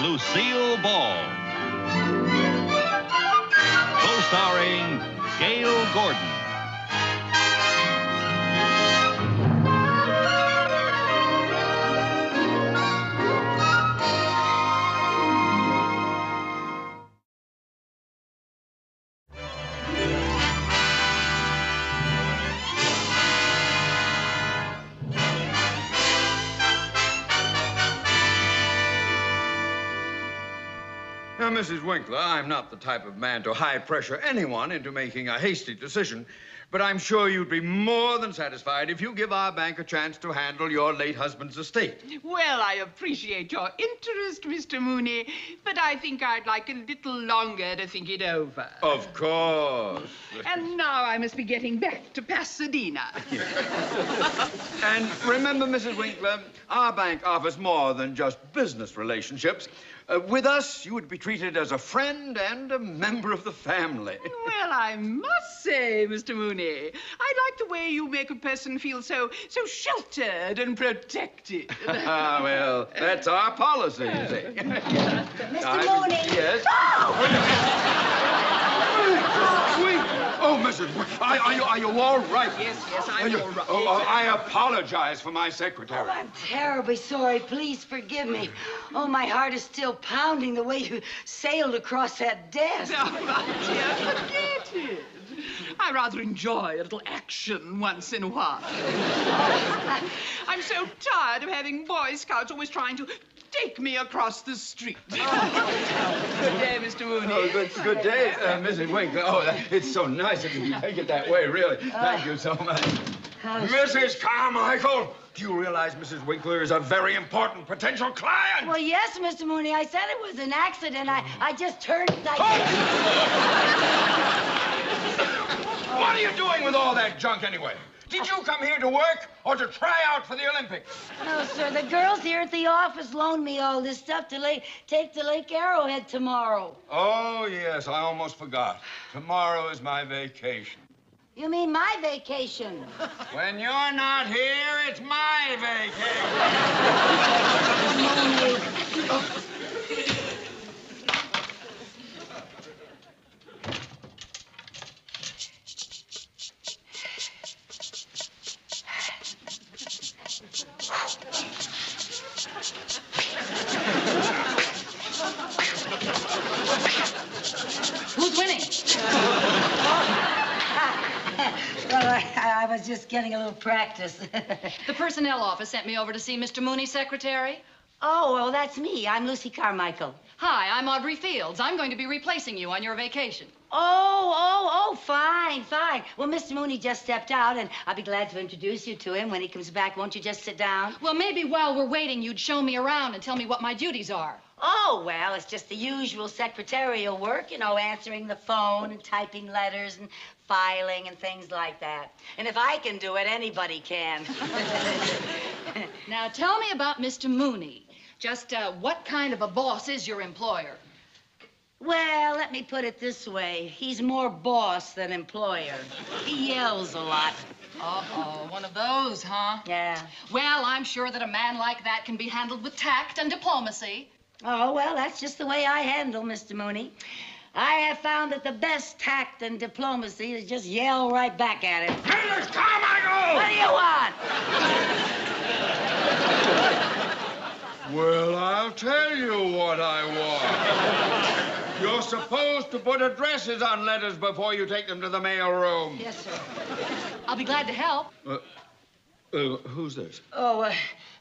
Lucille Ball. Co-starring Gail Gordon. Now, Mrs. Winkler, I'm not the type of man to high-pressure anyone into making a hasty decision, but I'm sure you'd be more than satisfied if you give our bank a chance to handle your late husband's estate. Well, I appreciate your interest, Mr. Mooney, but I think I'd like a little longer to think it over. Of course. And now I must be getting back to Pasadena. And remember, Mrs. Winkler, our bank offers more than just business relationships. With us, you would be treated as a friend and a member of the family. Well, I must say, Mr. Mooney, I like the way you make a person feel so sheltered and protected. Well, that's our policy, you see. Mr. Mooney. Yes? Oh, Mrs. Winkler, are you all right? Yes, I'm all right. Oh, I apologize for my secretary. Oh, I'm terribly sorry. Please forgive me. Oh, my heart is still pounding the way you sailed across that desk. Oh, my dear, forget it. I rather enjoy a little action once in a while. I'm so tired of having Boy Scouts always trying to take me across the street. Good day, Mr. Mooney. Oh, good day, Mrs. Winkler. Oh, it's so nice of you to take it that way, really. Thank you so much. Mrs. Carmichael, do you realize Mrs. Winkler is a very important potential client? Well, yes, Mr. Mooney. I said it was an accident. I just turned like... What are you doing with all that junk anyway? Did you come here to work or to try out for the Olympics? No, sir. The girls here at the office loaned me all this stuff to take to Lake Arrowhead tomorrow. Oh, yes, I almost forgot. Tomorrow is my vacation. You mean my vacation? When you're not here, it's my vacation. Who's winning? Well, I was just getting a little practice. The personnel office sent me over to see Mr. Mooney's secretary. Oh, well, that's me. I'm Lucy Carmichael. Hi, I'm Audrey Fields. I'm going to be replacing you on your vacation. Oh, fine. Well, Mr. Mooney just stepped out, and I'll be glad to introduce you to him when he comes back. Won't you just sit down? Well, maybe while we're waiting, you'd show me around and tell me what my duties are. Oh, well, it's just the usual secretarial work, you know, answering the phone and typing letters and filing and things like that. And if I can do it, anybody can. Now, tell me about Mr. Mooney. Just what kind of a boss is your employer? Well, let me put it this way. He's more boss than employer. He yells a lot. Uh-oh, one of those, huh? Yeah. Well, I'm sure that a man like that can be handled with tact and diplomacy. Oh, well, that's just the way I handle Mr. Mooney. I have found that the best tact and diplomacy is just yell right back at him. Mrs. Carmichael! What do you want? Well, I'll tell you what I want. You're supposed to put addresses on letters before you take them to the mail room. Yes, sir. I'll be glad to help. Who's this? Oh,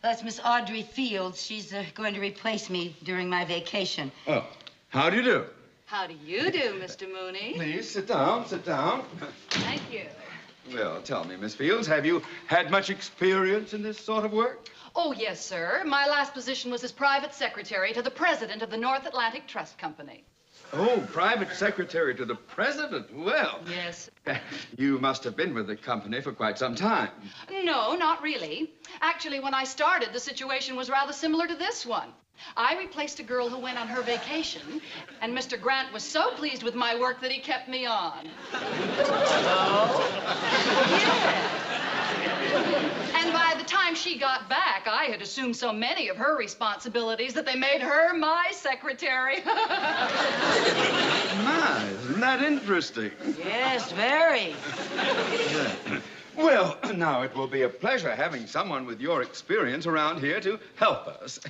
that's Miss Audrey Fields. She's going to replace me during my vacation. Oh, how do you do? How do you do, Mr. Mooney? Please, sit down. Thank you. Well, tell me, Miss Fields, have you had much experience in this sort of work? Oh, yes, sir. My last position was as private secretary to the president of the North Atlantic Trust Company. Oh, private secretary to the president. Well. Yes. You must have been with the company for quite some time. No, not really. Actually, when I started, the situation was rather similar to this one. I replaced a girl who went on her vacation, and Mr. Grant was so pleased with my work that he kept me on. Oh? Yeah. And by the time she got back, I had assumed so many of her responsibilities that they made her my secretary. My, isn't that interesting? Yes, very. Well, now it will be a pleasure having someone with your experience around here to help us.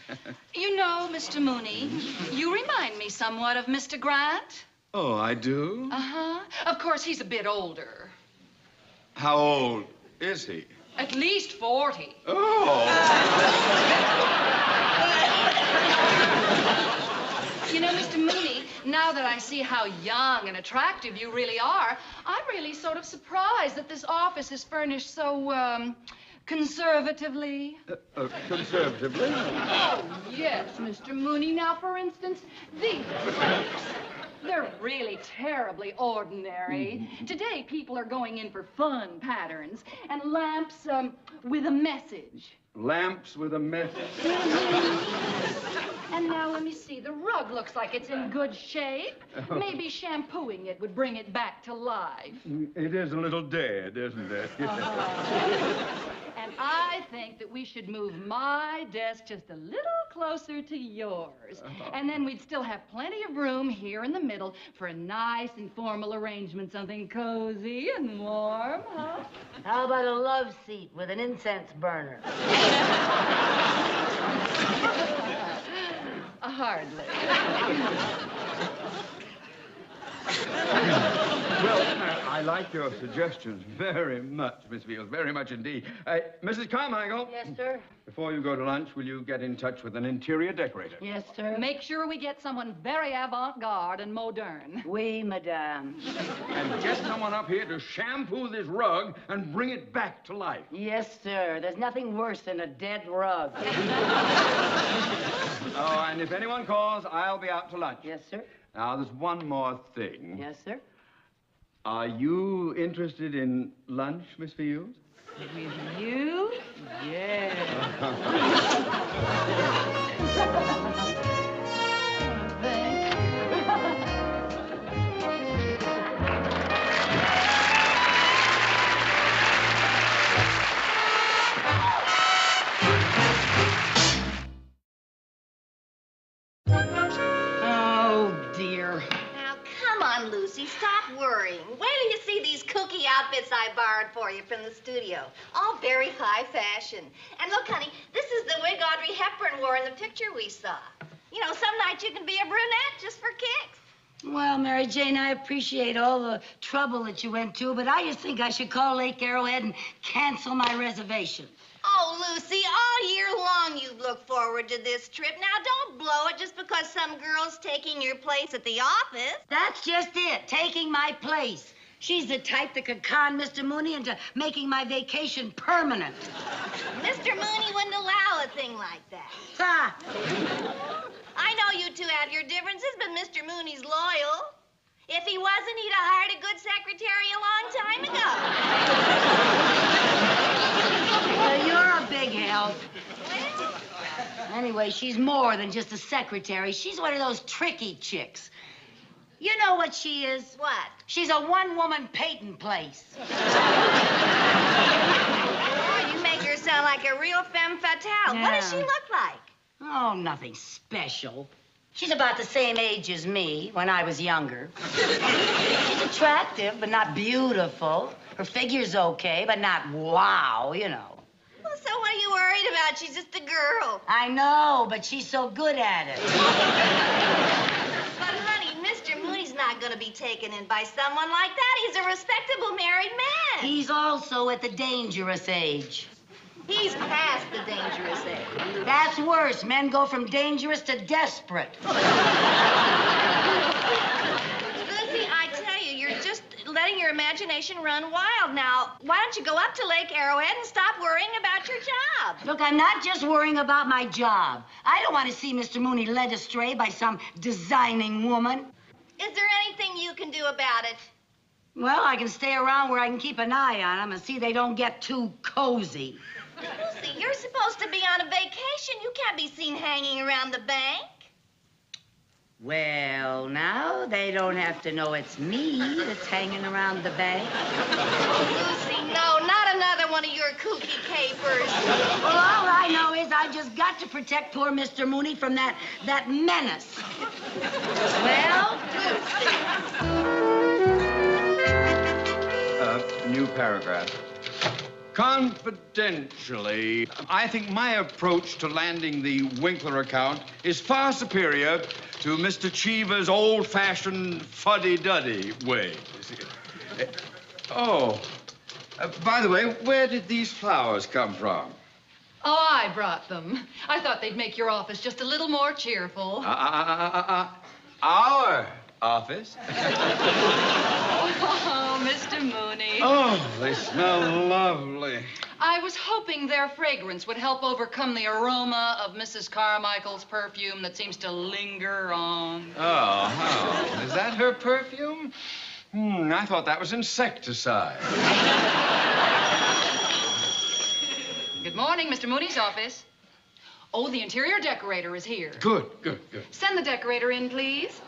You know, Mr. Mooney, you remind me somewhat of Mr. Grant. Oh, I do? Uh-huh. Of course, he's a bit older. How old is he? At least 40. Oh. You know, Mr. Mooney, now that I see how young and attractive you really are, I'm really sort of surprised that this office is furnished so, conservatively. Conservatively? Oh, yes, Mr. Mooney. Now, for instance, these books. They're really terribly ordinary. Today, people are going in for fun patterns and lamps with a message. Lamps with a message. And now, let me see. The rug looks like it's in good shape. Maybe shampooing it would bring it back to life. It is a little dead, isn't it? And I think that we should move my desk just a little closer to yours. And then we'd still have plenty of room here in the middle for a nice informal arrangement, something cozy and warm, huh? How about a love seat with an incense burner? Hardly. Well, I like your suggestions very much, Miss Fields, very much indeed. Mrs. Carmichael. Yes, sir? Before you go to lunch, will you get in touch with an interior decorator? Yes, sir? Make sure we get someone very avant-garde and modern. Oui, madame. And get someone up here to shampoo this rug and bring it back to life. Yes, sir. There's nothing worse than a dead rug. Oh, and if anyone calls, I'll be out to lunch. Yes, sir? Now, there's one more thing. Yes, sir? Are you interested in lunch, Miss Fields? With you? Yes. Oh, dear. Now, come on, Lucy, stop worrying. Wait till you see these kooky outfits I borrowed for you from the studio. All very high fashion. And look, honey, this is the wig Audrey Hepburn wore in the picture we saw. You know, some nights you can be a brunette just for kicks. Well, Mary Jane, I appreciate all the trouble that you went to, but I just think I should call Lake Arrowhead and cancel my reservation. Oh, Lucy, all year long you've looked forward to this trip. Now, don't blow it just because some girl's taking your place at the office. That's just it, taking my place. She's the type that could con Mr. Mooney into making my vacation permanent. Mr. Mooney wouldn't allow a thing like that. Ha! I know you two have your differences, but Mr. Mooney's loyal. If he wasn't, he'd have hired a good secretary a long time ago. You're a big help. Anyway, she's more than just a secretary. She's one of those tricky chicks. You know what she is? What? She's a one-woman Peyton place. Oh, you make her sound like a real femme fatale. Yeah. What does she look like? Oh, nothing special. She's about the same age as me when I was younger. She's attractive, but not beautiful. Her figure's okay, but not wow, you know. Well, so what are you worried about? She's just a girl. I know, but she's so good at it. But, honey, Mr. Mooney's not going to be taken in by someone like that. He's a respectable married man. He's also at the dangerous age. He's past the dangerous age. That's worse. Men go from dangerous to desperate. Lucy, I tell you, you're just letting your imagination run wild now. Why don't you go up to Lake Arrowhead and stop worrying about your job? Look, I'm not just worrying about my job. I don't want to see Mr. Mooney led astray by some designing woman. Is there anything you can do about it? Well, I can stay around where I can keep an eye on them and see they don't get too cozy. Lucy, you're supposed to be on a vacation. You can't be seen hanging around the bank. Well, now, they don't have to know it's me that's hanging around the bank. Lucy, no, not another one of your kooky capers. Well, all I know is I just got to protect poor Mr. Mooney from that menace. Well, New paragraph. Confidentially, I think my approach to landing the Winkler account is far superior to Mr. Cheever's old-fashioned fuddy-duddy way. By the way, where did these flowers come from? Oh, I brought them. I thought they'd make your office just a little more cheerful. Our office? Oh, Mr. Mooney. Oh, they smell lovely. I was hoping their fragrance would help overcome the aroma of Mrs. Carmichael's perfume that seems to linger on. Oh, is that her perfume? I thought that was insecticide. Good morning, Mr. Mooney's office. Oh, the interior decorator is here. Good. Send the decorator in, please.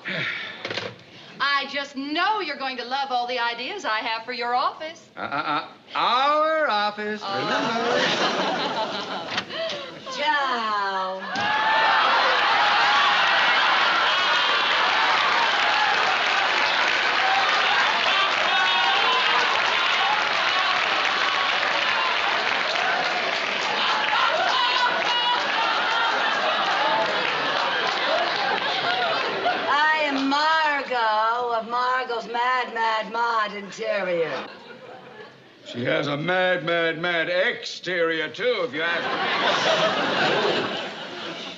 I just know you're going to love all the ideas I have for your office. Our office, remember? ciao. Mad interior. She has a mad exterior, too, if you ask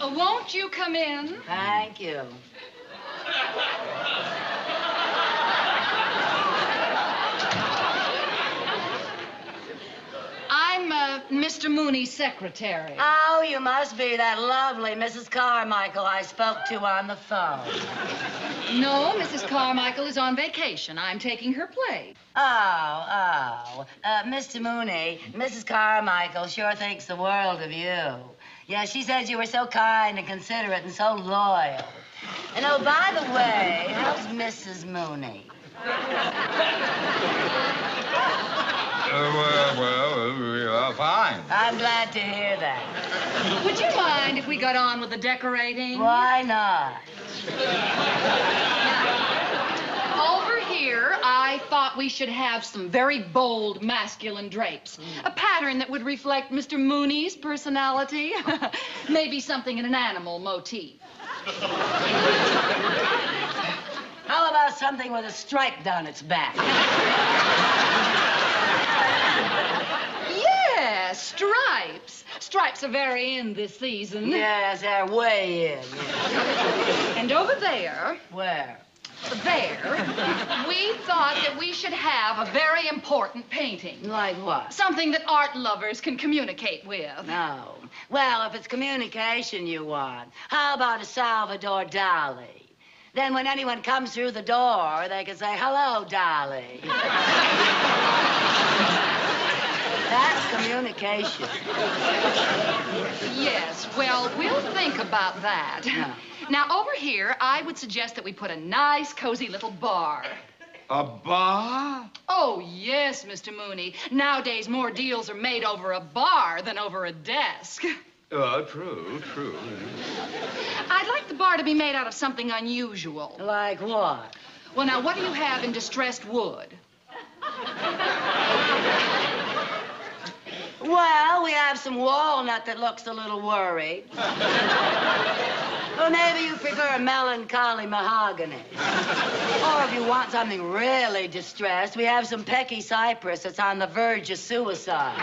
me. Won't you come in? Thank you. I'm Mr. Mooney's secretary. Oh, you must be that lovely Mrs. Carmichael I spoke to on the phone. No, Mrs. Carmichael is on vacation. I'm taking her place. Mr. Mooney, Mrs. Carmichael sure thinks the world of you. Yeah, she says you were so kind and considerate and so loyal. And oh, by the way, how's Mrs. Mooney? Fine. I'm glad to hear that. Would you mind if we got on with the decorating? Why not? Over here, I thought we should have some very bold masculine drapes. A pattern that would reflect Mr. Mooney's personality. Maybe something in an animal motif. How about something with a stripe down its back? Yes, stripes. Stripes are very in this season. Yes, they're way in. And over there... Where? There, we thought that we should have a very important painting. Like what? Something that art lovers can communicate with. No. Well, if it's communication you want, how about a Salvador Dali? Then when anyone comes through the door, they can say, "Hello, Dali." That's communication. Yes, well, we'll think about that. No. Now, over here, I would suggest that we put a nice, cozy little bar. A bar? Oh, yes, Mr. Mooney. Nowadays, more deals are made over a bar than over a desk. Oh, true. I'd like the bar to be made out of something unusual. Like what? Well, now, what do you have in distressed wood? Well, we have some walnut that looks a little worried. Or maybe you prefer melancholy mahogany. Or if you want something really distressed, we have some pecky cypress that's on the verge of suicide.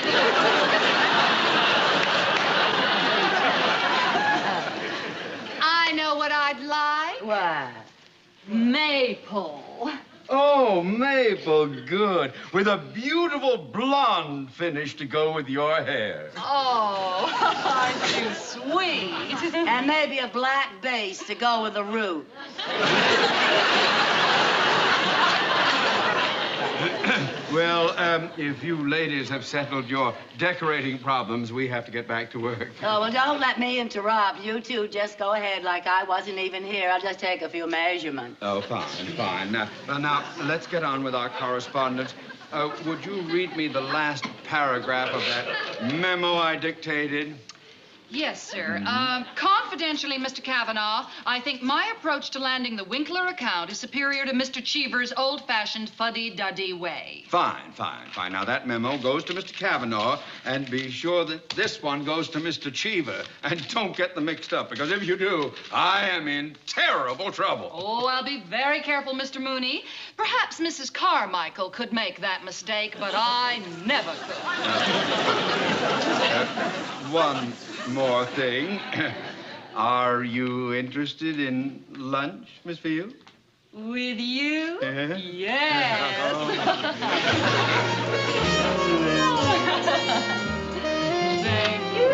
I know what I'd like. What? Maple. Oh, maple, good. With a beautiful blonde finish to go with your hair. Oh, aren't you sweet? And maybe a black base to go with the root. Well, if you ladies have settled your decorating problems, we have to get back to work. Oh, well, don't let me interrupt. You two just go ahead like I wasn't even here. I'll just take a few measurements. Oh, fine. Now, let's get on with our correspondence. Would you read me the last paragraph of that memo I dictated? Yes, sir. Confidentially, Mr. Kavanaugh, I think my approach to landing the Winkler account is superior to Mr. Cheever's old-fashioned fuddy-duddy way. Fine, fine, fine. Now, that memo goes to Mr. Kavanaugh, and be sure that this one goes to Mr. Cheever. And don't get them mixed up, because if you do, I am in terrible trouble. Oh, I'll be very careful, Mr. Mooney. Perhaps Mrs. Carmichael could make that mistake, but I never could. One more thing. Are you interested in lunch, Miss Field? With you? Yeah. Yes. Thank you.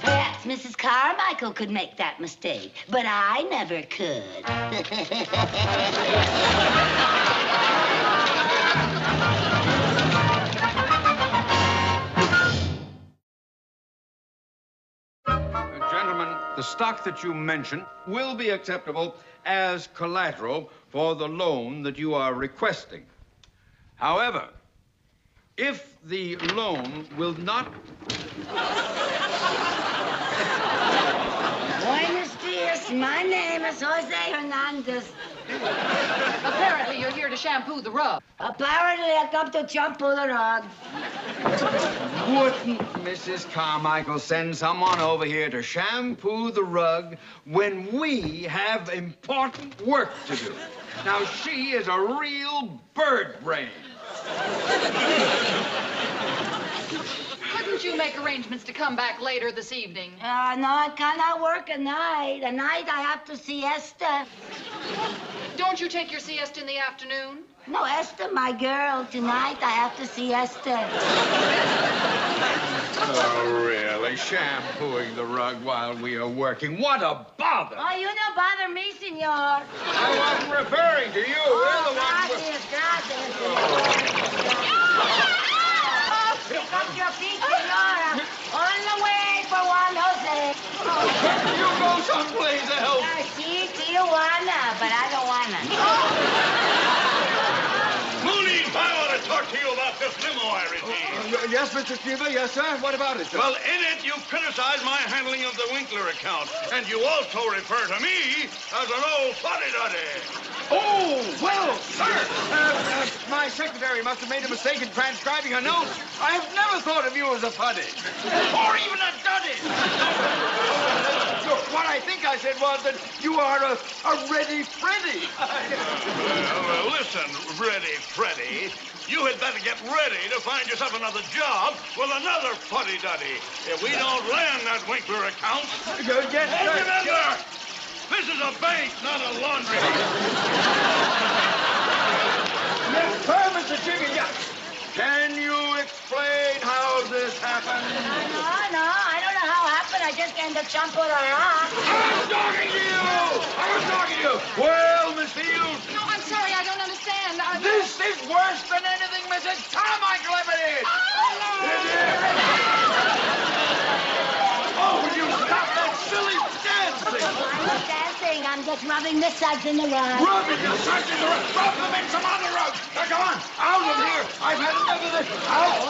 Perhaps Mrs. Carmichael could make that mistake, but I never could. Gentlemen, the stock that you mentioned will be acceptable as collateral for the loan that you are requesting. However, if the loan will not... Buenos dias. My name is Jose Hernandez. Apparently, you're here to shampoo the rug. Apparently, I come to shampoo the rug. Wouldn't Mrs. Carmichael send someone over here to shampoo the rug when we have important work to do? Now, she is a real bird brain. Couldn't you make arrangements to come back later this evening? No, I cannot work at night. At night, I have to siesta. Don't you take your siesta in the afternoon? No, Esther, my girl. Tonight, I have to siesta. Oh, really? Shampooing the rug while we are working? What a bother! Oh, you don't bother me, senor. I wasn't referring to you. We're the ones... Pick up your feet, senora. On the way for Juan Jose. You go someplace else. See, Tijuana, but I don't wanna. Mooney, I want to talk to you about this limo I received. Yes, Mr. Cheever. Yes, sir. What about it, sir? Well, in it, you criticize my handling of the Winkler account, and you also refer to me as an old fuddy-duddy. Oh, well, sir. My secretary must have made a mistake in transcribing her notes. I have never thought of you as a fuddy. Or even a duddy. What I think I said was that you are a ready Freddy. Well, listen, Ready Freddy. You had better get ready to find yourself another job with another fuddy-duddy. If we don't land that Winkler account... Yes, And remember, this is a bank, not a laundry. Yes, sir, Mr. Jimmy. Yes. Can you explain how this happened? No, I don't know how it happened. I just came to shampoo the rug. I was talking to you! Well, Miss Field, No, I'm sorry, I don't understand. this is worse than anything Mrs. Carmichael ever did! Oh, will you stop that silly dancing? I'm not dancing. I'm just rubbing the suds in the rug. Rubbing your suds in the rug. Rub them in some other rug. Now, come on, out of here. I've had enough of this. Out.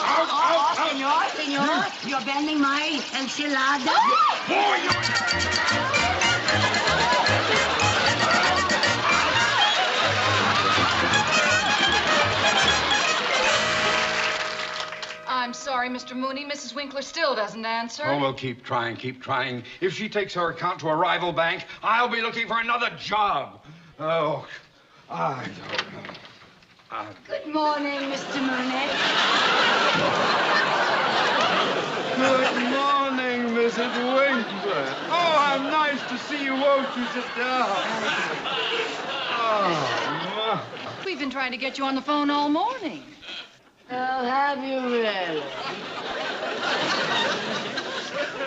Senor, you're bending my enchilada. Oh, you... I'm sorry, Mr. Mooney. Mrs. Winkler still doesn't answer. Oh, well, keep trying. If she takes her account to a rival bank, I'll be looking for another job. Oh, I don't know. Good morning, Mr. Mooney. Good morning, Mrs. Winkler. Oh, how nice to see you. Won't you sit down? Oh, We've been trying to get you on the phone all morning. Oh, have you really?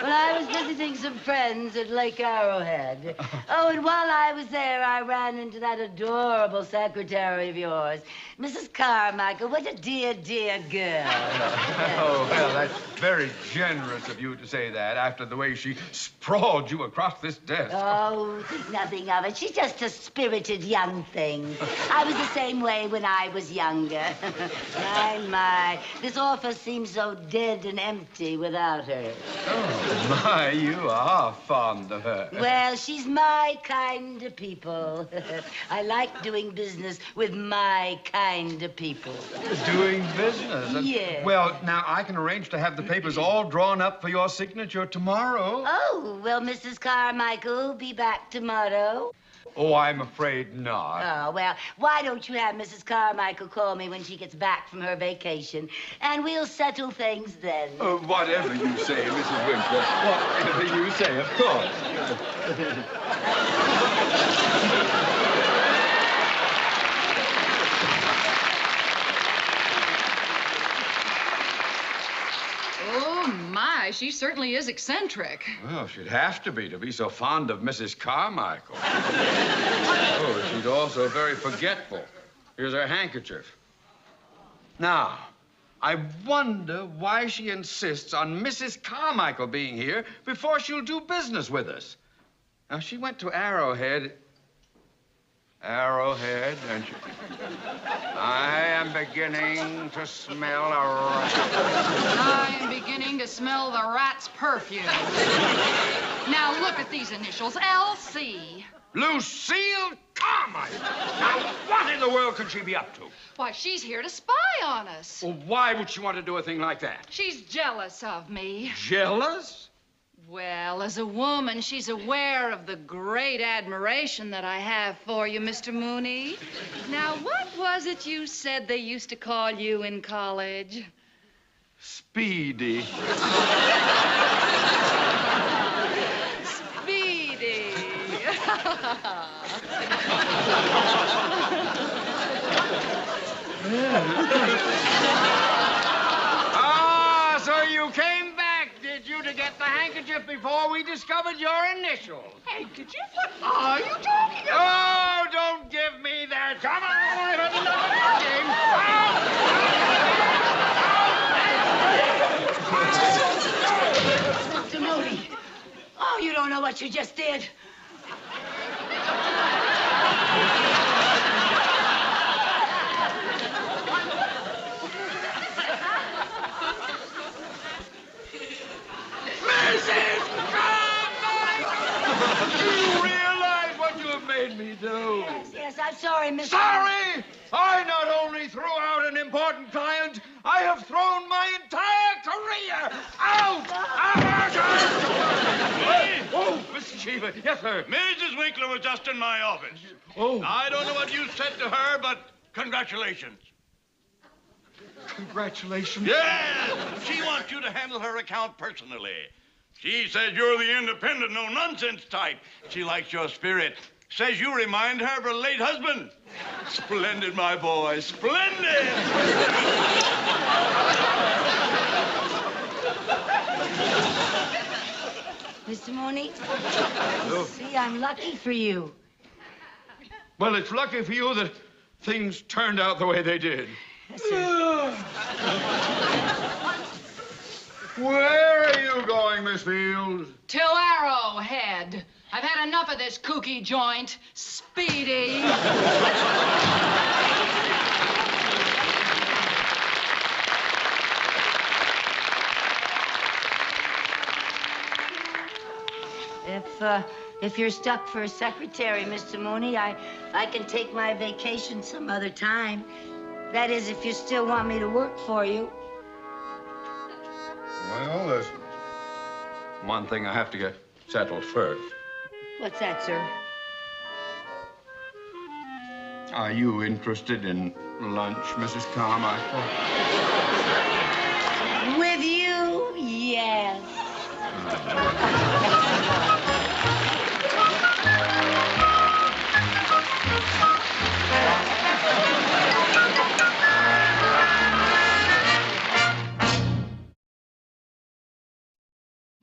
Well, I was busy visiting some friends at Lake Arrowhead. Oh, and while I was there, I ran into that adorable secretary of yours, Mrs. Carmichael. What a dear, dear girl. Oh, well, that's very generous of you to say that after the way she sprawled you across this desk. Oh, think nothing of it. She's just a spirited young thing. I was the same way when I was younger. My. This office seems so dead and empty without her. Oh, my, you are fond of her. Well, she's my kind of people. I like doing business with my kind of people. Doing business? Yes. Well, now, I can arrange to have the papers all drawn up for your signature tomorrow. Oh, will Mrs. Carmichael be back tomorrow? Oh, I'm afraid not. Oh, well, why don't you have Mrs. Carmichael call me when she gets back from her vacation, and we'll settle things then. Whatever you say, Mrs. Winkler. Whatever you say, of course. Oh, my, she certainly is eccentric. Well, she'd have to be so fond of Mrs. Carmichael. Oh, she's also very forgetful. Here's her handkerchief. Now, I wonder why she insists on Mrs. Carmichael being here before she'll do business with us. Now, she went to Arrowhead, and she... I am beginning to smell a rat. I am beginning to smell the rat's perfume. Now, look at these initials, L.C. Lucille Carmichael! Now, what in the world could she be up to? Why, she's here to spy on us. Well, why would she want to do a thing like that? She's jealous of me. Jealous? Well, as a woman, she's aware of the great admiration that I have for you, Mr. Mooney. Now, what was it you said they used to call you in college? Speedy. Speedy. Ah, so you came back, did you, to get the handkerchief before we discovered your initials? Handkerchief? What are you talking about? Oh, don't give me that. Come on, I've had enough of your game. Mr. Mooney. Oh, you don't know what you just did. Do you realize what you have made me do? Yes, I'm sorry, Mr. Sorry? I not only threw out an important client, I have thrown my entire career out! Oh, Mr. Cheever. Yes, sir. Mrs. Winkler was just in my office. Oh. I don't know what you said to her, but congratulations. Congratulations. Yes, she wants you to handle her account personally. She says you're the independent, no-nonsense type. She likes your spirit. Says you remind her of her late husband. Splendid, my boy, splendid! Mr. Mooney, see, I'm lucky for you. Well, it's lucky for you that things turned out the way they did. Yes, sir. Where are you going, Miss Fields? To Arrowhead. I've had enough of this kooky joint. Speedy. If you're stuck for a secretary, Mr. Mooney, I can take my vacation some other time. That is, if you still want me to work for you. Well, there's one thing I have to get settled first. What's that, sir? Are you interested in lunch, Mrs. Carmichael? With you, yes.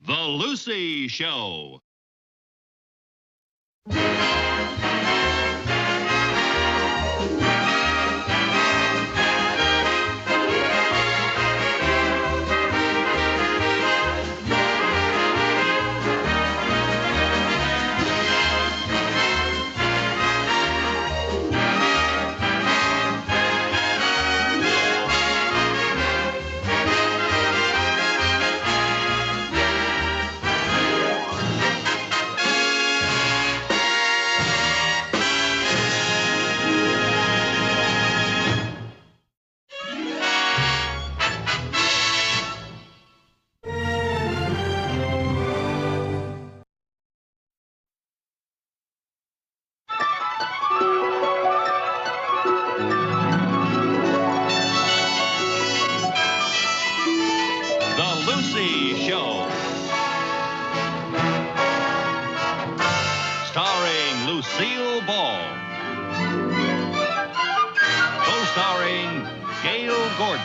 The The Lucy Show. The Lucy Show. Starring Lucille Ball. Co-starring Gail Gordon.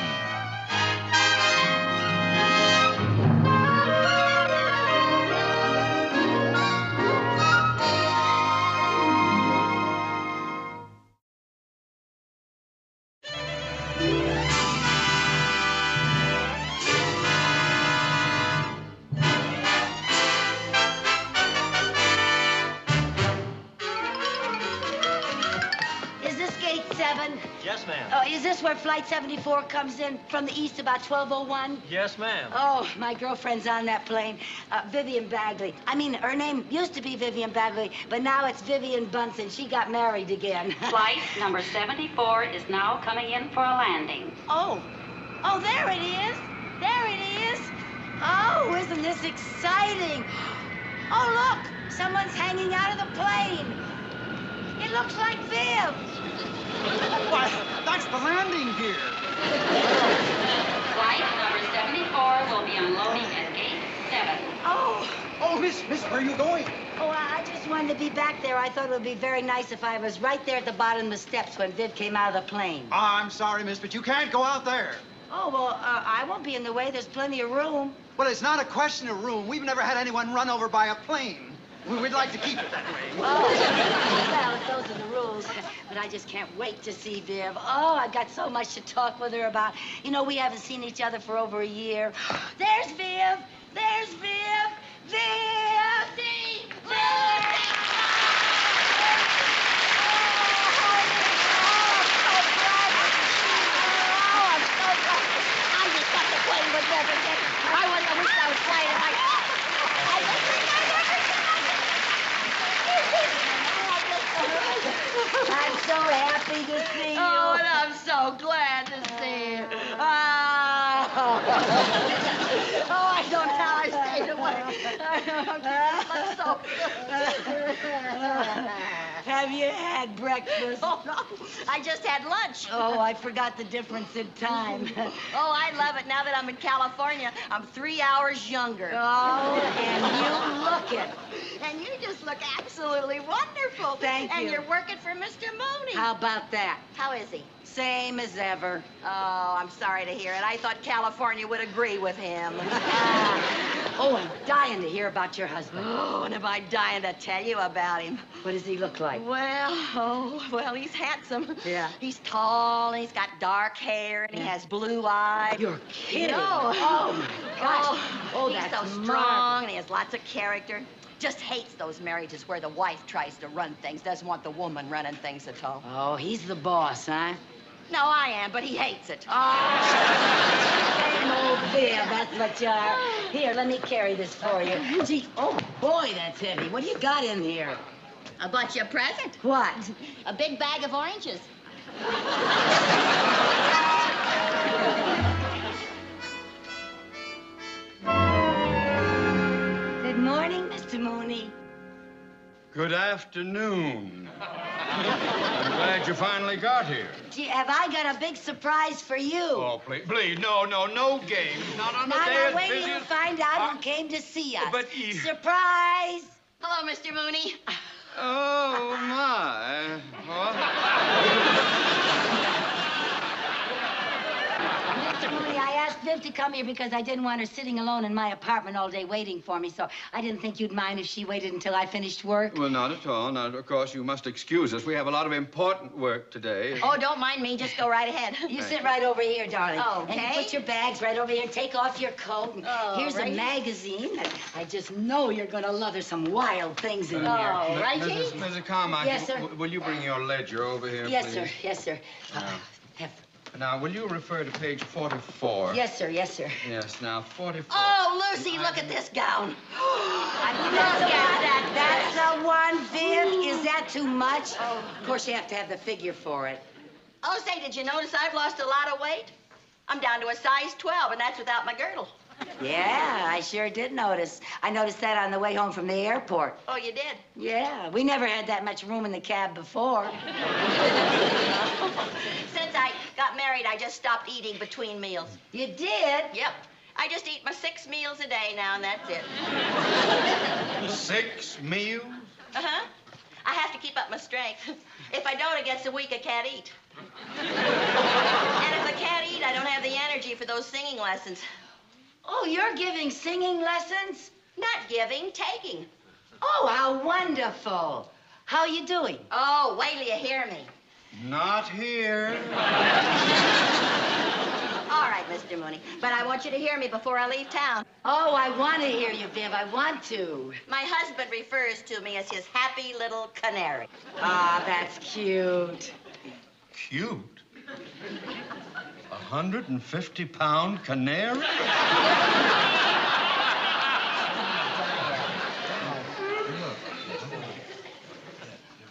Is this gate 7? Yes, ma'am. Oh, is this where Flight 74 comes in from the east about 12:01? Yes, ma'am. Oh, my girlfriend's on that plane. Vivian Bagley. I mean, her name used to be Vivian Bagley, but now it's Vivian Bunsen. She got married again. Flight number 74 is now coming in for a landing. Oh, there it is. There it is. Oh, isn't this exciting? Oh, look, someone's hanging out of the plane. It looks like Viv. Why, that's the landing gear. Flight number 74 will be unloading at gate 7. Oh, miss, where are you going? Oh, I just wanted to be back there. I thought it would be very nice if I was right there at the bottom of the steps when Viv came out of the plane. I'm sorry, miss, but you can't go out there. Oh, well, I won't be in the way. There's plenty of room. Well, it's not a question of room. We've never had anyone run over by a plane. We'd like to keep it that way. Oh, well, those are the rules. But I just can't wait to see Viv. Oh, I've got so much to talk with her about. You know, we haven't seen each other for over a year. There's Viv. There's Viv. Viv! Lucy! I wish I was flying. I'm so happy to see you. Oh, and I'm so glad to see you. Oh, I don't know how I stayed away. Have you had breakfast? Oh, no. I just had lunch. Oh, I forgot the difference in time. Oh, I love it. Now that I'm in California, I'm 3 hours younger. Oh, and you look it. And you just look absolutely wonderful. Thank you. And you're working for Mr. Mooney. How about that? How is he? Same as ever. Oh, I'm sorry to hear it. I thought California would agree with him. Oh, I'm dying to hear about your husband. Oh, and am I dying to tell you about him? What does he look like? Well, he's handsome. Yeah. He's tall, and he's got dark hair, and he has blue eyes. You're kidding. No. Oh, my gosh. Oh, he's that's so marvelous. strong, and he has lots of character. Just hates those marriages where the wife tries to run things, doesn't want the woman running things at all. Oh, he's the boss, huh? No, I am, but he hates it. Same old Viv, that's what you are. Here, let me carry this for you. Gee, oh, boy, that's heavy. What do you got in here? I bought you a present. What? A big bag of oranges. Good morning, Mr. Mooney. Good afternoon. I'm glad you finally got here. Gee, have I got a big surprise for you? Oh, please, no games. Not on the Now, day as wait busy till you as... find out who came to see us. But you... Surprise! Hello, Mr. Mooney. Oh, my. What? Mr. Mr. Mooney, I asked Viv to come here because I didn't want her sitting alone in my apartment all day waiting for me, so I didn't think you'd mind if she waited until I finished work. Well, not at all. Not, of course, you must excuse us. We have a lot of important work today. Oh, don't mind me. Just go right ahead. You sit right over here, darling. Okay. And you put your bags right over here. Take off your coat. And here's right. a magazine that I just know you're going to love. There's some wild things in there. Oh, righty. Mrs. Carmichael, Yes, sir. Will you bring your ledger over here, Yes, please? sir. Yes, sir. Have- Now, will you refer to page 44? Yes, sir. Yes, sir. Yes, now, 44. Oh, Lucy, look at this gown. That's the one, Viv. Is that too much? Oh, of course, you have to have the figure for it. Oh, say, did you notice I've lost a lot of weight? I'm down to a size 12, and that's without my girdle. Yeah, I sure did notice. I noticed that on the way home from the airport. Oh, you did? Yeah, we never had that much room in the cab before. Since I got married, I just stopped eating between meals. You did? Yep. I just eat my 6 meals a day now, and that's it. 6 meals? Uh-huh. I have to keep up my strength. If I don't, it gets a week I can't eat. And if I can't eat, I don't have the energy for those singing lessons. Oh, you're giving singing lessons? Not giving, taking. Oh, how wonderful. How are you doing? Oh, wait till you hear me. Not here. All right, Mr. Mooney, but I want you to hear me before I leave town. Oh, I want to hear you, Viv. I want to. My husband refers to me as his happy little canary. Ah, that's cute. Cute. 150-pound canary?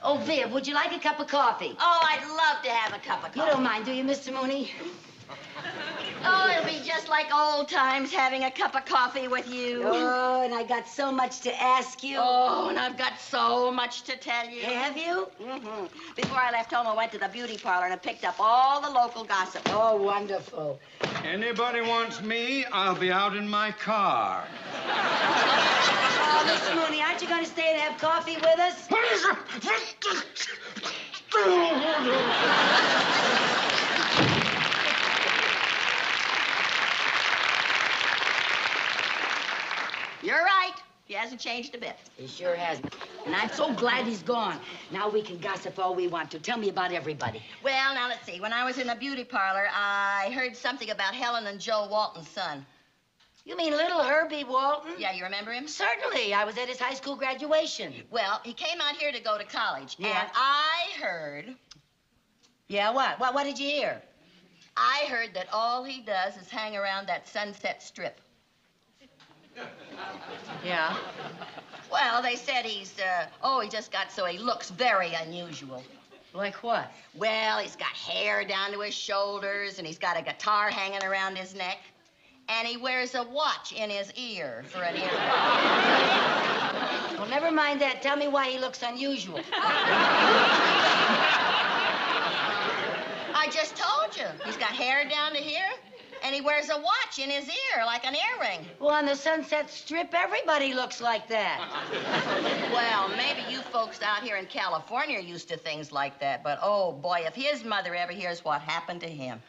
Oh, Viv, would you like a cup of coffee? Oh, I'd love to have a cup of You coffee. don't mind, do you, Mr. Mooney? Oh, it'll be just like old times having a cup of coffee with you. Oh, and I got so much to ask you. Oh, and I've got so much to tell you. Have you? Mm-hmm. Before I left home, I went to the beauty parlor and I picked up all the local gossip. Oh, wonderful. Anybody wants me, I'll be out in my car. Oh, Mr. Mooney, aren't you going to stay and have coffee with us? You're right. He hasn't changed a bit. He sure hasn't. And I'm so glad he's gone. Now we can gossip all we want to. Tell me about everybody. Well, now let's see. When I was in the beauty parlor, I heard something about Helen and Joe Walton's son. You mean little Herbie Walton? Yeah, you remember him? Certainly. I was at his high school graduation. Well, he came out here to go to college. Yeah. And I heard Yeah, what? What did you hear? I heard that all he does is hang around that Sunset Strip. Yeah. Well, they said he just got so he looks very unusual. Like what? Well, he's got hair down to his shoulders, and he's got a guitar hanging around his neck, and he wears a watch in his ear for an earring. Well, never mind that. Tell me why he looks unusual. I just told you. He's got hair down to here, and he wears a watch in his ear like an earring. Well, on the Sunset Strip, everybody looks like that. Well, maybe you folks out here in California are used to things like that, but oh boy, if his mother ever hears what happened to him.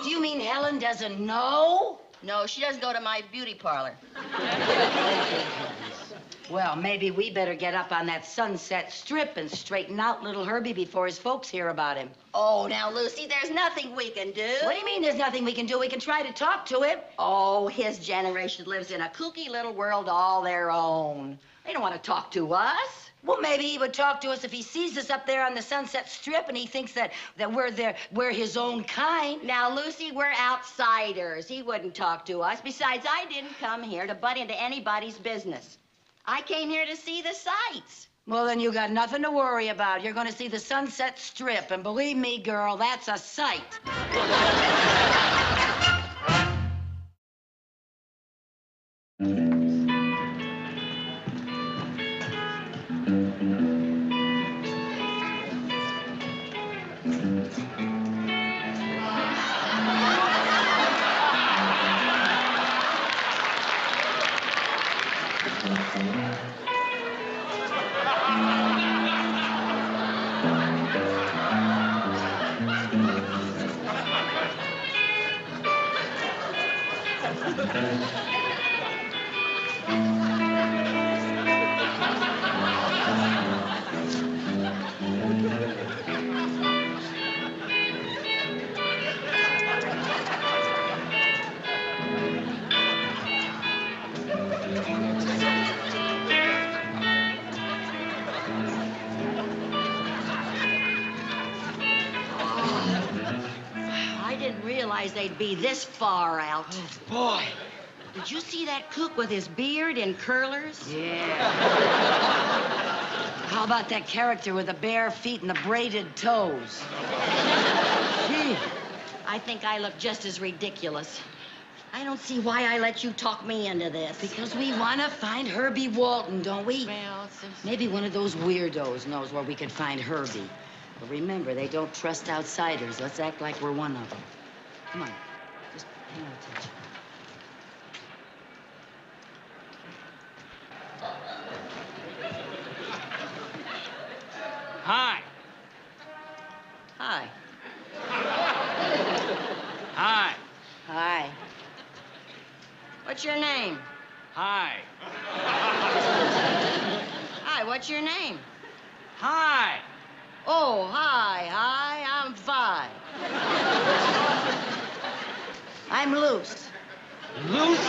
Do you mean Helen doesn't know? No, she doesn't go to my beauty parlor. Well, maybe we better get up on that Sunset Strip and straighten out little Herbie before his folks hear about him. Oh, now, Lucy, there's nothing we can do. What do you mean there's nothing we can do? We can try to talk to him. Oh, his generation lives in a kooky little world all their own. They don't want to talk to us. Well, maybe he would talk to us if he sees us up there on the Sunset Strip and he thinks that we're his own kind. Now, Lucy, we're outsiders. He wouldn't talk to us. Besides, I didn't come here to butt into anybody's business. I came here to see the sights. Well, then you got nothing to worry about. You're going to see the Sunset Strip, and believe me, girl, that's a sight. I didn't realize they'd be this far out. Oh, boy. Did you see that cook with his beard and curlers? Yeah. How about that character with the bare feet and the braided toes? Gee, I think I look just as ridiculous. I don't see why I let you talk me into this. Because we want to find Herbie Walton, don't we? Well, Maybe one of those weirdos knows where we could find Herbie. But remember, they don't trust outsiders. Let's act like we're one of them. Come on, just pay no attention. Hi. Hi. Hi. Hi. What's your name? Hi. Hi, what's your name? Hi. Oh, hi, I'm Vi. I'm Luce. Lucy?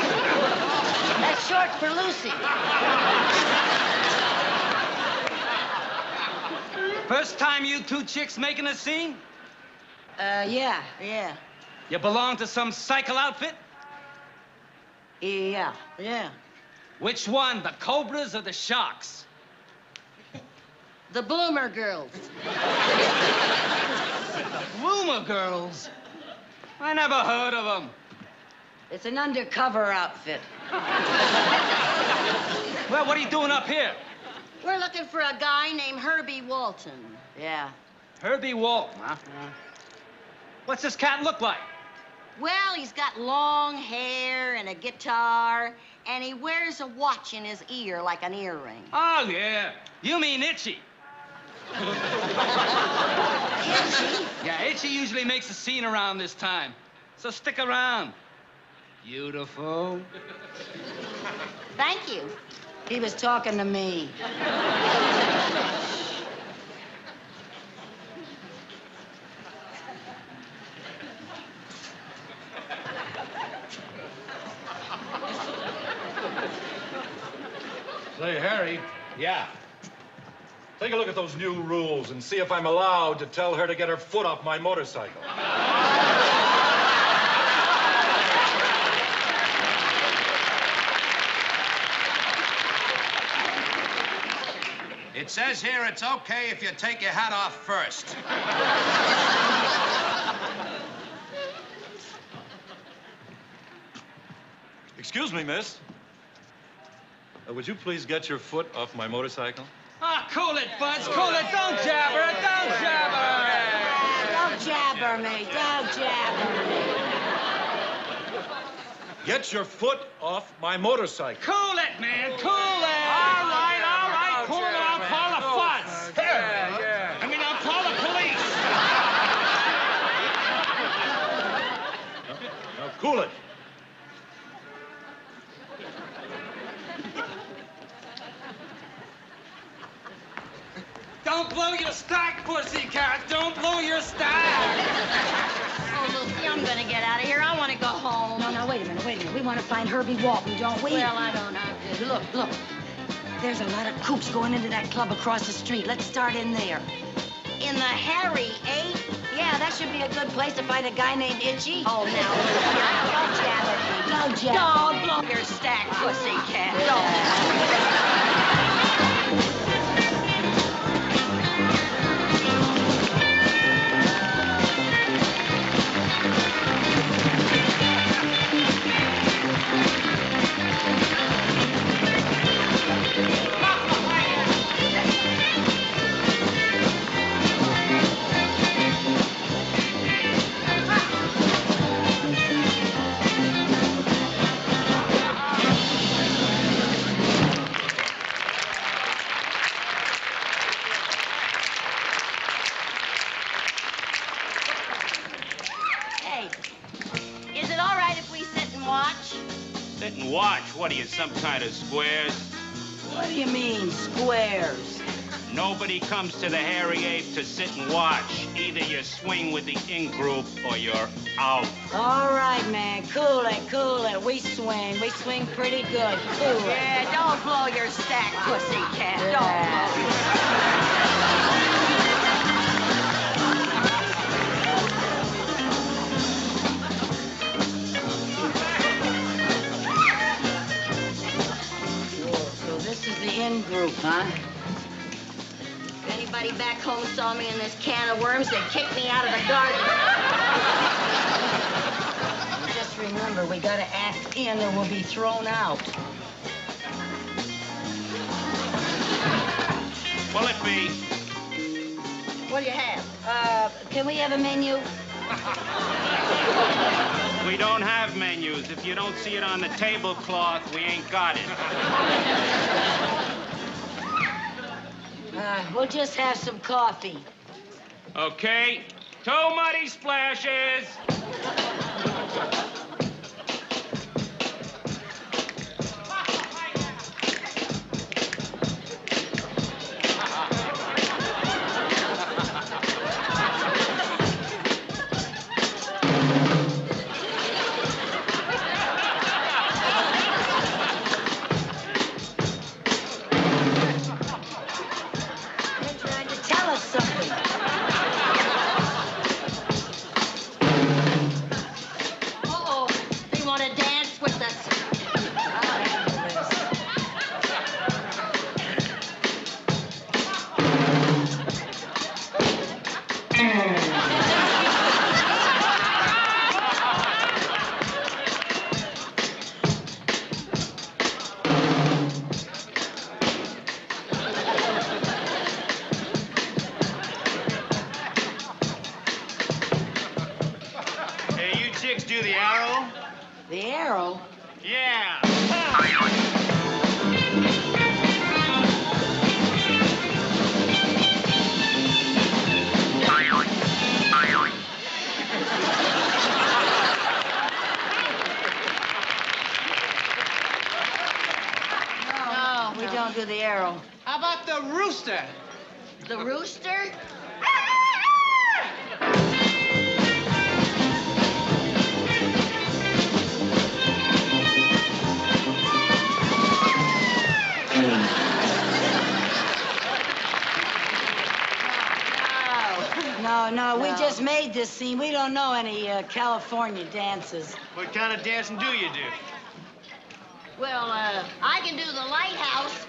That's short for Lucy. First time you two chicks making a scene? Yeah. You belong to some cycle outfit? Yeah. Which one, the Cobras or the Sharks? The Bloomer Girls. Bloomer Girls? I never heard of them. It's an undercover outfit. Well, what are you doing up here? We're looking for a guy named Herbie Walton. Yeah. Herbie Walton, huh? What's this cat look like? Well, he's got long hair and a guitar, and he wears a watch in his ear like an earring. Oh, yeah. You mean Itchy. Itchy? Yeah, Itchy usually makes a scene around this time. So stick around. Beautiful. Thank you. He was talking to me. Say, Harry, Yeah. take a look at those new rules and see if I'm allowed to tell her to get her foot off my motorcycle. It says here it's okay if you take your hat off first. Excuse me, miss. Would you please get your foot off my motorcycle? Ah, cool it, Bunch. Cool it. Don't jabber. Don't jabber. Don't jabber me. Don't jabber me. Get your foot off my motorcycle. Cool it, man. Cool it. All right. Cool it. I'll call the fuss. Yeah. I mean, I'll call the police. Now, cool it. Don't blow your stack, pussycat. Don't blow your stack. Oh, Lucy, I'm gonna get out of here. I want to go home. No, wait a minute. We want to find Herbie Walton, don't we? Well, I don't know. Look. There's a lot of coops going into that club across the street. Let's start in there. In the Harry, eh? Yeah, that should be a good place to find a guy named Itchy. Oh, now, don't jabber me. Don't jabber. Don't blow your stack, pussycat. and watch? Sit and watch. What are you, some kind of squares? What do you mean, squares? Nobody comes to the Hairy Ape to sit and watch. Either you swing with the in-group or you're out. All right, man. Cool it, cool it. We swing. We swing pretty good. Cool it. Yeah, don't blow your stack, pussycat. Don't blow your So this is the in-group, huh? If anybody back home saw me in this can of worms, they'd kick me out of the garden. Just remember, we gotta act in or we'll be thrown out. Will it be? What do you have? Can we have a menu? We don't have menus. If you don't see it on the tablecloth, we ain't got it. We'll just have some coffee. Okay? 2 muddy splashes. Tell us something. Uh-oh. They want to dance with us. Hey, you chicks do the arrow? The arrow? Yeah. No, we don't do the arrow. How about the rooster? The rooster? No, we just made this scene. We don't know any California dances. What kind of dancing do you do? Well, I can do the lighthouse.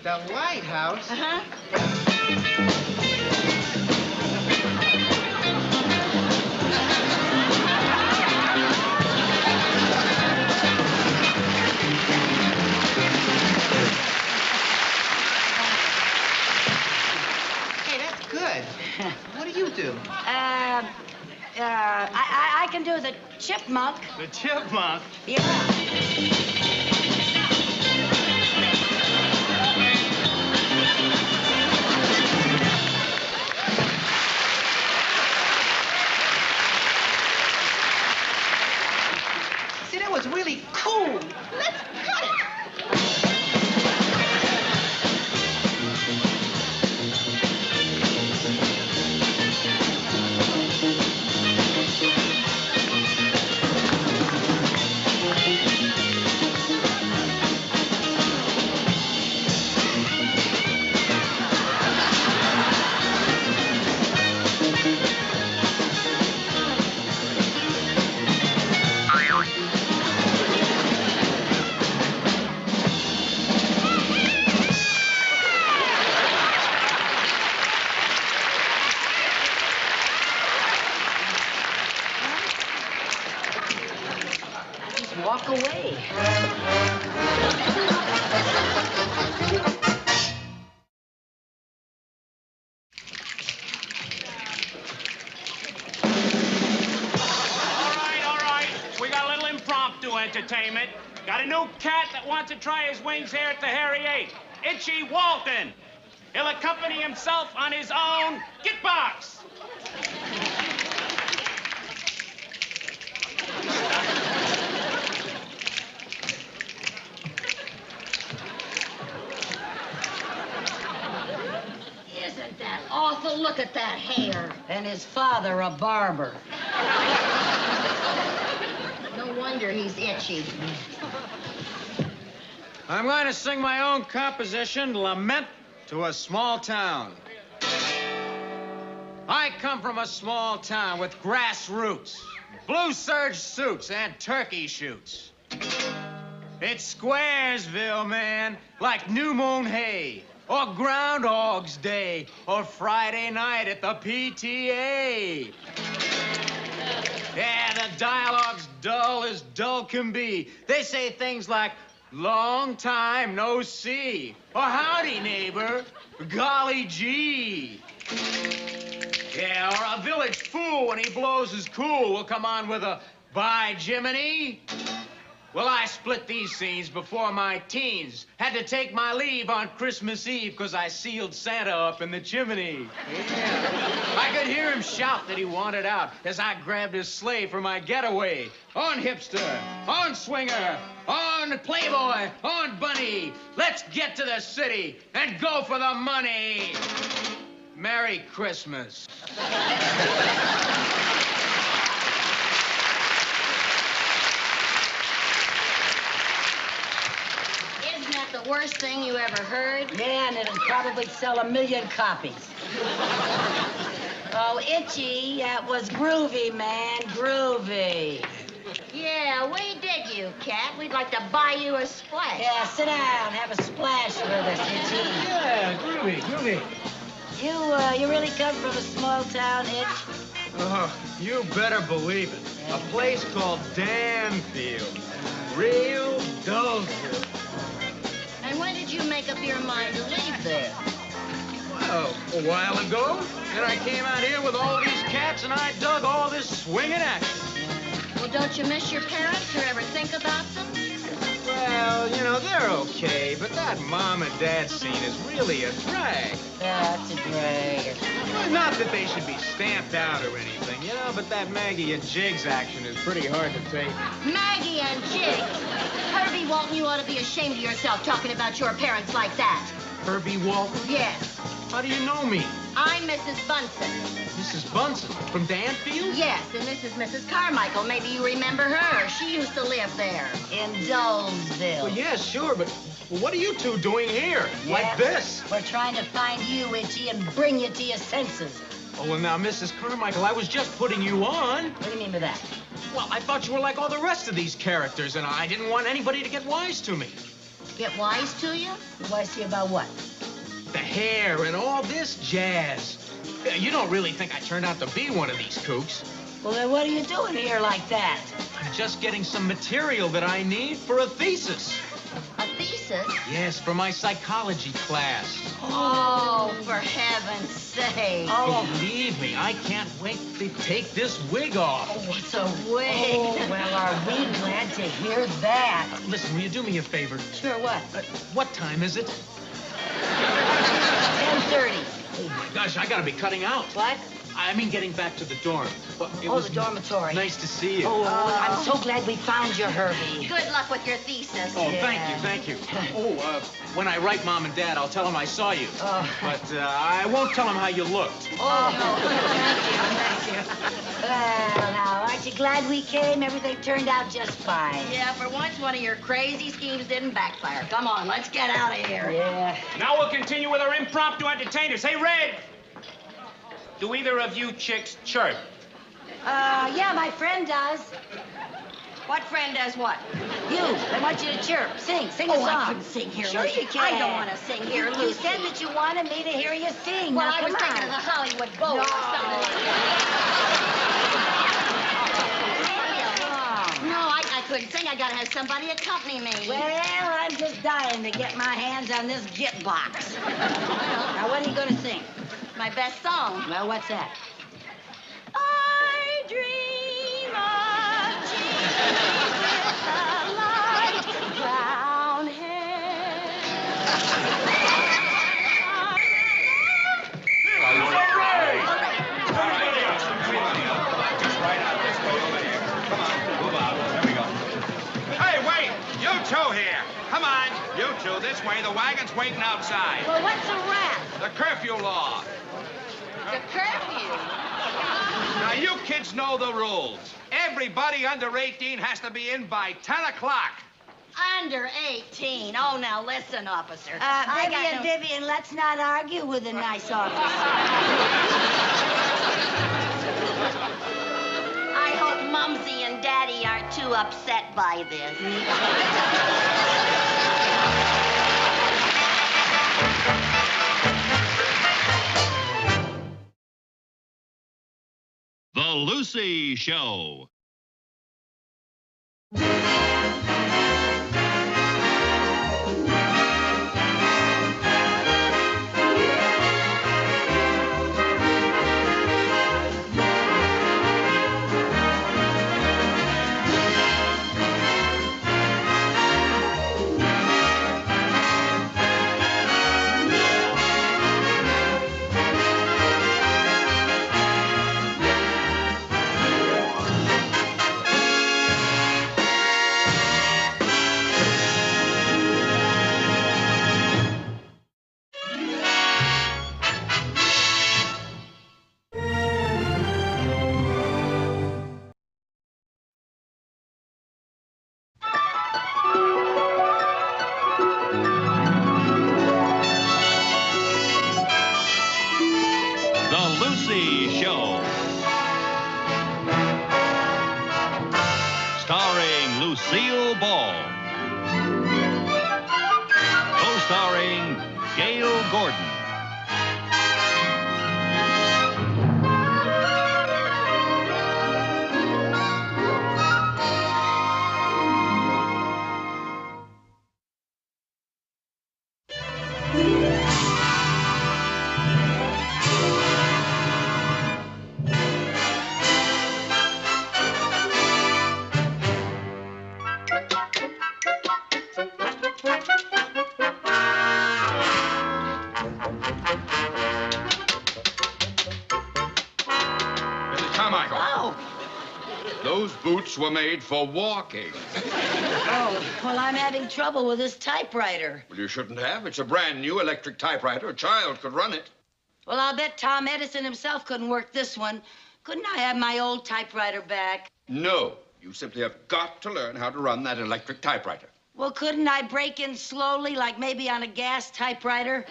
The lighthouse? Uh-huh. Hey, that's good. What do you do? I can do the chipmunk. The chipmunk? Yeah. See, that was really cool. Let's cut it. Just walk away. All right. We got a little impromptu entertainment. Got a new cat that wants to try his wings here at the Hairy Ape. Itchy Walton. He'll accompany himself on his own Gitbox. at that hair. And his father, a barber. No wonder he's itchy. I'm going to sing my own composition, Lament to a Small Town. I come from a small town with grassroots, blue serge suits, and turkey shoots. It's Squaresville, man, like New Moon Hay, or Groundhog's Day, or Friday night at the PTA. Yeah, the dialogue's dull as dull can be. They say things like, long time no see, or howdy, neighbor, golly gee. Yeah, or a village fool, when he blows his cool, will come on with a, by Jiminy. Well, I split these scenes before my teens. Had to take my leave on Christmas Eve because I sealed Santa up in the chimney. Yeah. I could hear him shout that he wanted out as I grabbed his sleigh for my getaway. On hipster, on swinger, on playboy, on bunny. Let's get to the city and go for the money. Merry Christmas. Isn't that the worst thing you ever heard? Yeah, and it'll probably sell 1 million copies. Oh, Itchy, that was groovy, man, groovy. Yeah, we dig you, Cat. We'd like to buy you a splash. Yeah, sit down, have a splash with us, Itchy. Yeah, groovy, groovy. You really come from a small town, Itch? Oh, you better believe it. A place called Danfield. Real Dullville. And when did you make up your mind to leave there? Well, a while ago. Then I came out here with all these cats and I dug all this swinging action. Well, don't you miss your parents or ever think about them? Well, you know, they're okay, but that mom and dad scene is really a drag. Yeah, it's a drag. Well, not that they should be stamped out or anything, you know, but that Maggie and Jiggs action is pretty hard to take. Maggie and Jig. Herbie Walton, you ought to be ashamed of yourself talking about your parents like that. Herbie Walton? Yes. How do you know me? I'm Mrs. Bunsen. Mrs. Bunsen from Danfield? Yes, and this is Mrs. Carmichael. Maybe you remember her. She used to live there. In Dolesville. Well, yeah, sure, but what are you two doing here? Yeah, Like this? We're trying to find you, Itchy, and bring you to your senses. Oh, well, now, Mrs. Carmichael, I was just putting you on. What do you mean by that? Well, I thought you were like all the rest of these characters, and I didn't want anybody to get wise to me. Get wise to you? Wise to you about what? The hair and all this jazz. You don't really think I turned out to be one of these kooks. Well, then what are you doing here like that? I'm just getting some material that I need for a thesis. A thesis? Yes, for my psychology class. Oh, for heaven's sake. Oh. Believe me, I can't wait to take this wig off. Oh, what's a wig? Oh, well, are we glad to hear that? Listen, will you do me a favor? Sure, what? What time is it? 10:30. Oh, my gosh, I gotta be cutting out. What? I mean getting back to the dorm. But it was the dormitory. Nice to see you. Oh, I'm so glad we found you, Herbie. Good luck with your thesis. Oh, thank you. Oh, when I write Mom and Dad, I'll tell them I saw you. But I won't tell them how you looked. Oh, thank you. Well, now, aren't you glad we came? Everything turned out just fine. Yeah, for once, one of your crazy schemes didn't backfire. Come on, let's get out of here. Yeah. Now we'll continue with our impromptu entertainers. Hey, Red! Do either of you chicks chirp? Yeah, my friend does. What friend does what? You. I want you to chirp. Sing a song. I couldn't sing here, Sure Lucy. you can. I don't want to sing here, Lucy. You said that you wanted me to hear you sing. Well, Now, I was come thinking on. of the Hollywood Bowl or something like that. No, I couldn't sing. I gotta have somebody accompany me. Well, I'm just dying to get my hands on this git box. Now, what are you gonna sing? My best song. Well, what's that? I dream of Jesus with a light brown hair. Hey, wait! You two here. Come on, you two this way. The wagon's waiting outside. Well, what's a rap? The curfew law. a curfew. Now, you kids know the rules. Everybody under 18 has to be in by 10 o'clock. Under 18. Oh, now listen, officer. Vivian, let's not argue with a nice officer. I hope Mumsy and Daddy aren't too upset by this. The Lucy Show. Starring Lucille Ball. Co-starring Gail Gordon. Those boots were made for walking. Oh, well, I'm having trouble with this typewriter. Well, you shouldn't have. It's a brand new electric typewriter. A child could run it. Well, I'll bet Tom Edison himself couldn't work this one. Couldn't I have my old typewriter back? No. You simply have got to learn how to run that electric typewriter. Well, couldn't I break in slowly, like maybe on a gas typewriter?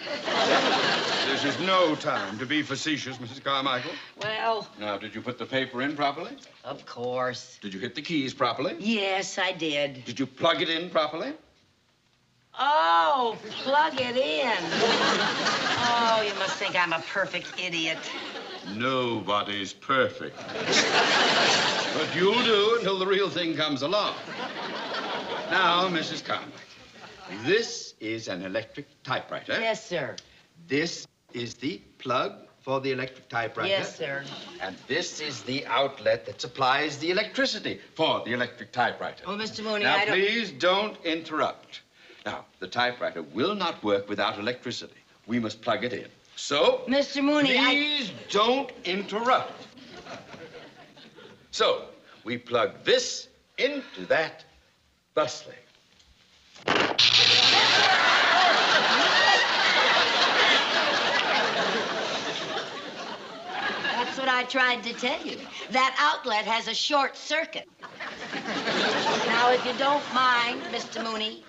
This is no time to be facetious, Mrs. Carmichael. Well... Now, did you put the paper in properly? Of course. Did you hit the keys properly? Yes, I did. Did you plug it in properly? Oh, plug it in. Oh, you must think I'm a perfect idiot. Nobody's perfect. But you'll do until the real thing comes along. Now, Mrs. Carmichael, this is an electric typewriter. Yes, sir. This is the plug for the electric typewriter. Yes, sir. And this is the outlet that supplies the electricity for the electric typewriter. Oh, Mr. Mooney, now, I don't... please don't interrupt. Now, the typewriter will not work without electricity. We must plug it in. So, Mr. Mooney, please don't interrupt. So, we plug this into that thusly. That's what I tried to tell you. That outlet has a short circuit. Now, if you don't mind, Mr. Mooney,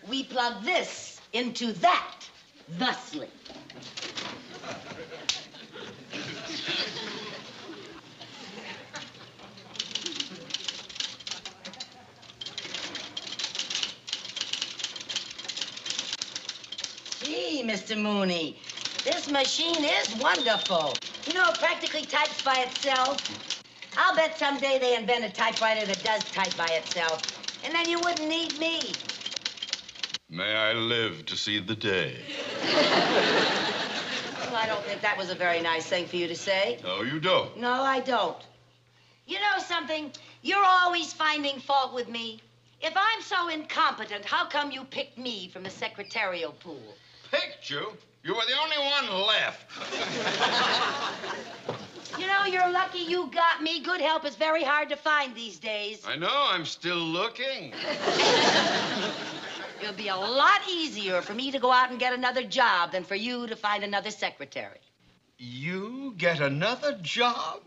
we plug this into that thusly. Gee, Mr. Mooney, this machine is wonderful. You know, it practically types by itself. I'll bet someday they invent a typewriter that does type by itself, and then you wouldn't need me. May I live to see the day. Well, I don't think that was a very nice thing for you to say. No, you don't. No, I don't. You know something? You're always finding fault with me. If I'm so incompetent, how come you picked me from the secretarial pool? Picked you? You were the only one left. You know, you're lucky you got me. Good help is very hard to find these days. I know, I'm still looking. It'll be a lot easier for me to go out and get another job than for you to find another secretary. You get another job?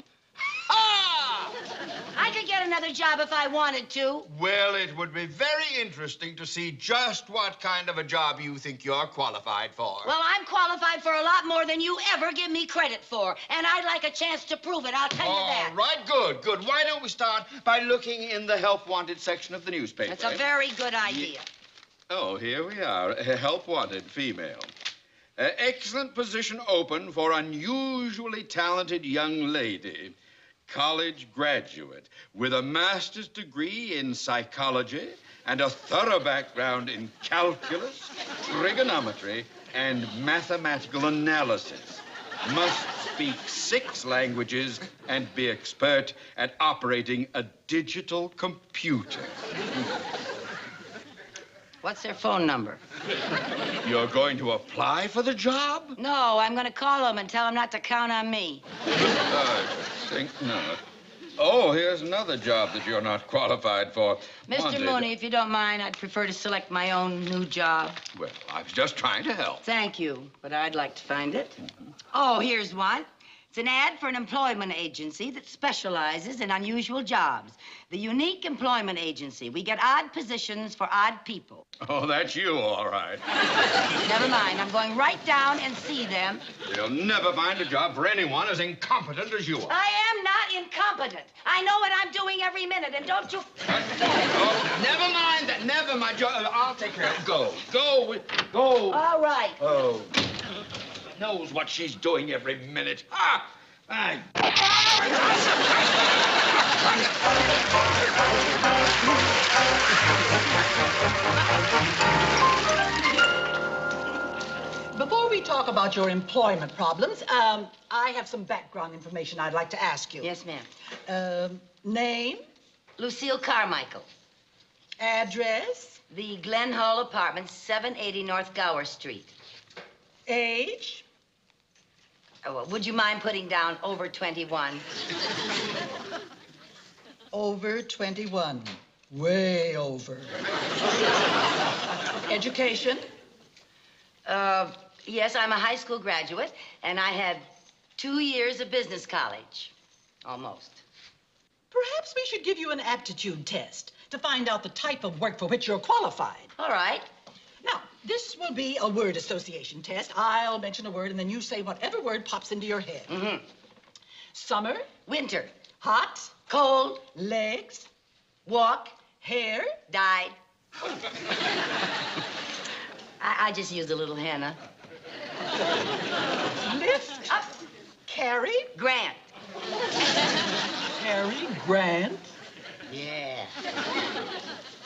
I could get another job if I wanted to. Well, it would be very interesting to see just what kind of a job you think you're qualified for. Well, I'm qualified for a lot more than you ever give me credit for, and I'd like a chance to prove it. I'll tell you that. All right, good, good. Why don't we start by looking in the help wanted section of the newspaper? That's a very good idea. Oh, here we are. Help wanted, female. Excellent position open for unusually talented young lady. College graduate with a master's degree in psychology and a thorough background in calculus, trigonometry, and mathematical analysis. Must speak 6 languages and be expert at operating a digital computer. What's their phone number? You're going to apply for the job? No, I'm going to call them and tell them not to count on me. I think not. Oh, here's another job that you're not qualified for. Mr. Wanted. Mooney, if you don't mind, I'd prefer to select my own new job. Well, I was just trying to help. Thank you, but I'd like to find it. Oh, here's one. It's an ad for an employment agency that specializes in unusual jobs. The Unique Employment Agency. We get odd positions for odd people. Oh, that's you, all right. Never mind. I'm going right down and see them. You'll never find a job for anyone as incompetent as you are. I am not incompetent. I know what I'm doing every minute, and don't you... Oh, never mind that. Never mind. I'll take care of it. Go. Go. All right. Oh. Knows what she's doing every minute. Before we talk about your employment problems, I have some background information I'd like to ask you. Yes, ma'am. Name? Lucille Carmichael. Address? The Glen Hall Apartments, 780 North Gower Street. Age? Oh, well, would you mind putting down over 21? Over 21. Way over. Education? Yes, I'm a high school graduate, and I had 2 years of business college. Almost. Perhaps we should give you an aptitude test to find out the type of work for which you're qualified. All right. Now, this will be a word association test. I'll mention a word, and then you say whatever word pops into your head. Mm-hmm. Summer. Winter. Hot. Cold. Legs. Walk. Hair. Dyed. I just used a little henna. Lift. Up. Carry. Grant. Cary Grant. Yeah.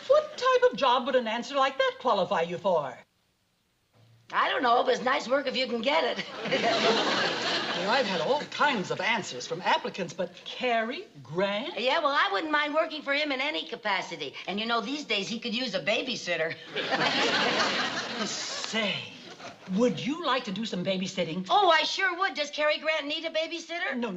What type of job would an answer like that qualify you for? I don't know, but it's nice work if you can get it. Well, I've had all kinds of answers from applicants, but Cary Grant? Yeah, well, I wouldn't mind working for him in any capacity. And you know, these days he could use a babysitter. Say, would you like to do some babysitting? Oh, I sure would. Does Cary Grant need a babysitter? No.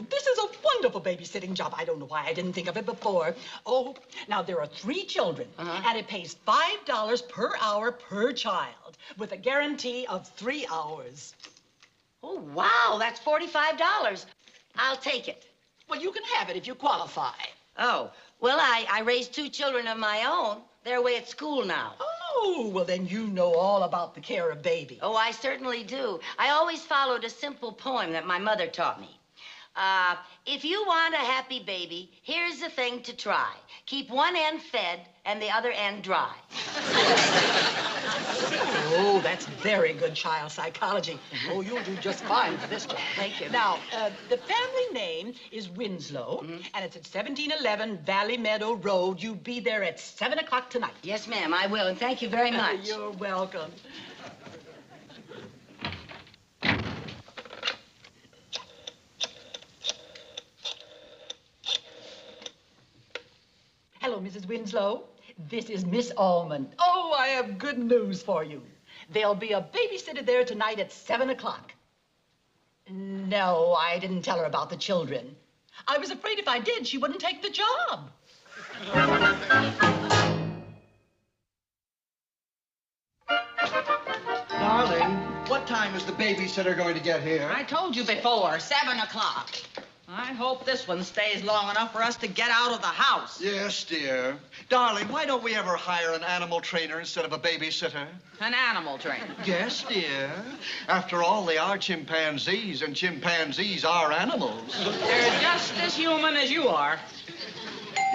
This is a wonderful babysitting job. I don't know why I didn't think of it before. Oh, now there are 3 children, and it pays $5 per hour per child, with a guarantee of 3 hours. Oh, wow, that's $45. I'll take it. Well, you can have it if you qualify. Oh, well, I raised 2 children of my own. They're away at school now. Oh, well, then you know all about the care of babies. Oh, I certainly do. I always followed a simple poem that my mother taught me. If you want a happy baby, here's the thing to try. Keep one end fed and the other end dry. Oh, that's very good child psychology. Oh, you'll do just fine for this job. Thank you. Now, the family name is Winslow, and it's at 1711 Valley Meadow Road. You be there at 7 o'clock tonight. Yes, ma'am, I will, and thank you very much. You're welcome. Hello, Mrs. Winslow. This is Miss Almond. Oh, I have good news for you. There'll be a babysitter there tonight at 7 o'clock. No, I didn't tell her about the children. I was afraid if I did, she wouldn't take the job. Darling, what time is the babysitter going to get here? I told you before, 7 o'clock. I hope this one stays long enough for us to get out of the house. Yes, dear. Darling, why don't we ever hire an animal trainer instead of a babysitter? An animal trainer. Yes, dear. After all, they are chimpanzees, and chimpanzees are animals. They're just as human as you are.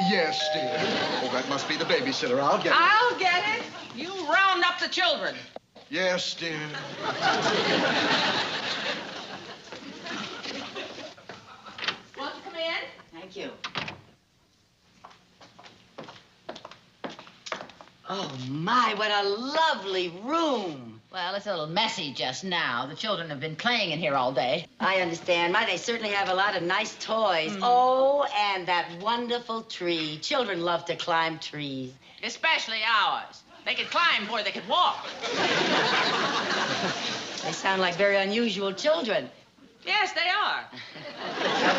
Yes, dear. Oh, that must be the babysitter. I'll get it. I'll get it. You round up the children. Yes, dear. Want to come in? Thank you. Oh, my, what a lovely room. Well, it's a little messy just now. The children have been playing in here all day. I understand. My, they certainly have a lot of nice toys. Oh, and that wonderful tree. Children love to climb trees. Especially ours. They could climb before they could walk. They sound like very unusual children. Yes, they are.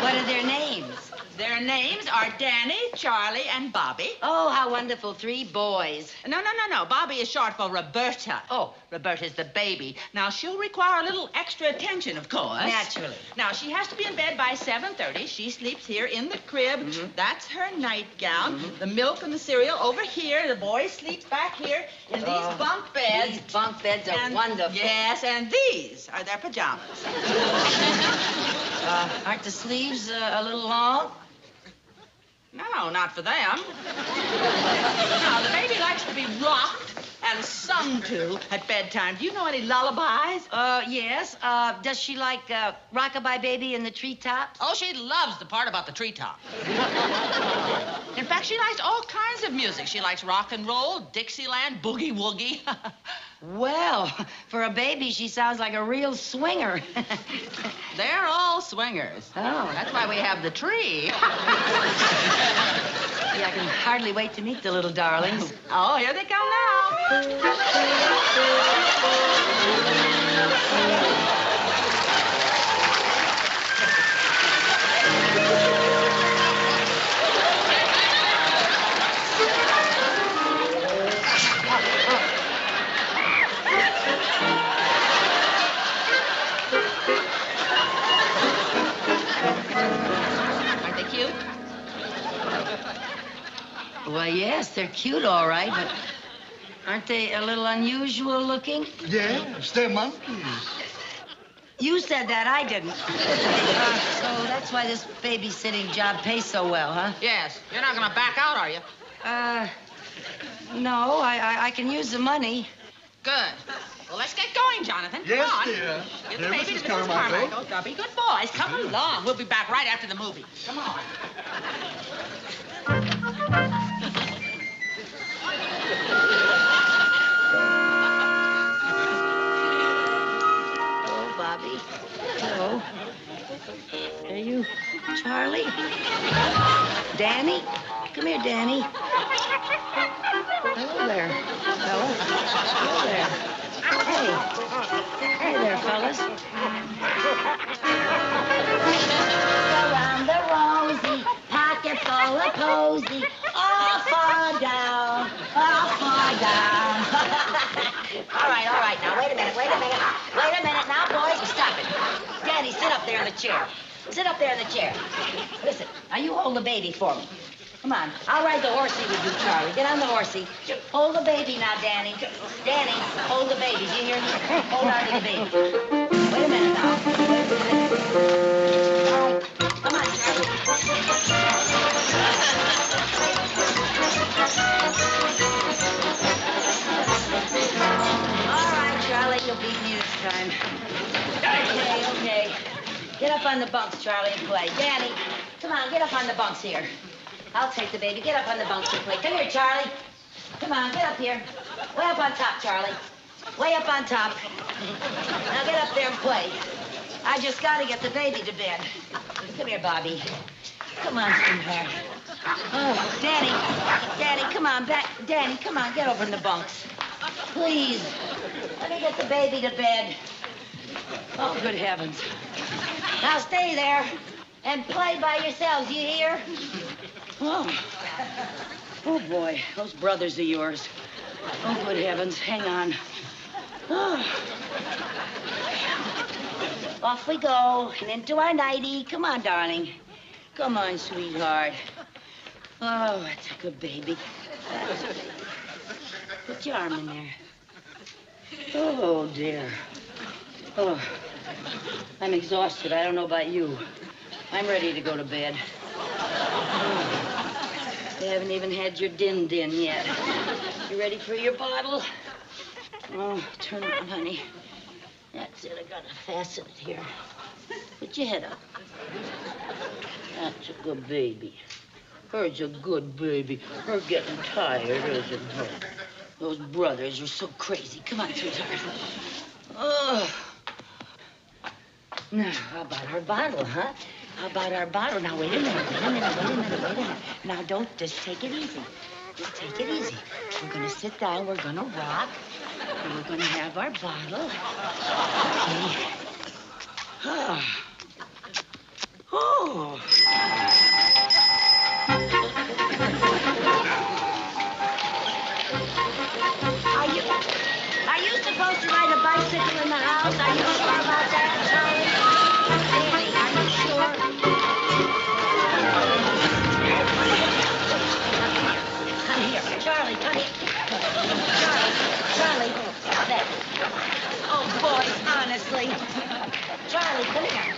What are their names? Their names are Danny, Charlie, and Bobby. Oh, how wonderful. 3 boys. No. Bobby is short for Roberta. Oh, Roberta's the baby. Now, she'll require a little extra attention, of course. Naturally. Now, she has to be in bed by 7:30. She sleeps here in the crib. That's her nightgown. The milk and the cereal over here. The boy sleeps back here in these bunk beds. These bunk beds are wonderful. Yes, and these are their pajamas. Aren't the sleeves a little long? No, not for them. No, the baby likes to be rocked and sung to at bedtime. Do you know any lullabies? Yes. Does she like Rockabye Baby in the Treetops? Oh, she loves the part about the treetop. In fact, she likes all kinds of music. She likes rock and roll, Dixieland, boogie woogie. Well, for a baby, she sounds like a real swinger. They're all swingers. Oh. That's why we have the tree. Yeah, I can hardly wait to meet the little darlings. Oh, here they come now. Aren't they cute? Well, yes, they're cute, all right, but aren't they a little unusual looking? Yes, they're monkeys. You said that, I didn't. So that's why this babysitting job pays so well, huh? Yes. You're not going to back out, are you? No, I can use the money. Good. Well, let's get going, Jonathan. Yes, Come on. dear. Give the Dear baby Mrs. to Mrs. Carmichael. Carmichael. Now, be good boys. Come along. We'll be back right after the movie. Come on. Hello, Bobby. Hello. Are you Charlie? Danny? Come here, Danny. Hello there, fella. Hello there. Hey. Hey there, fellas. Around the rosy, pocket full of posy, all far down, all far down. All right, now, wait a minute. Wait a minute now, boys, stop it. Danny, sit up there in the chair. Sit up there in the chair. Listen, now you hold the baby for me. Come on, I'll ride the horsey with you, Charlie. Get on the horsey. Hold the baby now, Danny. Danny, hold the baby. Do you hear me? Hold on to the baby. Wait a minute now. Wait a minute. All right, come on, Charlie. All right, Charlie, you'll beat me this time. Okay. Get up on the bunks, Charlie, and play. Danny, come on, get up on the bunks here. I'll take the baby. Get up on the bunks and play. Come here, Charlie. Come on, get up here. Way up on top, Charlie. Way up on top. Now get up there and play. I just got to get the baby to bed. Come here, Bobby. Come on, sweetheart. Oh, Danny, come on, back. Danny, come on, get over in the bunks. Please, let me get the baby to bed. Oh, good heavens. Now stay there and play by yourselves, you hear? Oh. Oh, boy, those brothers of yours. Oh, good heavens, hang on. Oh. Off we go, and into our nightie. Come on, darling. Come on, sweetheart. Oh, that's a good baby. That's a baby. Put your arm in there. Oh, dear. Oh, I'm exhausted. I don't know about you. I'm ready to go to bed. Oh, you haven't even had your din-din yet. You ready for your bottle? Oh, turn around, honey. That's it. I gotta fasten it here. Put your head up. That's a good baby. Her's a good baby. Her getting tired, isn't her? Those brothers are so crazy. Come on, sweetheart. Oh. Now, how about our bottle, huh? How about our bottle? Now, wait a minute. Now, don't, just take it easy. Just take it easy. We're gonna sit down, we're gonna rock, and we're gonna have our bottle. Okay. Oh. Are you supposed to ride a bicycle in the house? Are you sure about that, Charlie? Danny, are you sure? Come here. Charlie, come here. Charlie, that. Oh, boys, honestly. Charlie, come here.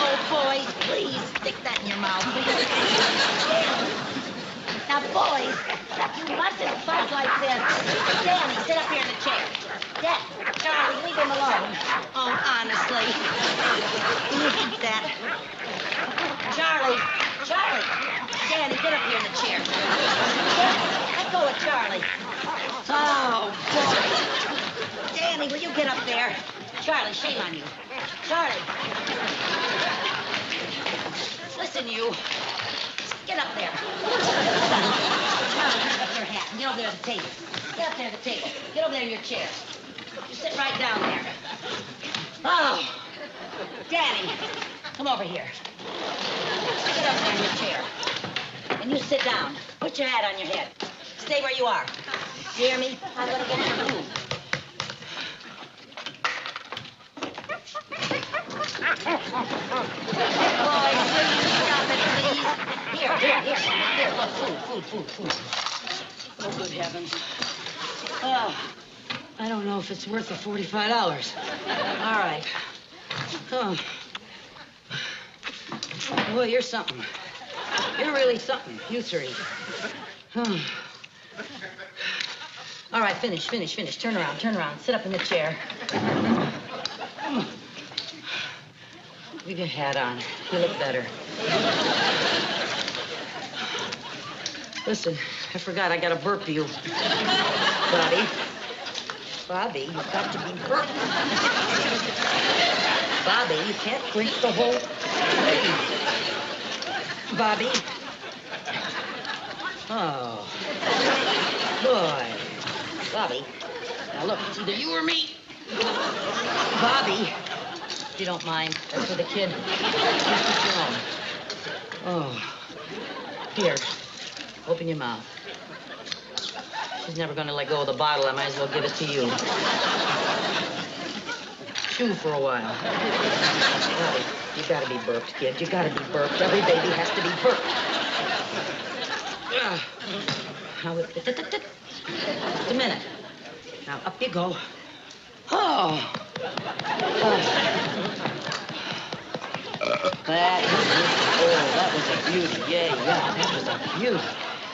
Oh, boys, please, stick that in your mouth. Now, boys, you mustn't fight like this. Danny, sit up here in the chair. Charlie, leave him alone. Oh, honestly. You eat that. Charlie. Danny, get up here in the chair. Let go of Charlie. Oh, boy. Danny, will you get up there? Charlie, shame on you. Charlie. Listen, you. Get up there. Charlie, pick up your hat and get over there at the table. Get up there at the table. Get over there in your chair. You sit right down there. Oh. Danny, come over here. Get up there in your chair. And you sit down. Put your hat on your head. Stay where you are. You hear me? I'm going to get your food. Boy, please stop it, please. Here. Look, food. Oh, good heavens. Oh, I don't know if it's worth the $45. All right. Oh. Boy, you're something. You're really something, you three. Oh. All right, finish. Turn around. Sit up in the chair. Leave your hat on. You look better. Listen, I forgot. I got to burp you. Bobby, you've got to be burped. Bobby, you can't drink the whole thing. Bobby. Oh. Boy. Bobby. Now, look, it's either you or me. Bobby. If you don't mind, that's for the kid. Oh. Here. Open your mouth. She's never going to let go of the bottle. I might as well give it to you. Chew for a while. Bobby, you got to be burped, kid. You got to be burped. Every baby has to be burped. Now, just a minute. Now, up you go. Oh. That was a beauty. Yeah, that was a beauty.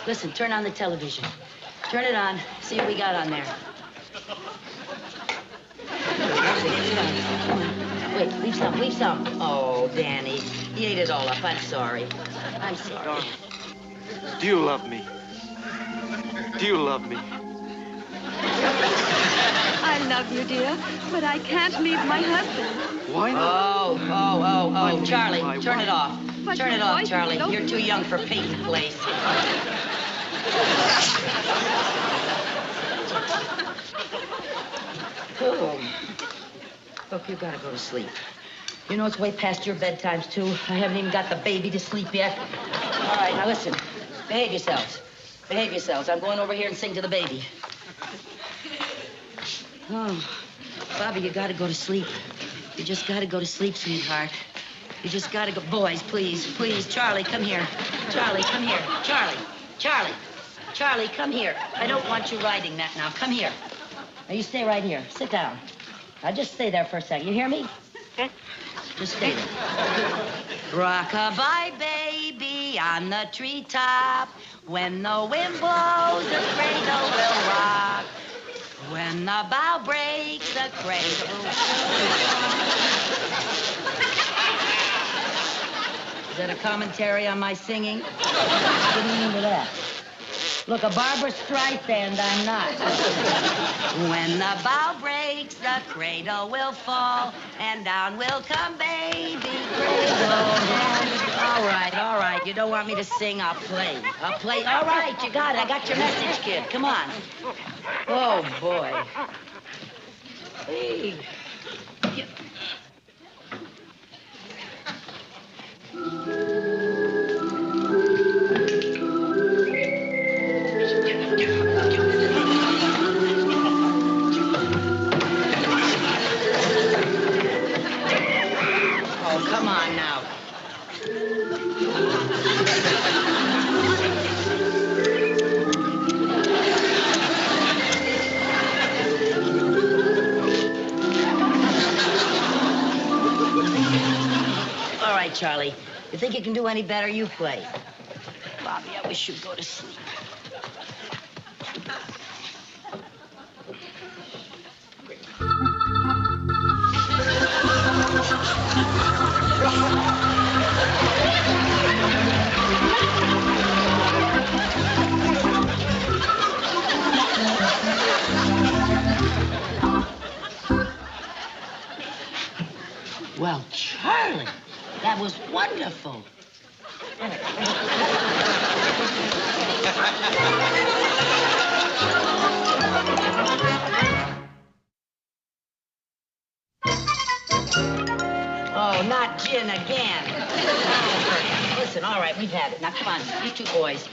Listen, turn on the television. Turn it on. See what we got on there. Wait, leave some. Oh, Danny, he ate it all up. I'm sorry. Do you love me? I love you, dear, but I can't leave my husband. Why not? Oh, Charlie, turn it off. But Turn it your off, voice Charlie. is so You're too young for Peyton Place. Oh. Look, you gotta go to sleep. You know it's way past your bedtimes, too. I haven't even got the baby to sleep yet. All right, now listen. Behave yourselves. Behave yourselves. I'm going over here and sing to the baby. Oh, Bobby, you gotta go to sleep. You just gotta go to sleep, sweetheart. You just gotta go. Boys, please, please. Charlie, come here. Charlie, come here. Charlie, Charlie. Charlie, come here. I don't want you riding that now. Come here. Now, you stay right here. Sit down. Now, just stay there for a second. You hear me? Just stay there. Rock-a-bye, baby, on the treetop. When the wind blows, the cradle will rock. When the bough breaks, the cradle will Is that a commentary on my singing? What do you mean by that? Look, a Barbra Streisand, I'm not. When the bough breaks, the cradle will fall, and down will come baby cradle. All right. You don't want me to sing, I'll play. I'll play. All right, you got it. I got your message, kid. Come on. Oh, boy. Hey. Oh, come on now. All right, Charlie. You think you can do any better? You play. Bobby, I wish you'd go to sleep. Well, Charlie, that was wonderful. Oh, not gin again. Listen, all right, we've had it. Now, come on, you two boys.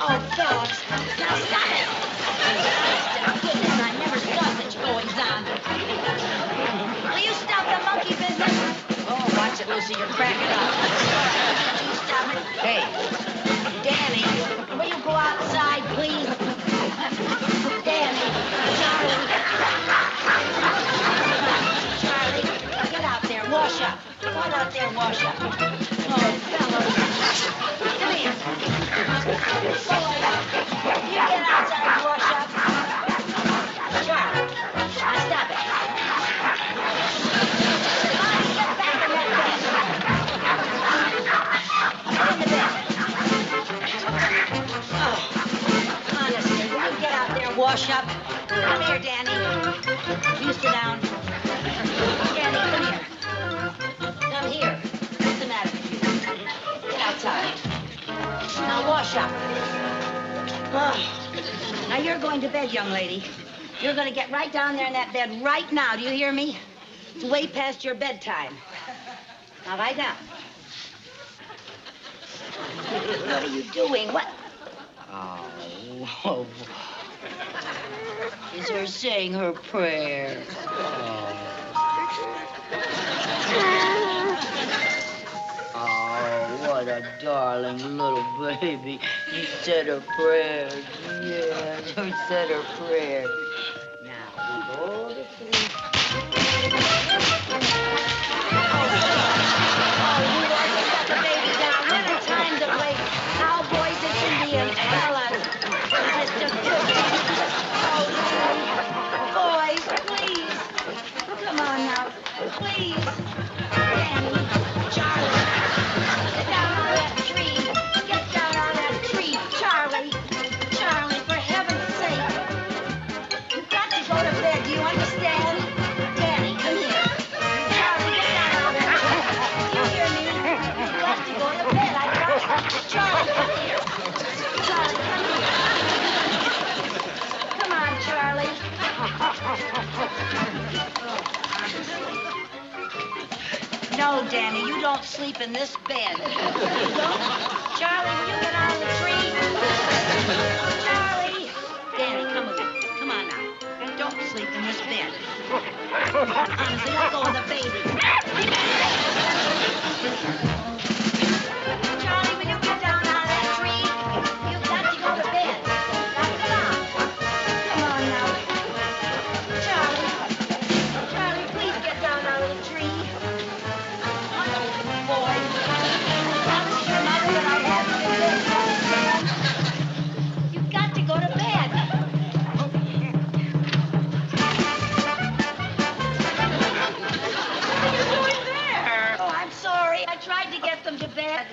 Oh, fellas, now stop it. Goodness, I never saw such goings-on. Will you stop the monkey business? Oh, watch it, Lucy, you're cracking up. You stop it. Hey, Danny, will you go outside, please? Danny, Charlie, get out there, wash up. Come on out there and wash up. Oh, fellas. Come here. Boys, you get outside and wash up. Charlie, now stop it. Bonnie, get back in that bed. Get in the bed. Oh, honestly, will you get out there and wash up? Come here, Danny. You sit down. Danny, come here. Come here. What's the matter with you? Get outside. Now wash up. Oh. Now you're going to bed, young lady. You're going to get right down there in that bed right now. Do you hear me? It's way past your bedtime. Now lie down. What are you doing? What? Oh. Is her saying her prayers? Oh, what a darling little baby. She said her prayers. Yes, she said her prayers. Now, go to sleep. Oh, you want to set the baby down. Winter time's away. Cowboys and Indians, fellas. Mr. Boys, please. Come on now. Please. Danny, Charlie. Get down on that tree. Get down on that tree. Charlie. Charlie, for heaven's sake. You've got to go to bed. Do you understand? Danny, come here. Charlie, get down on that tree. You hear me? You've got to go to bed. I got you. Charlie, come here. Charlie, come here. Come on, Charlie. don't sleep in this bed. Charlie, will you get out of the tree? Charlie! Danny, come with me. Come on now. Don't sleep in this bed. Honestly, let go of the baby. Charlie, will you get down out of that tree? You've got to go to bed. Now, come on. Come on now. Charlie. Charlie, please get down out of the tree. Wonderful boy. I promised your mother that I'd have you in bed. You've got to go to bed. What are you doing there? Oh, I'm sorry. I tried to get them to bed.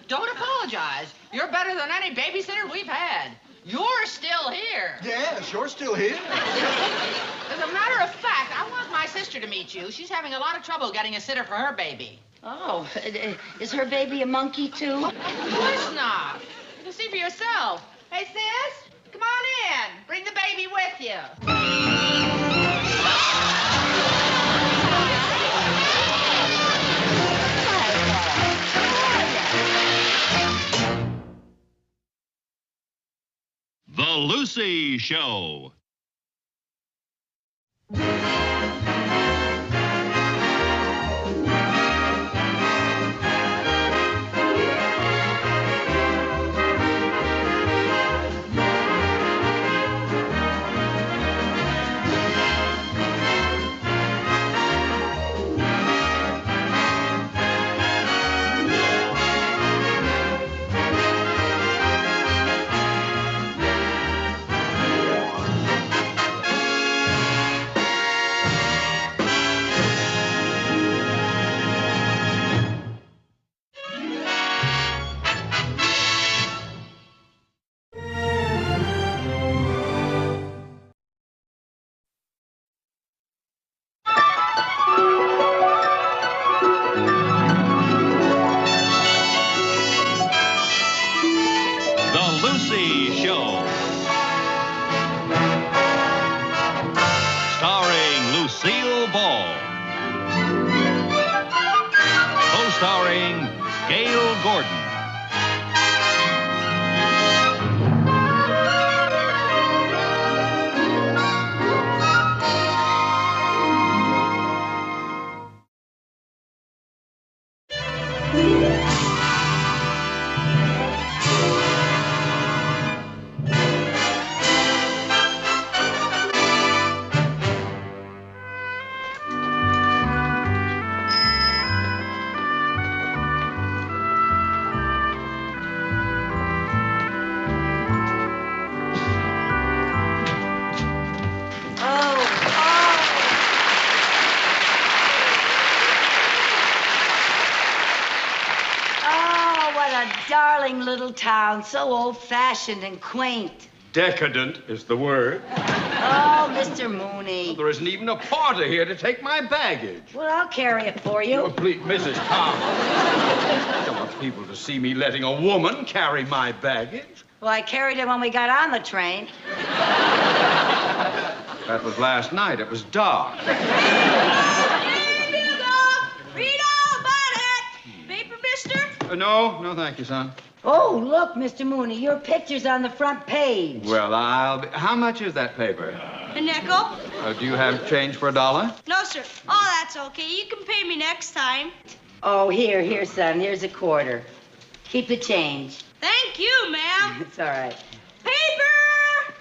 Don't apologize. You're better than any babysitter we've had. You're still here. Yes, you're still here. As a matter of fact, I want my sister to meet you. She's having a lot of trouble getting a sitter for her baby. Oh, is her baby a monkey, too? Of course not. You can see for yourself. Hey, sis, come on in. Bring the baby with you. The Lucy Show. The Lucy Show. Starring Lucille Ball. Co-starring Gail Gordon. Darling little town, so old-fashioned and quaint. Decadent is the word. Oh, Mr. Mooney. There isn't even a porter here to take my baggage. Well, I'll carry it for you. Oh, please, Mrs. Tom. I don't want people to see me letting a woman carry my baggage. Well, I carried it when we got on the train. That was last night. It was dark. No, thank you, son. Oh, look, Mr. Mooney, your picture's on the front page. Well, how much is that paper? A nickel? Do you have change for $1? No, sir. Oh, that's okay. You can pay me next time. Oh, here, son. Here's a quarter. Keep the change. Thank you, ma'am. It's all right. Paper!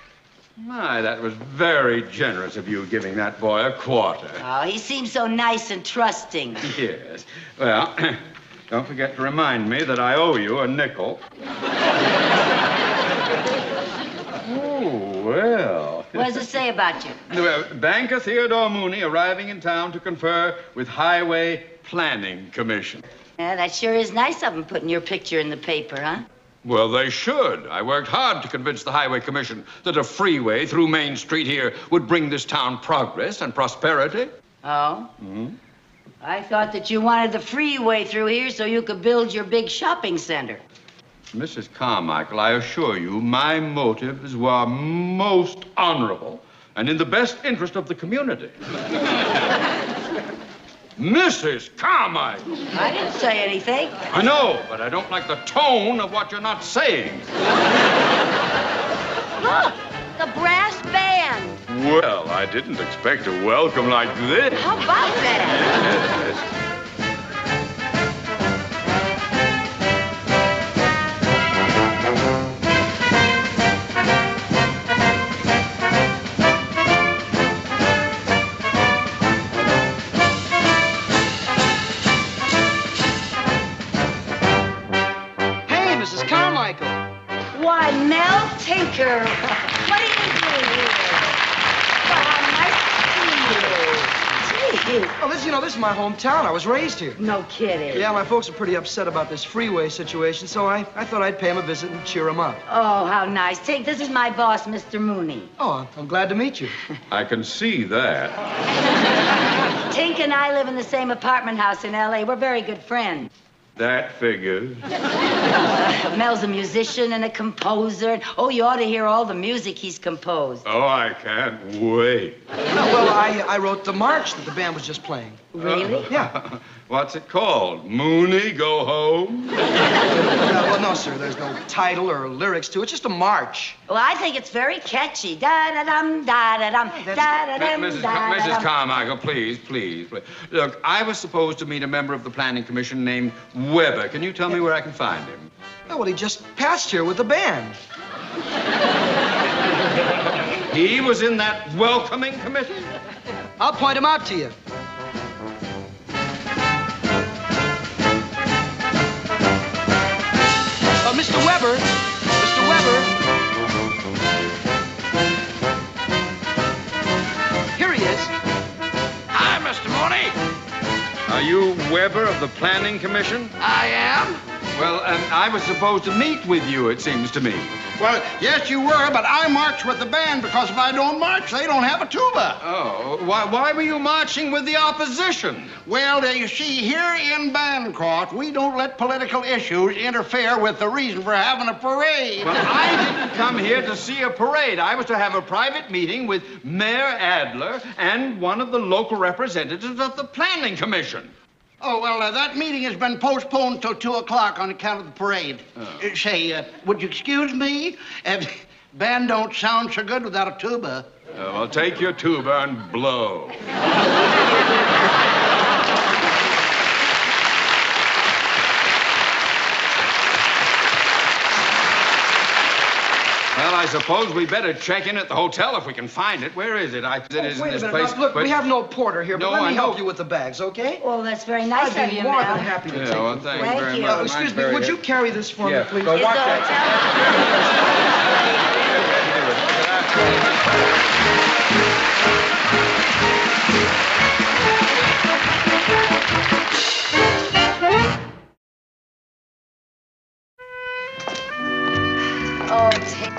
My, that was very generous of you giving that boy a quarter. Oh, he seems so nice and trusting. Yes. Well, don't forget to remind me that I owe you a nickel. Oh, well. What does it say about you? Banker Theodore Mooney arriving in town to confer with Highway Planning Commission. Yeah, that sure is nice of them putting your picture in the paper, huh? Well, they should. I worked hard to convince the Highway Commission that a freeway through Main Street here would bring this town progress and prosperity. Oh? Mm-hmm. I thought that you wanted the freeway through here so you could build your big shopping center. Mrs. Carmichael, I assure you, my motives were most honorable and in the best interest of the community. Mrs. Carmichael. I didn't say anything. I know, but I don't like the tone of what you're not saying. Look, the brass band. Well, I didn't expect a welcome like this. How about that? Yes. Hey, Mrs. Carmichael. Why, Mel Tinker. What are you doing here? Well, how nice to see you. Gee. Oh, this is my hometown. I was raised here. No kidding. Yeah, my folks are pretty upset about this freeway situation, so I thought I'd pay them a visit and cheer them up. Oh, how nice. Tink, this is my boss, Mr. Mooney. Oh, I'm glad to meet you. I can see that. Tink and I live in the same apartment house in L.A. We're very good friends. That figures. Mel's a musician and a composer. And, oh, you ought to hear all the music he's composed. Oh, I can't wait. Well, I wrote the march that the band was just playing. Really? Yeah. What's it called? Mooney, go home? Well, no, sir. There's no title or lyrics to it. It's just a march. Well, I think it's very catchy. Da-da-dum, da-da-dum, da-da-dum, Mrs. da-da-dum. Carmichael, please. Look, I was supposed to meet a member of the planning commission named Weber. Can you tell me where I can find him? Oh, well, he just passed here with the band. He was in that welcoming committee? I'll point him out to you. Mr. Weber. Mr. Weber. Here he is. Hi, Mr. Mooney. Are you Weber of the planning commission? I am. Well, I was supposed to meet with you, it seems to me. Well, yes, you were, but I march with the band because if I don't march, they don't have a tuba. Oh, why were you marching with the opposition? Well, you see, here in Bancroft, we don't let political issues interfere with the reason for having a parade. Well, I didn't come here to see a parade. I was to have a private meeting with Mayor Adler and one of the local representatives of the Planning Commission. Oh, well, that meeting has been postponed till 2 o'clock on account of the parade. Say, would you excuse me? Band don't sound so good without a tuba. Well, take your tuba and blow. Well, I suppose we better check in at the hotel if we can find it. Where is it? It is in Wait a this minute. place. Now, look, we have no porter here, but No, let I me know. help you with the bags, okay? Well, that's very nice I'd of be you, more Mel. than happy to Yeah, take well, them. thank you very much. Excuse Mine's me, very would you good. carry this for Yeah, me, please? go Is watch the that. Oh, Tink,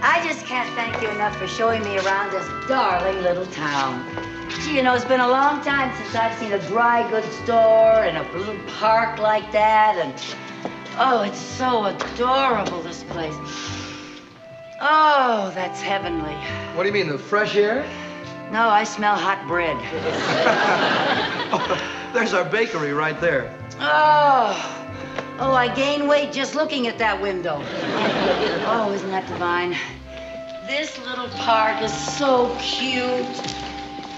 I just can't thank you enough for showing me around this darling little town. Gee, you know, it's been a long time since I've seen a dry goods store and a little park like that, and oh, it's so adorable, this place. Oh, that's heavenly. What do you mean, the fresh air? No, I smell hot bread. There's our bakery right there. Oh, I gain weight just looking at that window. Oh, isn't that divine? This little park is so cute.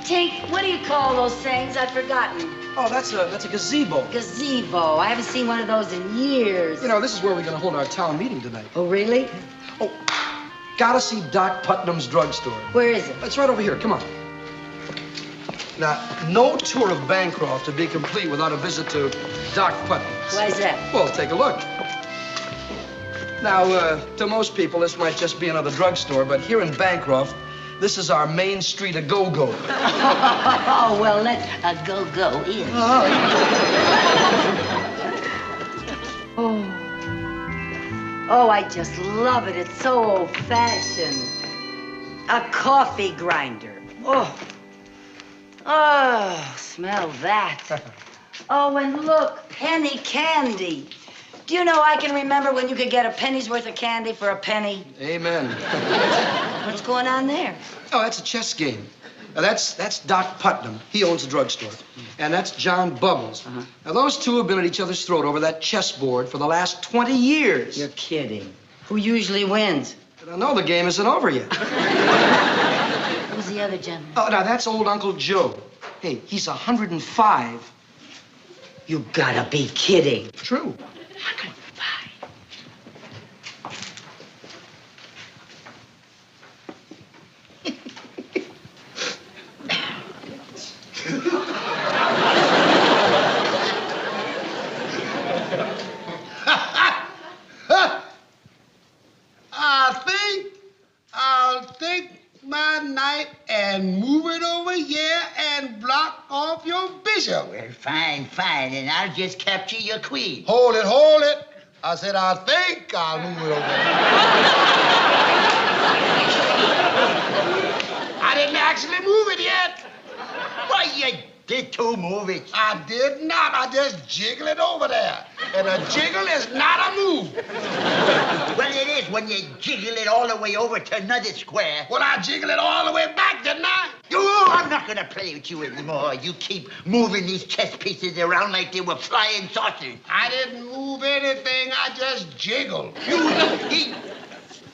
Tink, what do you call those things? I've forgotten. Oh, that's a gazebo. Gazebo. I haven't seen one of those in years. You know, this is where we're going to hold our town meeting tonight. Oh, really? Oh, gotta see Doc Putnam's drugstore. Where is it? It's right over here. Come on. Now, no tour of Bancroft would be complete without a visit to Doc Putnam's. Why is that? Well, take a look. Now, to most people, this might just be another drugstore, but here in Bancroft, this is our main street of go-go. Oh, well, let's go in. Oh, I just love it. It's so old-fashioned. A coffee grinder. Oh, smell that. Oh, and look, penny candy. Do you know I can remember when you could get a penny's worth of candy for a penny? Amen. What's going on there? Oh, that's a chess game. Now, that's Doc Putnam. He owns the drugstore. And that's John Bubbles. Now, those two have been at each other's throat over that chessboard for the last 20 years. You're kidding. Who usually wins? I know the game isn't over yet. Who's the other gentleman? Oh, now, that's old Uncle Joe. Hey, he's 105. You gotta be kidding. True. I'll take my knife and move it over here and block off your bishop. Well, fine, fine, and I'll just capture your queen. Hold it, hold it. I said, I think I'll move it over there. I didn't actually move it yet. Why, you did too move it. I did not. I just jiggle it over there. And a jiggle is not a move. Well, it is when you jiggle it all the way over to another square. Well, I jiggle it all the way back, didn't I? I'm not going to play with you anymore. You keep moving these chess pieces around like they were flying saucers. I didn't move anything. I just jiggled.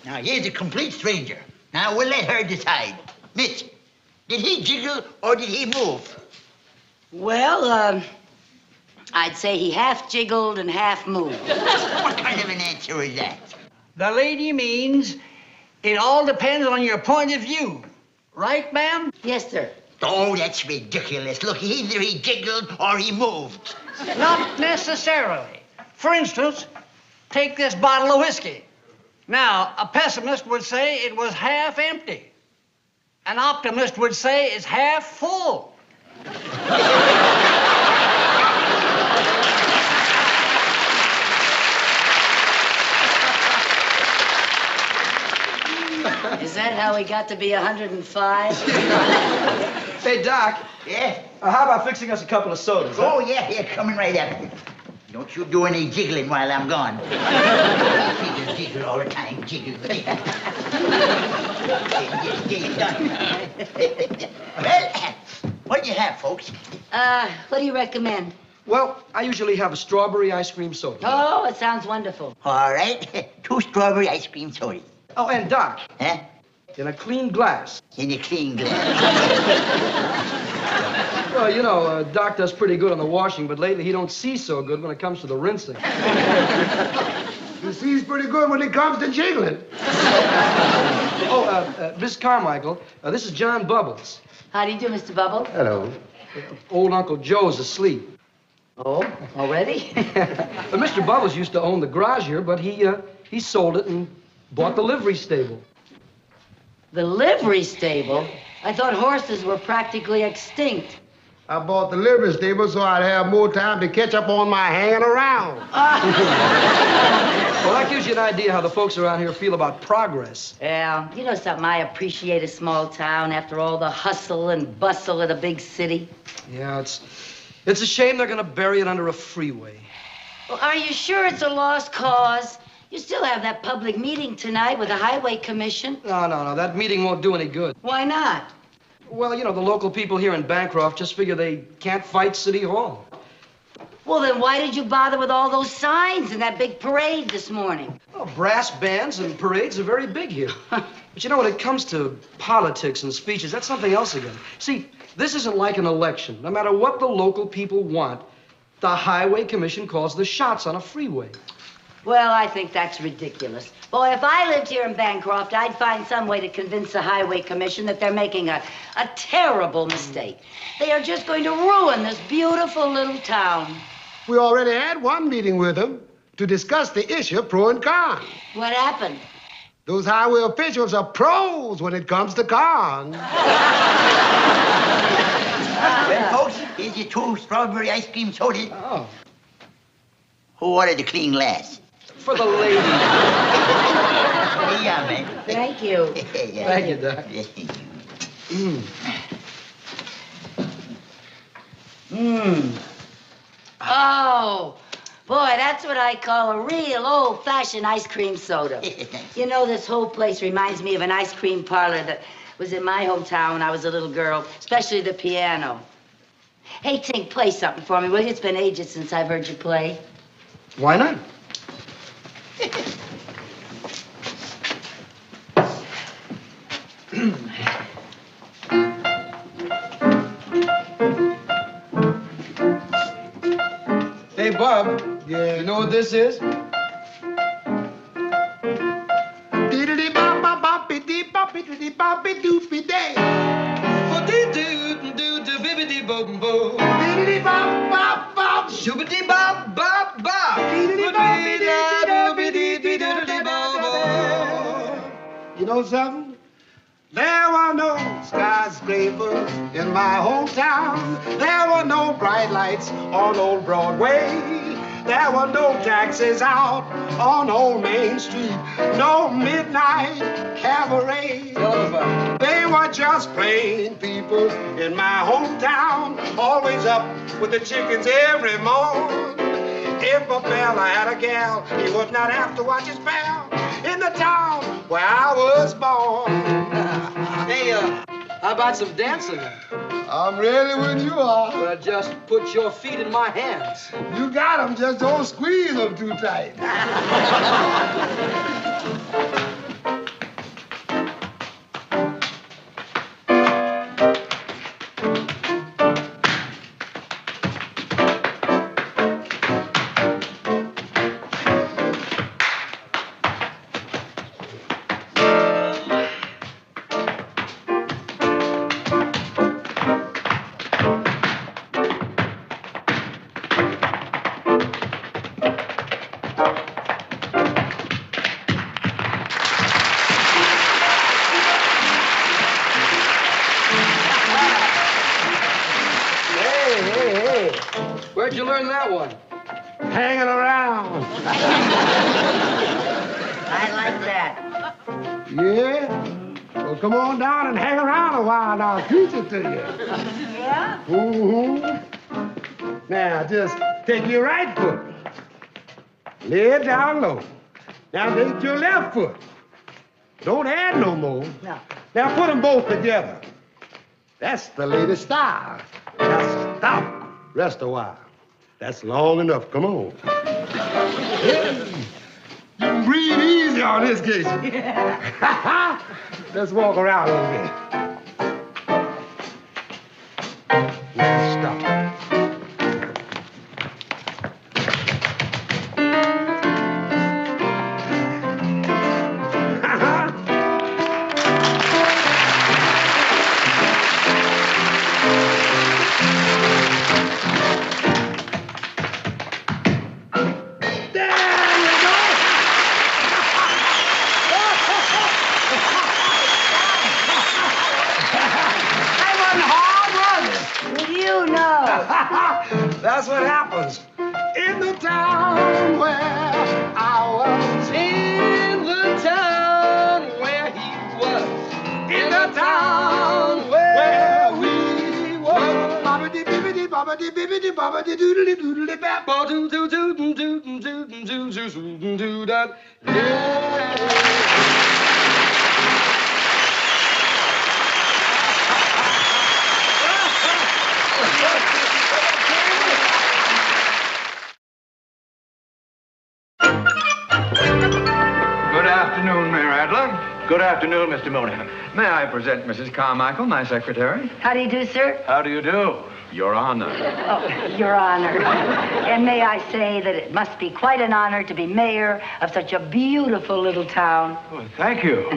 Now, here's a complete stranger. Now, we'll let her decide. Mitch, did he jiggle or did he move? Well, I'd say he half jiggled and half moved. What kind of an answer is that? The lady means it all depends on your point of view. Right, ma'am? Yes, sir. Oh, that's ridiculous. Look, either he jiggled or he moved. Not necessarily. For instance, take this bottle of whiskey. Now, a pessimist would say it was half empty. An optimist would say it's half full. Is that how he got to be 105? Hey, Doc. Yeah? How about fixing us a couple of sodas? Oh, yeah, coming right up. Don't you do any jiggling while I'm gone. Jiggle, jiggle all the time, jiggle. Get it done. Well, what do you have, folks? What do you recommend? Well, I usually have a strawberry ice cream soda. Oh, it sounds wonderful. All right, 2 strawberry ice cream sodas. Oh, and Doc. Huh? In a clean glass. In a clean glass. Well, you know, Doc does pretty good on the washing, but lately he don't see so good when it comes to the rinsing. He sees pretty good when it comes to jiggling. Miss Carmichael, this is John Bubbles. How do you do, Mr. Bubbles? Hello. Old Uncle Joe's asleep. Oh, already? Mr. Bubbles used to own the garage here, but he sold it and bought the livery stable. The livery stable? I thought horses were practically extinct. I bought the livery stable so I'd have more time to catch up on my hanging around. Well, that gives you an idea how the folks around here feel about progress. Yeah, you know something, I appreciate a small town after all the hustle and bustle of a big city. Yeah, it's a shame they're gonna bury it under a freeway. Well, are you sure it's a lost cause? You still have that public meeting tonight with the Highway Commission. No, that meeting won't do any good. Why not? Well, you know, the local people here in Bancroft just figure they can't fight City Hall. Well, then why did you bother with all those signs in that big parade this morning? Well, brass bands and parades are very big here. But you know, when it comes to politics and speeches, that's something else again. See, this isn't like an election. No matter what the local people want, the Highway Commission calls the shots on a freeway. Well, I think that's ridiculous. Boy, if I lived here in Bancroft, I'd find some way to convince the Highway Commission that they're making a terrible mistake. They are just going to ruin this beautiful little town. We already had one meeting with them to discuss the issue pro and con. What happened? Those highway officials are pros when it comes to con. Well, folks, here's your 2 strawberry ice cream sodas. Oh. Who ordered the clean glass? For the lady. Yeah, man. Thank you. Yeah. Thank you, Doc. Oh, boy, that's what I call a real old-fashioned ice cream soda. You know, this whole place reminds me of an ice cream parlor that was in my hometown when I was a little girl, especially the piano. Hey, Tink, play something for me, will you? It's been ages since I've heard you play. Why not? Hey, Bob. Yeah. You know what this is? You know something? There were no skyscrapers in my hometown. There were no bright lights on old Broadway. There were no taxis out on old Main Street. No midnight cabaret. They were just plain people in my hometown. Always up with the chickens every morning. If a fella had a gal, he would not have to watch his pal in the town where I was born. Hey, how about some dancing? I'm ready when you are. But just put your feet in my hands. You got them, just don't squeeze them too tight. Where'd you learn that one? Hanging around. I like that. Yeah? Well, come on down and hang around a while and I'll teach it to you. Yeah? Mm-hmm. Now, just take your right foot. Lay it down low. Now, take your left foot. Don't add no more. No. Now, put them both together. That's the latest style. Now, stop. Rest a while. That's long enough. Come on. You can breathe easy on this case. Let's walk around a little bit. Now, stop. That's what happens in the town where I was. In the town where he was. In the town where we were. Bobbidi bibbidi bobbidi doodly doodly bap. Doo doo doo doo doo doo doo doo doo doo. Good afternoon, Mayor Adler. Good afternoon, Mr. Mooney. May I present Mrs. Carmichael, my secretary? How do you do, sir? How do you do? Your Honor. Oh, Your Honor. And may I say that it must be quite an honor to be mayor of such a beautiful little town. Well, thank you.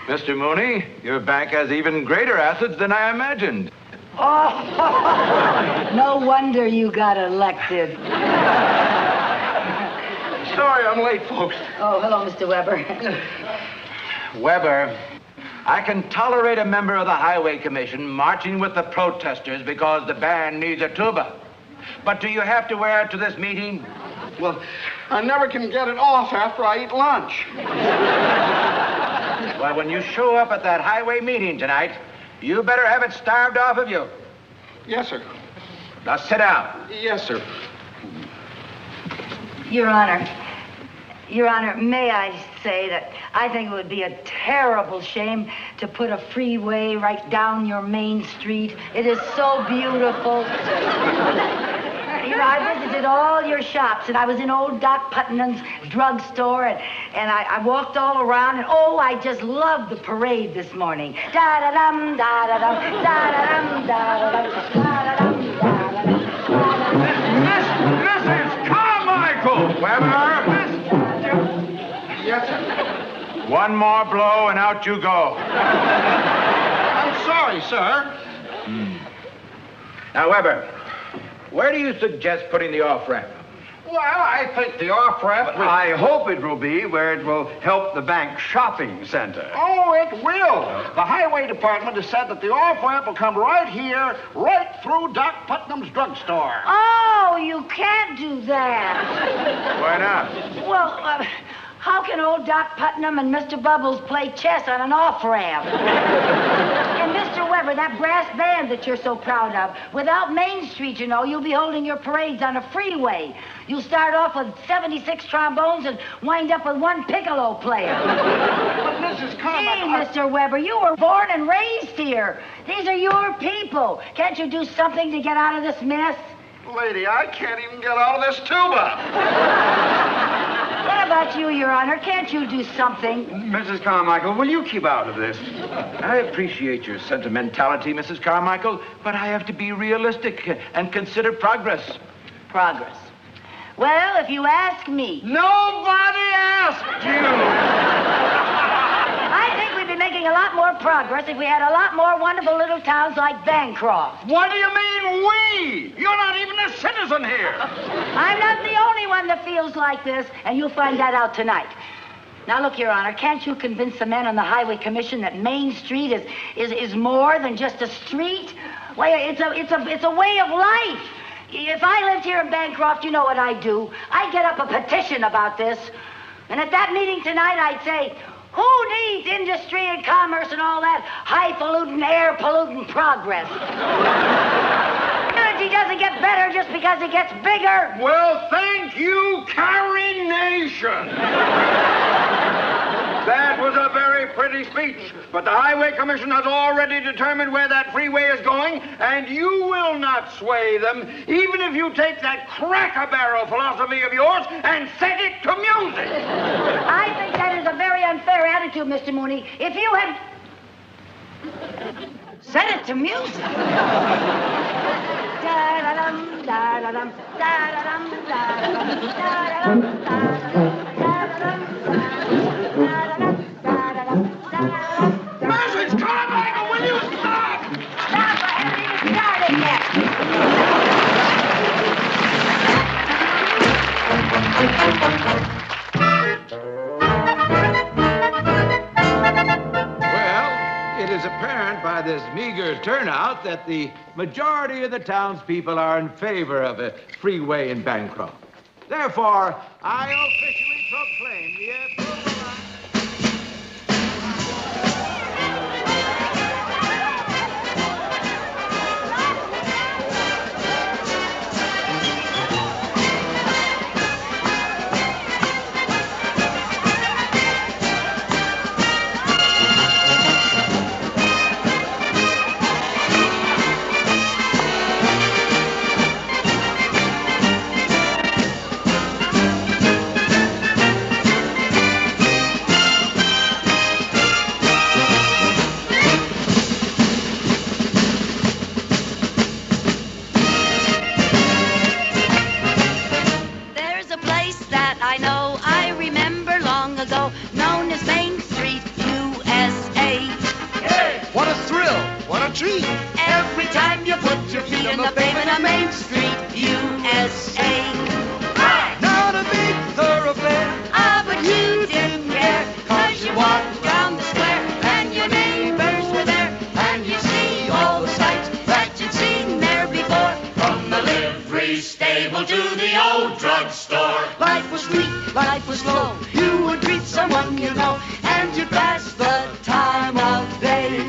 Mr. Mooney, your bank has even greater assets than I imagined. Oh, no wonder you got elected. Sorry I'm late, folks. Oh, hello, Mr. Weber. Weber, I can tolerate a member of the Highway Commission marching with the protesters because the band needs a tuba. But do you have to wear it to this meeting? Well, I never can get it off after I eat lunch. Well, when you show up at that highway meeting tonight, you better have it starved off of you. Yes, sir. Now sit down. Yes, sir. Your Honor, Your Honor, may I say that I think it would be a terrible shame to put a freeway right down your main street. It is so beautiful. You know, I visited all your shops, and I was in old Doc Putnam's drugstore, and I walked all around, and oh, I just loved the parade this morning. Da-da-dum, da-da-dum, da-da-dum, da-da-dum, da-da-dum, da-da-dum. Mrs. Carmichael! Weber! Yes, sir. One more blow and out you go. I'm sorry, sir. Now, Weber, where do you suggest putting the off-ramp? Well, I think the off-ramp... I hope it will be where it will help the bank shopping center. Oh, it will. The highway department has said that the off-ramp will come right here, right through Doc Putnam's drugstore. Oh, you can't do that. Why not? Well, how can old Doc Putnam and Mr. Bubbles play chess on an off-ramp? And Mr. Weber, that brass band that you're so proud of, without Main Street, you know, you'll be holding your parades on a freeway. You'll start off with 76 trombones and wind up with one piccolo player. But Mrs. Carmichael... Hey, Mr. Weber, you were born and raised here. These are your people. Can't you do something to get out of this mess? Lady, I can't even get out of this tuba. What about you, Your Honor? Can't you do something? Mrs. Carmichael, will you keep out of this? I appreciate your sentimentality, Mrs. Carmichael, but I have to be realistic and consider progress. Progress. Well, if you ask me... Nobody asked you! I think we'd be making a lot more progress if we had a lot more wonderful little towns like Bancroft. What do you mean, we? You're not even a citizen here. I'm not the only one that feels like this, and you'll find that out tonight. Now, look, Your Honor, can't you convince the men on the Highway Commission that Main Street is more than just a street? Well, it's a way of life. If I lived here in Bancroft, you know what I'd do. I'd get up a petition about this. And at that meeting tonight, I'd say, who needs industry and commerce and all that high-polluting, air-polluting progress? Energy doesn't get better just because it gets bigger. Well, thank you, Coronation. That was a very pretty speech, but the Highway Commission has already determined where that freeway is going, and you will not sway them, even if you take that cracker-barrel philosophy of yours and set it to music. I think that is a very unfair attitude, Mr. Mooney. If you had set it to music. Da-da-dum, da-da-dum, da-da-dum, da-da-dum, da-da-dum, da-da-dum, Mrs. Carmichael, will you stop? Stop! I haven't even started yet. Well, it is apparent by this meager turnout that the majority of the townspeople are in favor of a freeway in Bancroft. Therefore, I officially proclaim the approval. Every time you put your feet on the pavement on Main Street, USA. Not a big thoroughfare, but you didn't care, 'cause you walked down the square and your neighbors were there, and you see all the sights that you'd seen there before, from the livery stable to the old drugstore. Life was sweet, life was slow, you would greet someone you know, and you'd pass the time of day.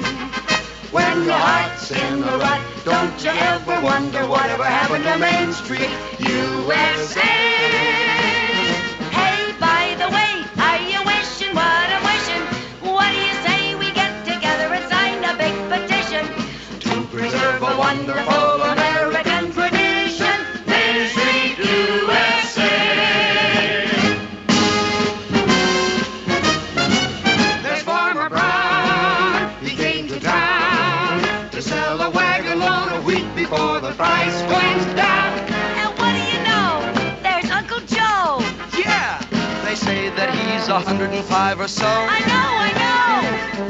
When your heart's in the rut, don't you ever wonder whatever happened to Main Street, USA. Hey, by the way, 105 or so. I know.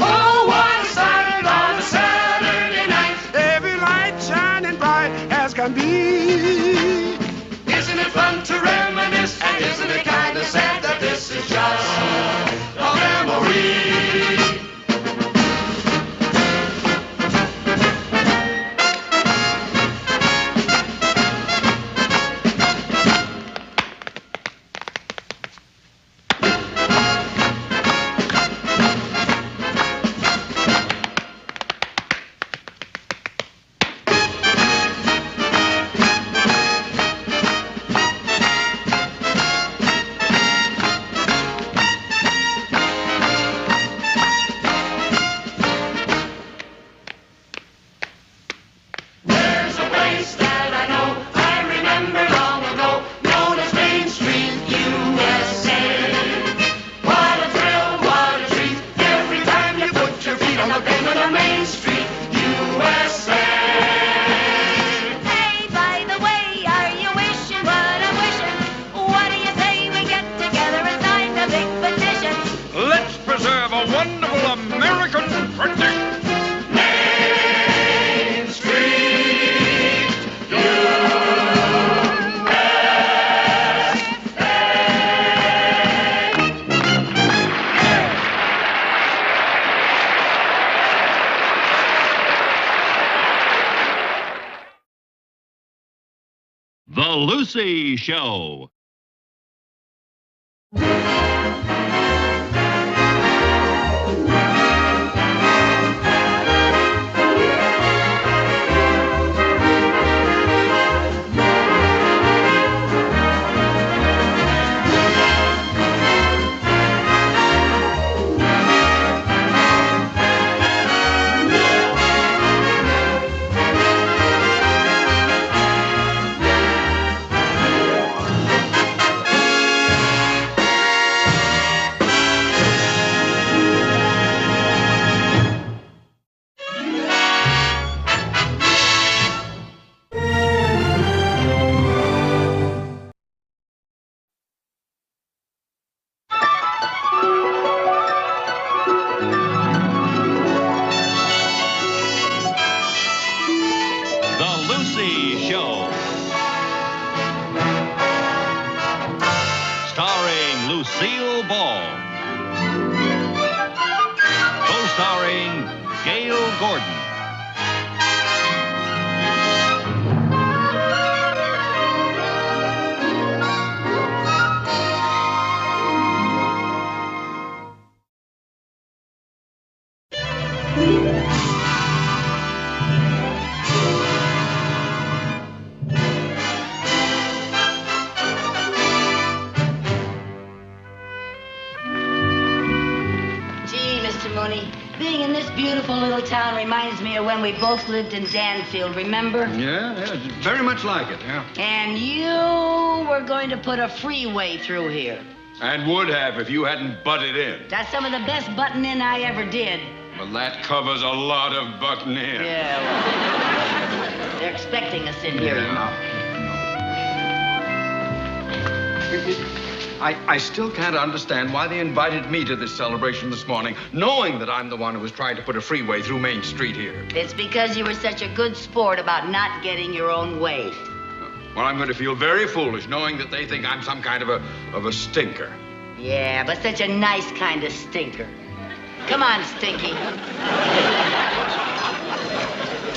Oh, what a sight on a Saturday night. Every light shining bright as can be. Isn't it fun to reminisce? And isn't it kind of sad that this is just a memory? The Lucy Show. Starring Lucille Ball. Co-starring Gail Gordon. Being in this beautiful little town reminds me of when we both lived in Danfield, remember? Yeah, very much like it, yeah. And you were going to put a freeway through here. And would have if you hadn't butted in. That's some of the best butting in I ever did. Well, that covers a lot of butting in. Yeah, well, they're expecting us in here, you know. I still can't understand why they invited me to this celebration this morning, knowing that I'm the one who was trying to put a freeway through Main Street here. It's because you were such a good sport about not getting your own way. Well, I'm going to feel very foolish knowing that they think I'm some kind of a stinker. Yeah, but such a nice kind of stinker. Come on, Stinky.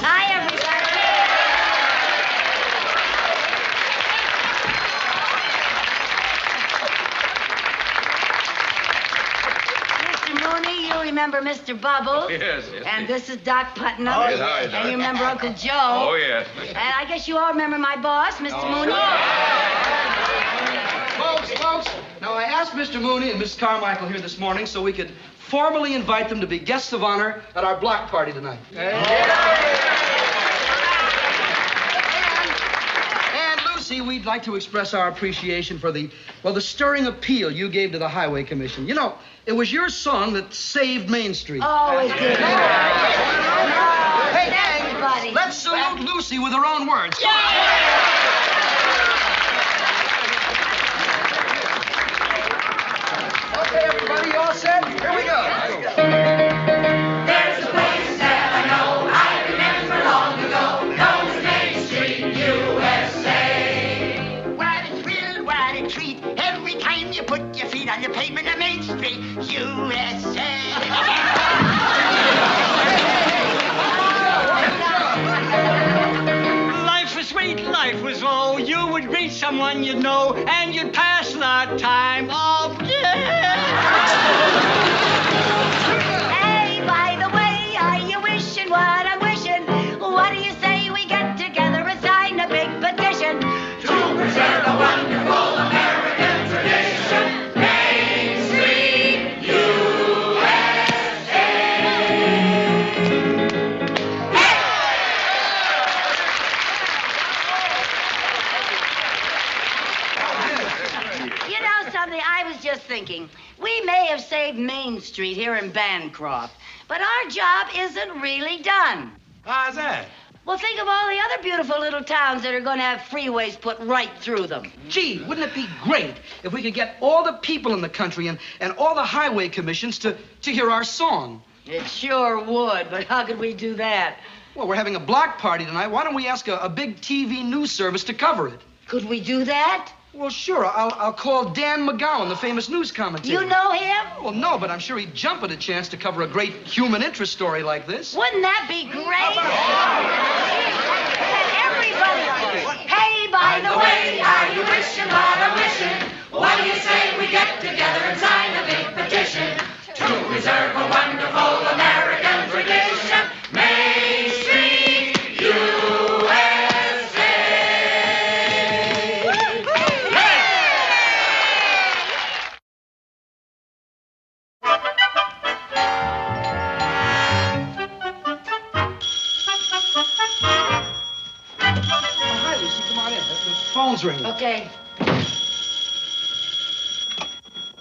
Hi, everybody. Remember Mr. Bubbles? Yes. And this is Doc Putnam. Oh, yes, hi, Doc. And you remember Uncle Joe? Oh, yes. And I guess you all remember my boss, Mr. Mooney. Folks, now I asked Mr. Mooney and Miss Carmichael here this morning so we could formally invite them to be guests of honor at our block party tonight. And Lucy, we'd like to express our appreciation for the stirring appeal you gave to the Highway Commission. You know, it was your song that saved Main Street. Always did. Hey, everybody. Let's salute Lucy with her own words. Okay, Here we go. There's a place that I know, I remember long ago, known as Main Street, USA. What a thrill, what a treat. Every time you put your feet on the pavement of Main Street, USA. Life was sweet, life was low. You would greet someone you'd know, and you'd pass the time of day. Hey, by the way, are you wishing what I'm wishing? What do you say we get together and sign a big petition To preserve the wonderful American tradition, Main Street, USA. You know something? I was just thinking. We may have saved Main Street here in Bancroft, but our job isn't really done. How's that? Well, think of all the other beautiful little towns that are going to have freeways put right through them. Gee, wouldn't it be great if we could get all the people in the country and all the highway commissions to hear our song? It sure would, but how could we do that? Well, we're having a block party tonight. Why don't we ask a big TV news service to cover it? Could we do that? Well, sure. I'll call Dan McGowan, the famous news commentator. You know him? Well, no, but I'm sure he'd jump at a chance to cover a great human interest story like this. Wouldn't that be great? And everybody. Hey, by the way, are you wishing what I'm wishing? What do you say we get together and sign a big petition to preserve a wonderful American tradition, Main Street, USA. Hi, Lucy. Come on in. The phone's ringing. Okay.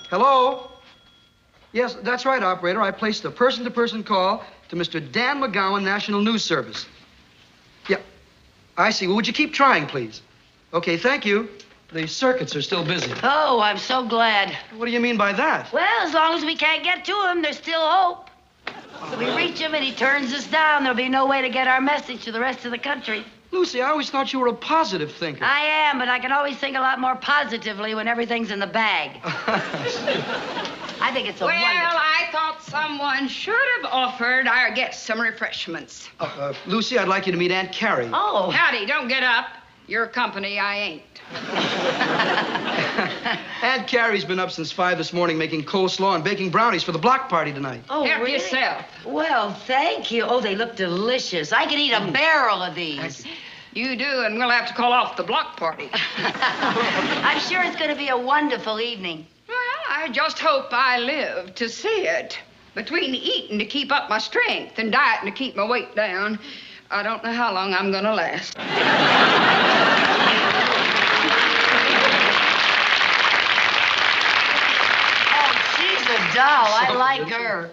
Hello? Yes, that's right, operator. I placed a person-to-person call to Mr. Dan McGowan, National News Service. Yeah, I see. Well, would you keep trying, please? Okay, thank you. The circuits are still busy. Oh, I'm so glad. What do you mean by that? Well, as long as we can't get to him, there's still hope. If we reach him and he turns us down, there'll be no way to get our message to the rest of the country. Lucy, I always thought you were a positive thinker. I am, but I can always think a lot more positively when everything's in the bag. I think it's a Well, wonderful... I thought someone should have offered our guests some refreshments. Lucy, I'd like you to meet Aunt Carrie. Oh. Howdy, don't get up. Your company, I ain't. Aunt Carrie's been up since 5 this morning making coleslaw and baking brownies for the block party tonight. Oh, Help really? yourself. Well, thank you. Oh, they look delicious. I could eat a barrel of these. You do, and we'll have to call off the block party. I'm sure it's going to be a wonderful evening. Well, I just hope I live to see it. Between eating to keep up my strength and dieting to keep my weight down, I don't know how long I'm going to last. Oh, she's a doll. I like her.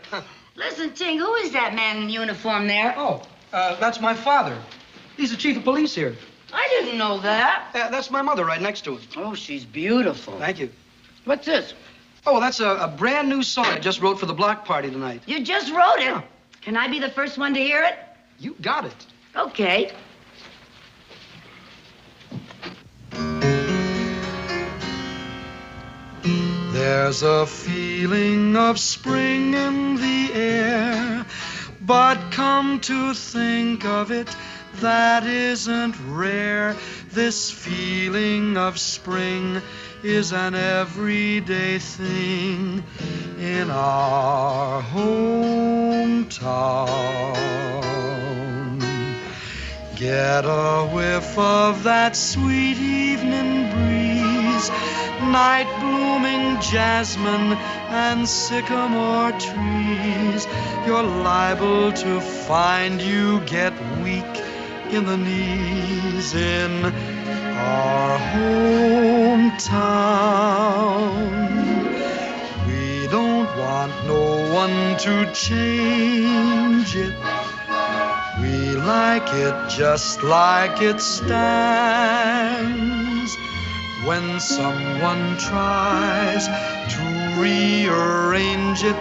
Listen, Ting, who is that man in uniform there? Oh, that's my father. He's the chief of police here. I didn't know that. That's my mother right next to him. Oh, she's beautiful. Thank you. What's this? Oh, that's a brand new song I just wrote for the block party tonight. You just wrote it. Can I be the first one to hear it? You got it. Okay. There's a feeling of spring in the air, but come to think of it, that isn't rare. This feeling of spring is an everyday thing in our hometown. Get a whiff of that sweet evening breeze, night blooming jasmine and sycamore trees. You're liable to find you get weak in the knees in our hometown. We don't want no one to change it. We like it just like it stands. When someone tries to rearrange it,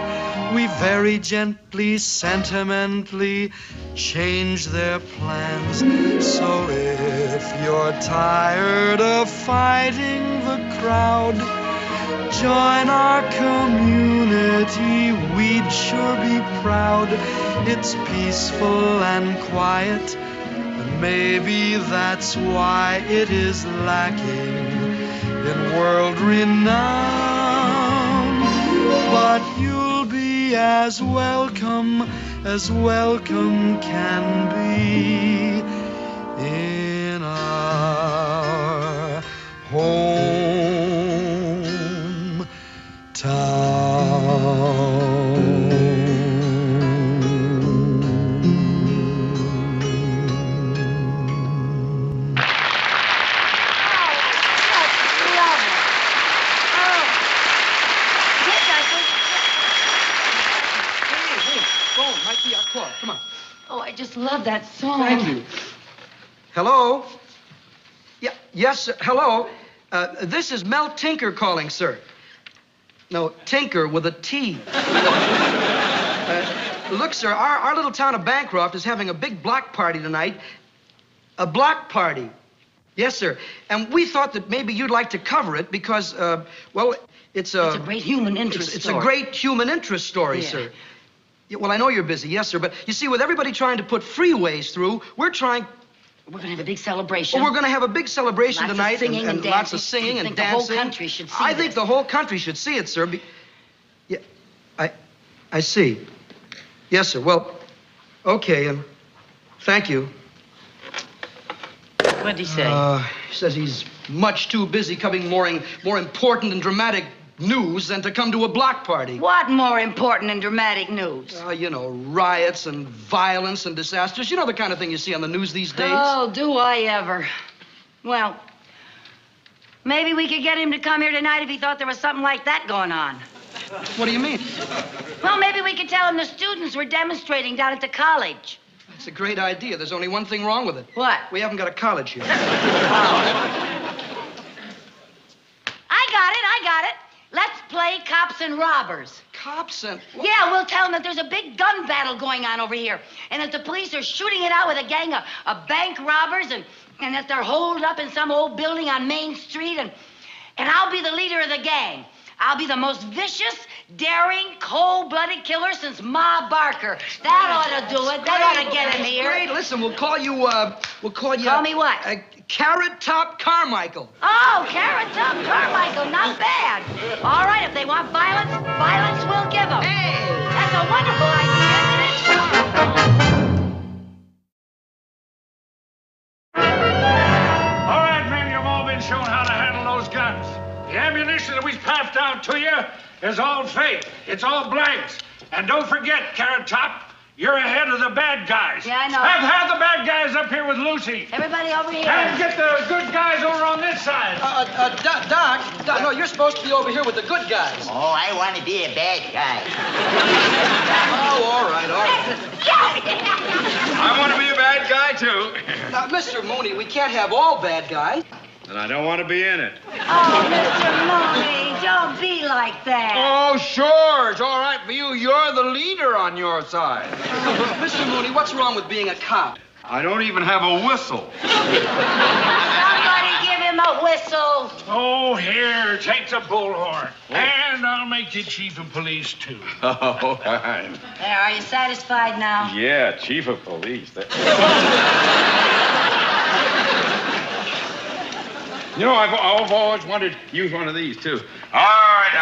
we very gently, sentimentally change their plans. So if you're tired of fighting the crowd, join our community, we'd sure be proud. It's peaceful and quiet, and maybe that's why it is lacking in world renown. But you'll be as welcome can be in our Come on. Oh, I just love that song. Thank you. Hello? Yeah, yes, sir. Hello. This is Mel Tinker calling, sir. No, Tinker with a T. Look, sir, our little town of Bancroft is having a big block party tonight. A block party. Yes, sir. And we thought that maybe you'd like to cover it because, well, it's a... It's a great human interest It's story. a great human interest story, Yeah. sir. Yeah, well, I know you're busy, yes, sir, but you see, with everybody trying to put freeways through, we're going to have a big celebration. Well, we're going to have a big celebration Lots of tonight. singing and lots of dancing. singing You and think the dancing. whole country should see I think this. the whole country should see it, sir. Yeah, I see. Yes, sir. Well, okay, and thank you. What did he say? He says he's much too busy covering more important and dramatic news than to come to a block party. What more important and dramatic news? You know, riots and violence and disasters. You know the kind of thing you see on the news these days. Oh, do I ever. Well, maybe we could get him to come here tonight if he thought there was something like that going on. What do you mean? Well, maybe we could tell him the students were demonstrating down at the college. It's a great idea. There's only one thing wrong with it. What? We haven't got a college here. I got it. Let's play cops and robbers. Cops and... Yeah, we'll tell them that there's a big gun battle going on over here, and that the police are shooting it out with a gang of bank robbers, and that they're holed up in some old building on Main Street, and I'll be the leader of the gang. I'll be the most vicious, daring, cold-blooded killer since Ma Barker. That ought to do it. That ought to get him here. Great. Listen, we'll call you... Call me what? Carrot Top Carmichael. Oh, Carrot Top Carmichael. Not bad. All right, if they want violence, violence we'll give them. Hey! That's a wonderful idea, isn't it? All right, men, you've all been shown how to handle those guns. The ammunition that we've passed out to you is all fake. It's all blanks. And don't forget, Carrot Top, you're ahead of the bad guys. Yeah, I know. Have the bad guys up here with Lucy. Everybody over here. And get the good guys over on this side. Doc, no, you're supposed to be over here with the good guys. Oh, I want to be a bad guy. Oh, all right. I want to be a bad guy, too. Now, Mr. Mooney, we can't have all bad guys. And I don't want to be in it. Oh, Mr. Mooney, don't be like that. Oh, sure. It's all right for you. You're the leader on your side. Mr. Mooney, what's wrong with being a cop? I don't even have a whistle. Somebody give him a whistle. Oh, here, take the bullhorn. And I'll make you chief of police, too. Oh, fine. There, are you satisfied now? Yeah, chief of police. You know, I've always wanted to use one of these, too. All right,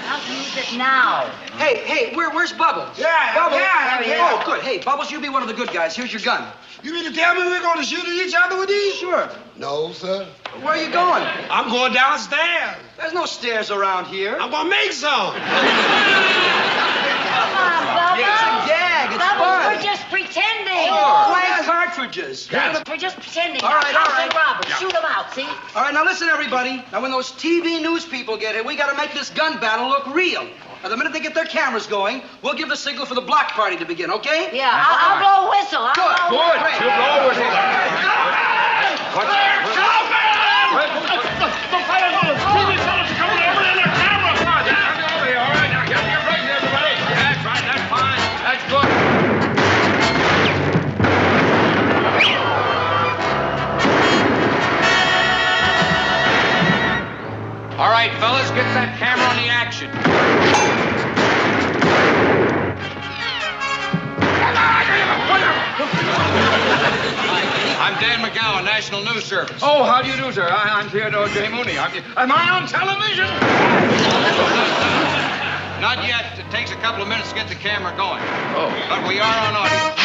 I'll use it now. Hey, where's Bubbles? Yeah, Bubbles. yeah, yeah. Oh, good. Hey, Bubbles, you be one of the good guys. Here's your gun. You mean to tell me we're going to shoot at each other with these? Sure. No, sir. Where are you going? I'm going downstairs. There's no stairs around here. I'm going to make some. Come on, Bubbles. It's a gag. It's Bubbles, fun. we're just pretending. Blank cartridges. We're just pretending. All right, Cops all right. and robbers. Shoot them out, see? All right, now listen, everybody. Now, when those TV news people get here, we got to make this gun battle look real. Now, the minute they get their cameras going, we'll give the signal for the block party to begin, okay? Yeah, I'll blow a whistle. I'll blow a whistle. Good. You blow a whistle. The fire on the TV fellas coming over in their camera. Where's that camera on the action? I'm Dan McGowan, National News Service. Oh, how do you do, sir? I'm Theodore J. Mooney. Am I on television? Not yet. It takes a couple of minutes to get the camera going. Oh. But we are on audio.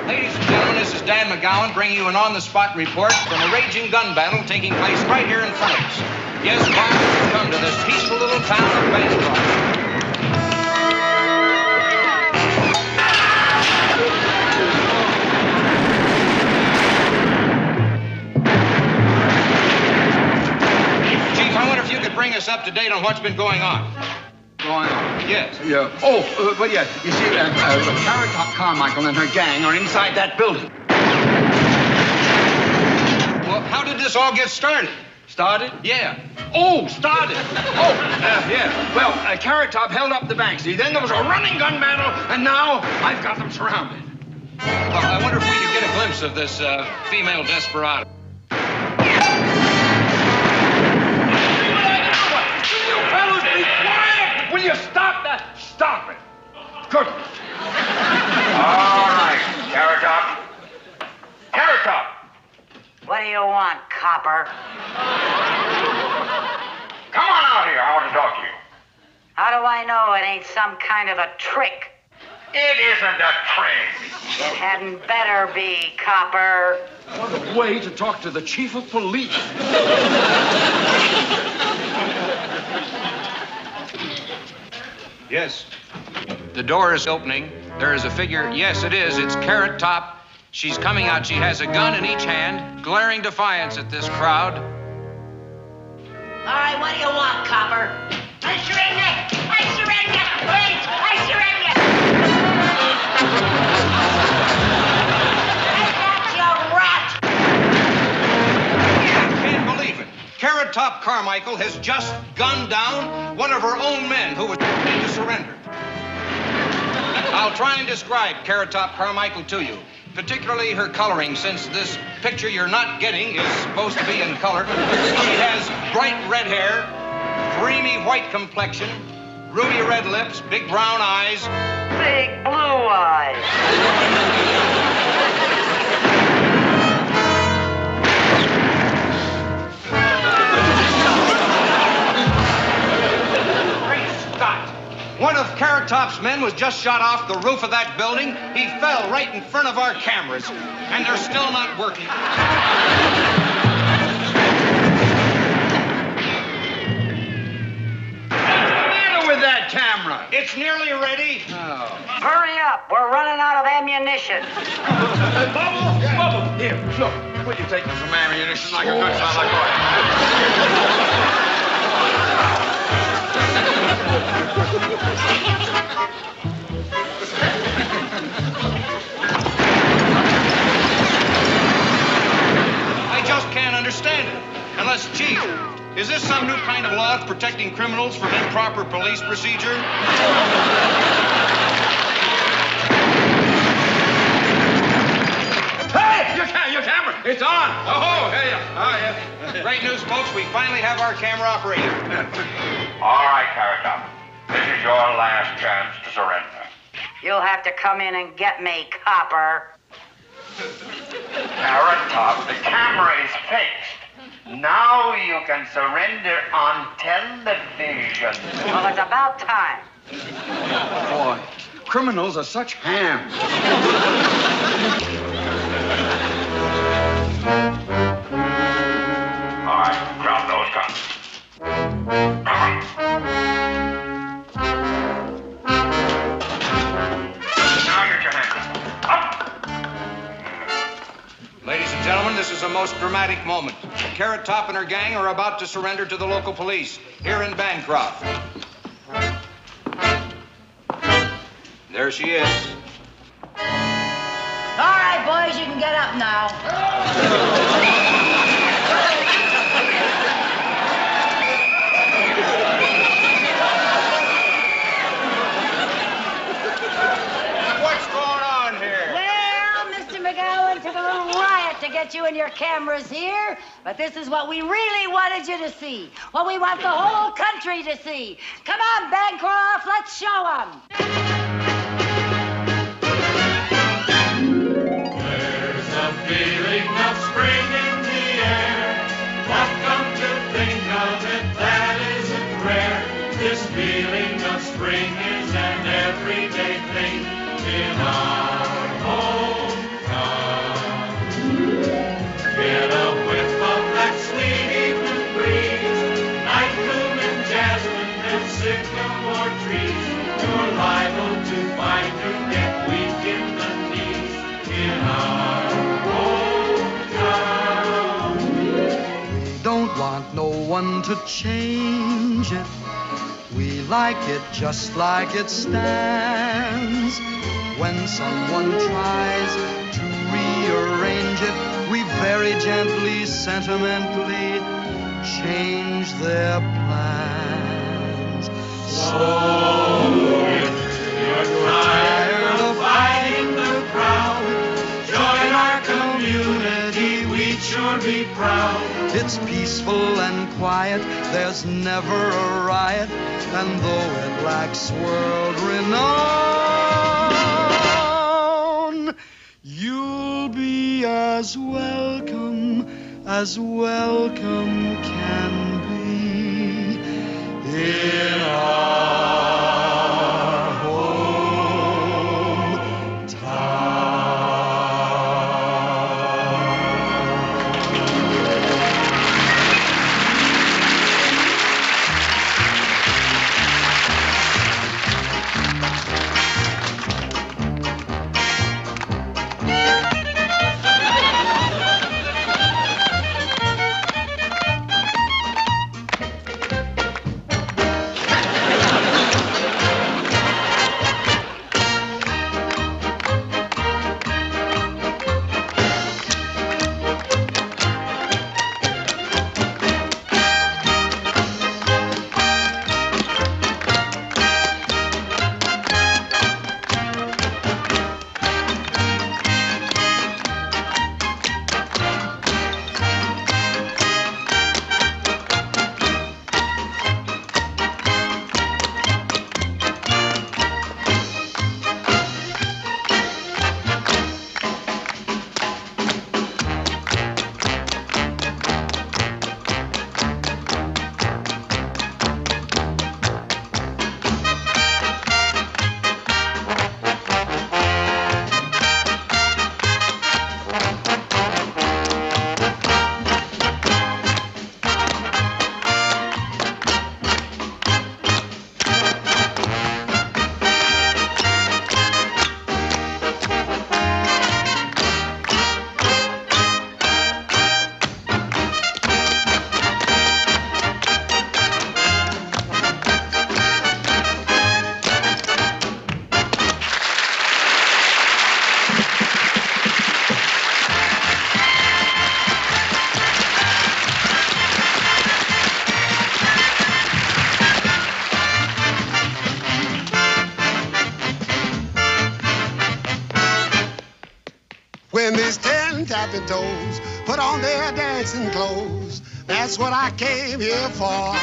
Ladies and gentlemen, this is Dan McGowan bringing you an on-the-spot report from a raging gun battle taking place right here in front of us. Yes, violence has come to this peaceful little town of Bancroft. Bring us up to date on what's been going on. Going on? Yes. Yeah. Oh, but yeah. You see, Carrot Top Carmichael and her gang are inside that building. Well, how did this all get started? Started? Yeah. Oh, started. Oh, yeah. Well, Carrot Top held up the bank. See, then there was a running gun battle, and now I've got them surrounded. Well, I wonder if we could get a glimpse of this female desperado. Will you stop that? Stop it. Good. All right, Carrot Top. Carrot Top. What do you want, copper? Come on out here. I want to talk to you. How do I know it ain't some kind of a trick? It isn't a trick. It hadn't better be, copper. What a way to talk to the chief of police. Yes. The door is opening. There is a figure. Yes, it is. It's Carrot Top. She's coming out. She has a gun in each hand, glaring defiance at this crowd. All right, what do you want, copper? I surrender! I surrender! Please, I surrender! Take that, you rat! I can't believe it. Carrot Top Carmichael has just gunned down one of her own men who was ready to surrender. I'll try and describe Carrot Top Carmichael to you, particularly her coloring, since this picture you're not getting is supposed to be in color. She has bright red hair, creamy white complexion, ruby red lips, big brown eyes. Big blue eyes. One of Carrot Top's men was just shot off the roof of that building. He fell right in front of our cameras, and they're still not working. What's the matter with that camera? It's nearly ready. Oh. Hurry up. We're running out of ammunition. Bubble, here, look. Will you take me some ammunition like a good fella? Go ahead. I just can't understand it. Unless, Chief, is this some new kind of law protecting criminals from improper police procedure? Hey, your camera, it's on. Oh, hey, yeah. Great news, folks. We finally have our camera operating. All right, Carrot Top. This is your last chance to surrender. You'll have to come in and get me, copper. Carrot Top, the camera is fixed. Now you can surrender on television. Well, it's about time. Boy, criminals are such hams. All right, drop those guns. Now get your hands up. Ladies and gentlemen, this is a most dramatic moment. Carrot Top and her gang are about to surrender to the local police here in Bancroft. There she is. All right, boys, you can get up now. What's going on here? Well, Mr. McGowan took a little riot to get get you and your cameras here, but this is what we really wanted you to see. What we want the whole country to see. Come on, Bancroft, let's show them. There's a feeling of spring in the air. What come to think of it, that isn't rare. This feeling of spring is an everyday thing in our hometown. Get a whiff of that sweet evening breeze, night bloom and jasmine and sycamore trees. You're liable to find you get weak in the knees in our hometown. We don't want no one to change it. We like it just like it stands. When someone tries to rearrange it, we very gently, sentimentally change their plans. So if you're tired of fighting the crowd, join our community, we'd sure be proud. It's peaceful and quiet, there's never a riot, and though it lacks world renown, you'll be as welcome can be in our When these 10 tapping toes put on their dancing clothes, that's what I came here for.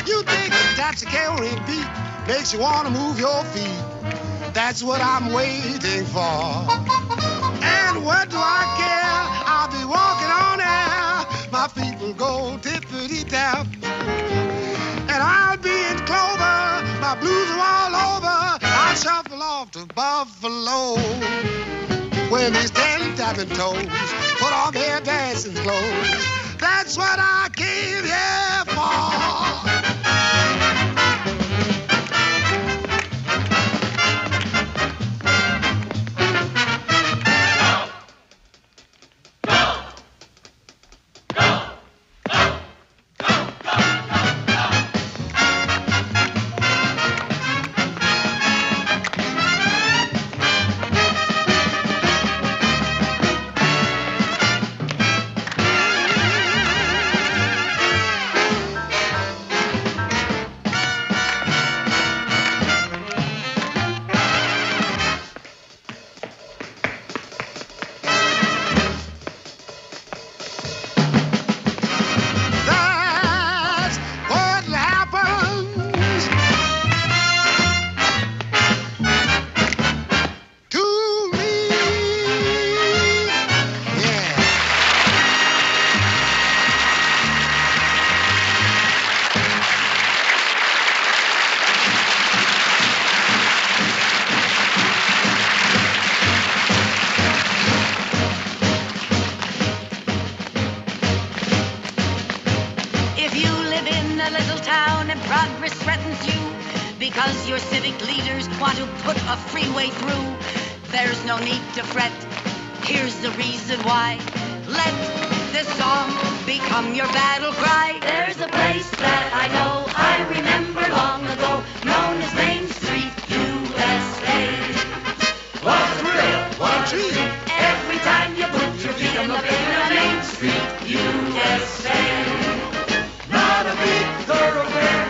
You think the Tapsicary beat makes you want to move your feet? That's what I'm waiting for. And what do I care? I'll be walking on air. My feet will go tippity-tap. And I'll be in clover. My blues are all over. I'll shuffle off to Buffalo. When these 10 tapping toes put on their dancing clothes, that's what I came here for. live in a little town and progress threatens you because your civic leaders want to put a freeway through. There's no need to fret. Here's the reason why. Let this song become your battle cry. There's a place that I know, I remember long ago, known as Main Street, USA. What's real? What's cheap? Every time you put your feet on the pavement of Main Street, USA. Not a big thoroughfare,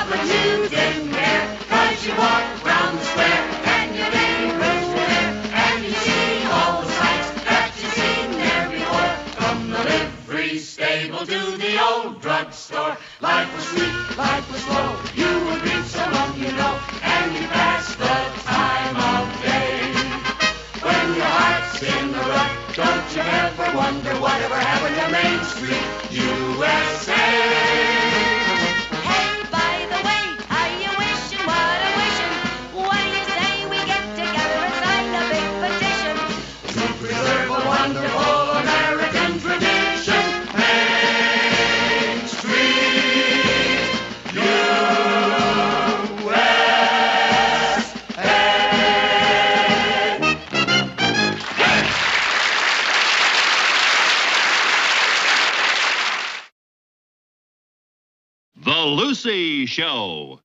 but you didn't care, 'cause you walk round the square and your neighbors were there, and you see all the sights that you've seen there before. From the livery stable to the old drugstore, life was sweet, life was slow. You would meet someone you know, and you pass the time of day. When your heart's in the rut, don't you ever wonder whatever happened to Main Street, USA. Hey, by the way, how you wishing, what a wishing? What do you say we get together and sign a big petition to preserve a wonderful American tradition? Main Street, The Lucy Show.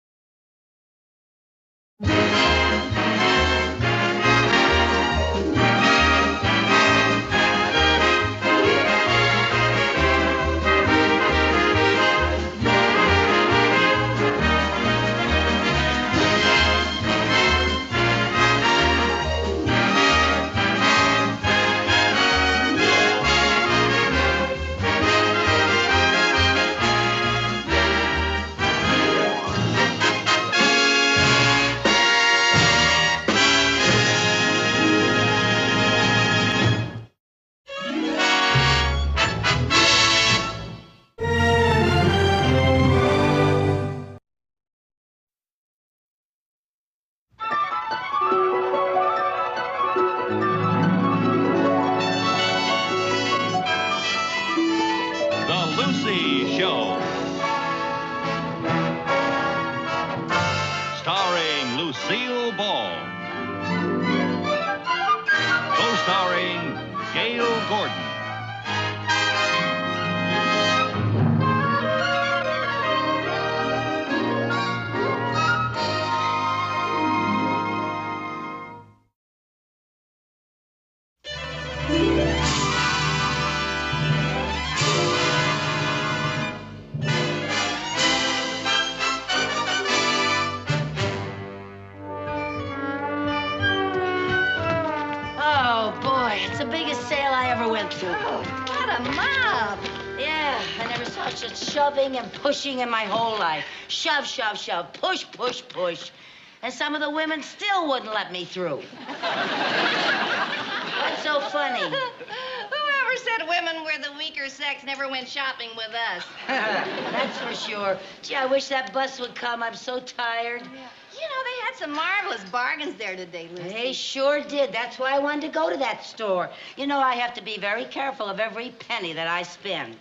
Starring Lucille Ball. Co-starring Gail Gordon. What a mob! Yeah, I never saw such shoving and pushing in my whole life. Shove, shove, shove, push, push, push. And some of the women still wouldn't let me through. What's so funny? Whoever said women were the weaker sex never went shopping with us. That's for sure. Gee, I wish that bus would come. I'm so tired. You know, they had some marvelous bargains there today, Lucy. They sure did. That's why I wanted to go to that store. You know, I have to be very careful of every penny that I spend.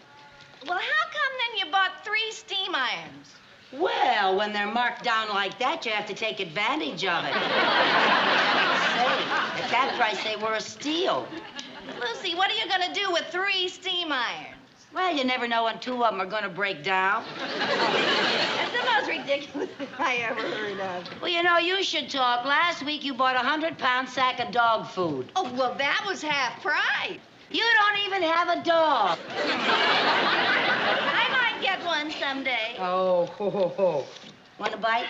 Well, how come then you bought 3 steam irons? Well, when they're marked down like that, you have to take advantage of it. Say, at that price, they were a steal. Lucy, what are you going to do with 3 steam irons? Well, you never know when 2 of them are going to break down. That's the most ridiculous thing I ever heard of. Well, you know, you should talk. Last week, you bought a 100-pound sack of dog food. Oh, well, that was half price. You don't even have a dog. I might get one someday. Oh, ho, ho, ho. Want a bite?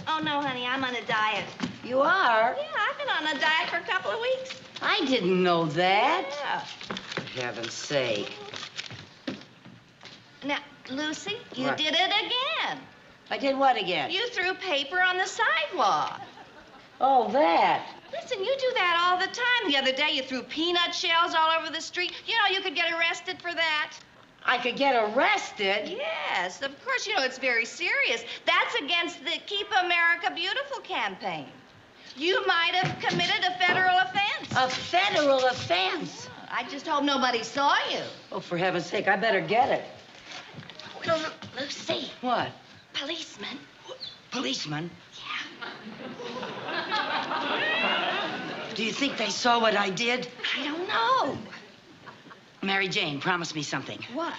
Oh, no, honey, I'm on a diet. You are? Yeah, I've been on a diet for a couple of weeks. I didn't know that. Yeah. For heaven's sake. Now, Lucy, you did it again. I did what again? You threw paper on the sidewalk. Oh, that. Listen, you do that all the time. The other day, you threw peanut shells all over the street. You know, you could get arrested for that. I could get arrested? Yes, of course. You know, it's very serious. That's against the Keep America Beautiful campaign. You might have committed a federal offense. A federal offense? I just hope nobody saw you. Oh, for heaven's sake, I better get it. Lucy. What? Policeman. Policeman? Do you think they saw what I did? I don't know. Mary Jane, promise me something. What?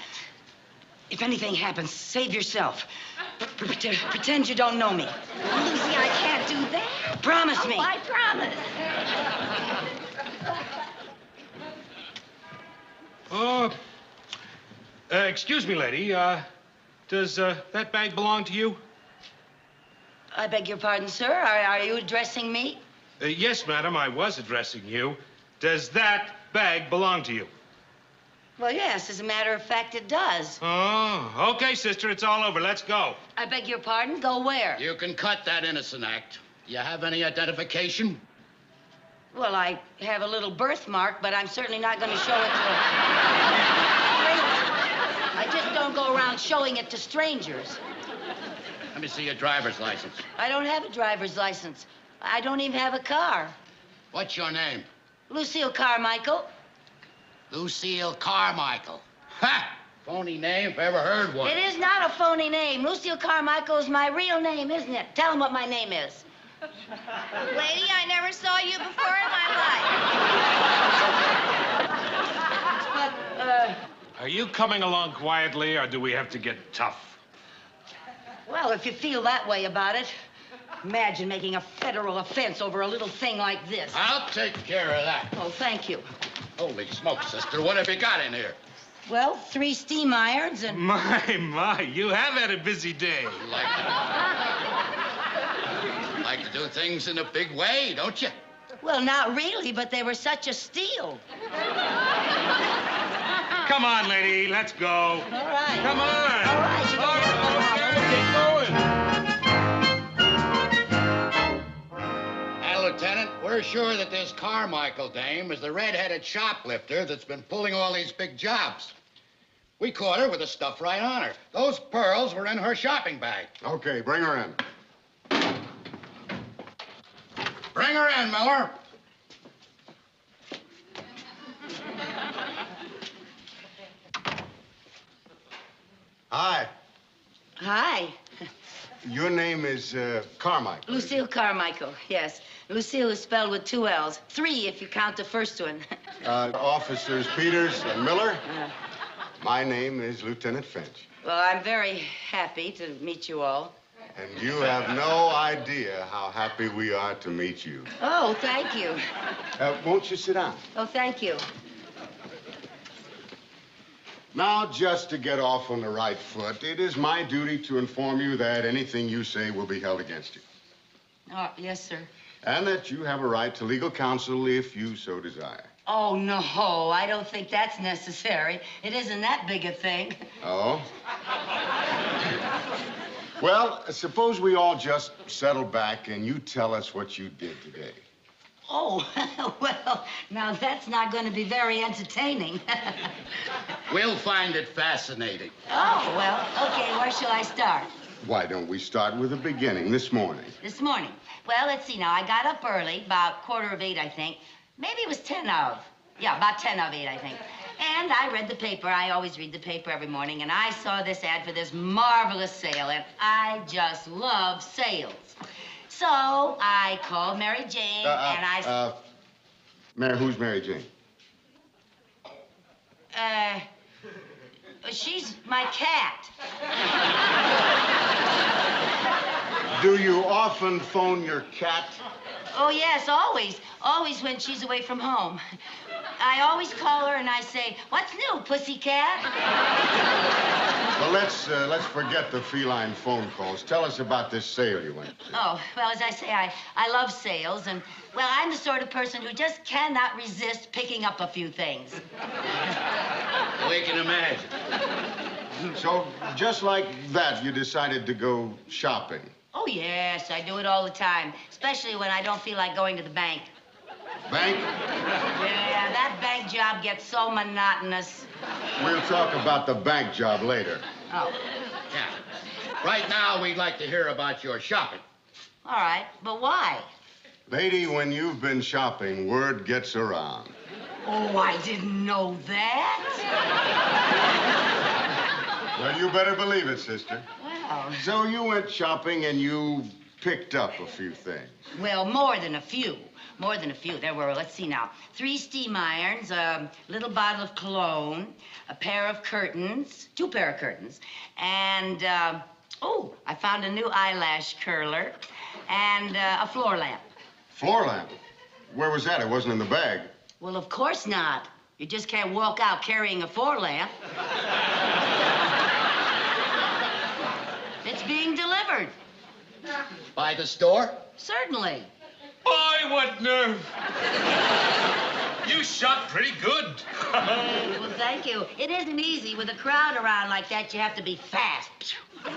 If anything happens, save yourself. Pretend you don't know me. Lucy, I can't do that. Promise me. I promise. Excuse me, lady. Does that bag belong to you? I beg your pardon, sir. Are you addressing me? Yes, madam, I was addressing you. Does that bag belong to you? Well, yes, as a matter of fact, it does. Oh, okay, sister, it's all over. Let's go. I beg your pardon? Go where? You can cut that innocent act. You have any identification? Well, I have a little birthmark, but I'm certainly not going to show it to... I just don't go around showing it to strangers. Let me see your driver's license. I don't have a driver's license. I don't even have a car. What's your name? Lucille Carmichael. Lucille Carmichael. Ha! Phony name if I ever heard one. It is not a phony name. Lucille Carmichael is my real name, isn't it? Tell them what my name is. Lady, I never saw you before in my life. Are you coming along quietly, or do we have to get tough? Well, if you feel that way about it, imagine making a federal offense over a little thing like this. I'll take care of that. Oh, thank you. Holy smokes, sister. What have you got in here? Well, 3 steam irons and... My, you have had a busy day. Like to do things in a big way, don't you? Well, not really, but they were such a steal. Come on, lady, let's go. All right. Come on. All right, you don't have Keep going. Now, Lieutenant, we're sure that this Carmichael dame is the red-headed shoplifter that's been pulling all these big jobs. We caught her with the stuff right on her. Those pearls were in her shopping bag. Okay, bring her in. Bring her in, Miller. Hi. Hi. Your name is Carmichael. Lucille Carmichael, yes. Lucille is spelled with 2 L's. 3 if you count the first one. Officers Peters and Miller. My name is Lieutenant Finch. Well, I'm very happy to meet you all. And you have no idea how happy we are to meet you. Oh, thank you. Won't you sit down? Oh, thank you. Now, just to get off on the right foot, it is my duty to inform you that anything you say will be held against you. Oh, yes, sir. And that you have a right to legal counsel if you so desire. Oh, no, I don't think that's necessary. It isn't that big a thing. Oh? Well, suppose we all just settle back and you tell us what you did today. Oh, well, now that's not going to be very entertaining. We'll find it fascinating. Oh, well, okay, where shall I start? Why don't we start with the beginning, this morning? This morning. Well, let's see now. I got up early, about 7:45, I think. Maybe it was 10 of. Yeah, about 10 of 8, I think. And I read the paper. I always read the paper every morning. And I saw this ad for this marvelous sale. And I just love sales. So I called Mary Jane, and I... Who's Mary Jane? She's my cat. Do you often phone your cat? Oh, yes, always. Always when she's away from home. I always call her and I say, "What's new, pussycat?" Well, let's forget the feline phone calls. Tell us about this sale you went to. Oh, well, as I say, I love sales, and, well, I'm the sort of person who just cannot resist picking up a few things. We can imagine. So, just like that, you decided to go shopping. Oh, yes, I do it all the time, especially when I don't feel like going to the bank. Bank? Yeah, that bank job gets so monotonous. We'll talk about the bank job later. Oh. Yeah. Right now, we'd like to hear about your shopping. All right, but why? Lady, when you've been shopping, word gets around. Oh, I didn't know that. Well, you better believe it, sister. Well, Well. So you went shopping and you picked up a few things. Well, more than a few. More than a few. There were, let's see now, 3 steam irons, a little bottle of cologne, a pair of curtains, 2 pair of curtains, and, I found a new eyelash curler and a floor lamp. Floor lamp? Where was that? It wasn't in the bag. Well, of course not. You just can't walk out carrying a floor lamp. It's being delivered. By the store? Certainly. Boy, what nerve! You shot pretty good. Well, thank you. It isn't easy. With a crowd around like that, you have to be fast. Well,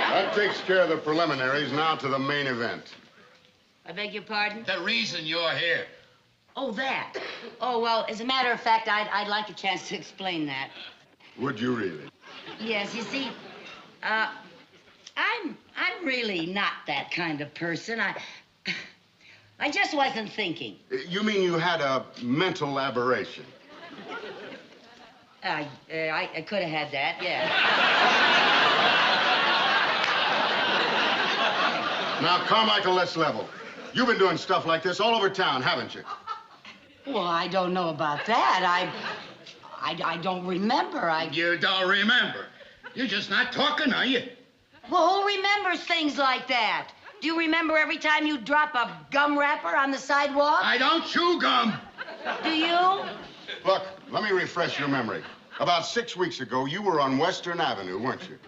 that takes care of the preliminaries. Now to the main event. I beg your pardon? The reason you're here. Oh, that. Oh, well, as a matter of fact, I'd like a chance to explain that. Would you really? Yes, you see, I'm really not that kind of person. I just wasn't thinking. You mean you had a mental aberration? I could have had that, yeah. Now, Carmichael, let's level. You've been doing stuff like this all over town, haven't you? Well, I don't know about that. I don't remember. You don't remember? You're just not talking, are you? Well, who remembers things like that? Do you remember every time you drop a gum wrapper on the sidewalk? I don't chew gum. Do you? Look, let me refresh your memory. About 6 weeks ago, you were on Western Avenue, weren't you?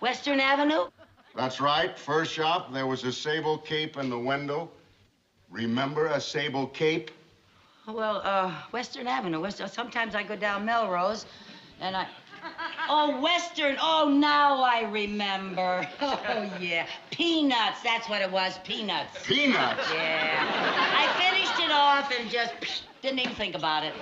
Western Avenue? That's right. First shop, there was a sable cape in the window. Remember a sable cape? Well, Western Avenue. Sometimes I go down Melrose, and Oh, Western. Oh, now I remember. Oh, yeah. Peanuts. That's what it was. Peanuts. Peanuts? Yeah. I finished it off and just didn't even think about it.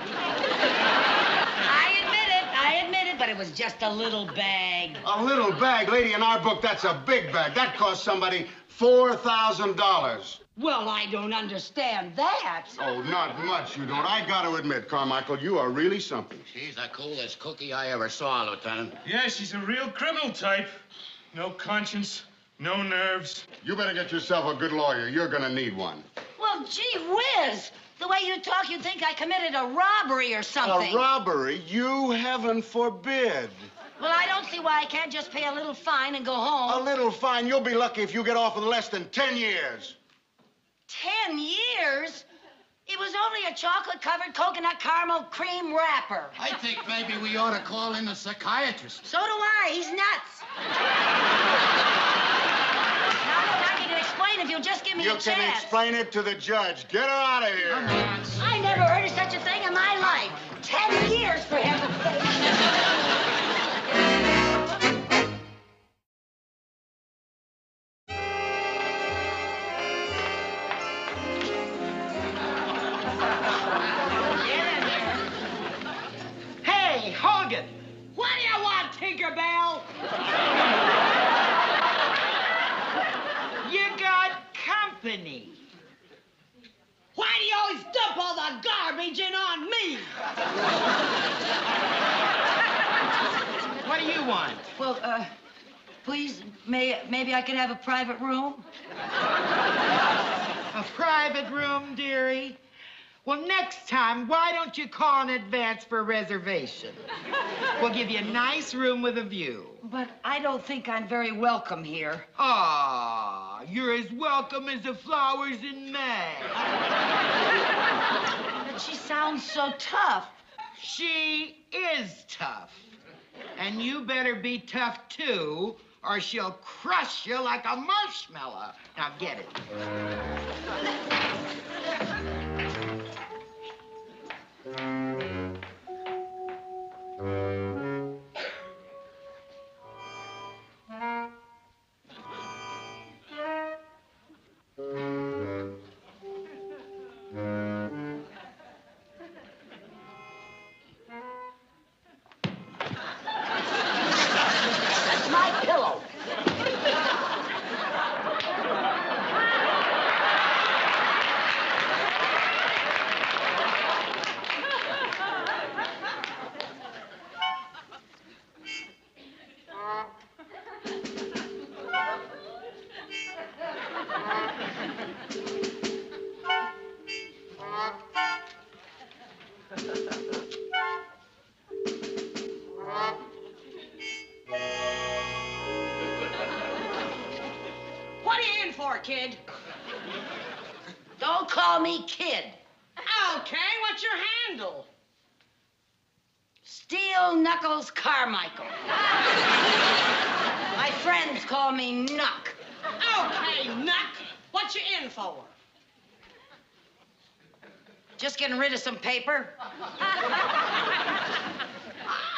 I admit it, but it was just a little bag. A little bag? Lady, in our book, that's a big bag. That cost somebody $4,000. Well, I don't understand that. Oh, not much you don't. I got to admit, Carmichael, you are really something. She's the coolest cookie I ever saw, Lieutenant. Yeah, she's a real criminal type. No conscience, no nerves. You better get yourself a good lawyer. You're gonna need one. Well, gee whiz. The way you talk, you'd think I committed a robbery or something. A robbery? You heaven forbid. Well, I don't see why I can't just pay a little fine and go home. A little fine? You'll be lucky if you get off with less than 10 years. 10 years? It was only a chocolate-covered coconut caramel cream wrapper. I think maybe we ought to call in a psychiatrist. So do I. He's nuts. Now, look, I can explain if you'll just give me a chance. You can explain it to the judge. Get her out of here. I never heard of such a thing in my life. 10 years, for heaven's sake. Hogan! What do you want, Tinkerbell? You got company. Why do you always dump all the garbage in on me? What do you want? Well, please, maybe I can have a private room? A private room, dearie? Well, next time, why don't you call in advance for a reservation? We'll give you a nice room with a view. But I don't think I'm very welcome here. Ah, you're as welcome as the flowers in May. But she sounds so tough. She is tough. And you better be tough, too, or she'll crush you like a marshmallow. Now, get it. That's my pillow. for, kid? Don't call me kid. Okay, what's your handle? Steel Knuckles Carmichael. My friends call me Knuck. Okay, Knuck. What you in for? Just getting rid of some paper.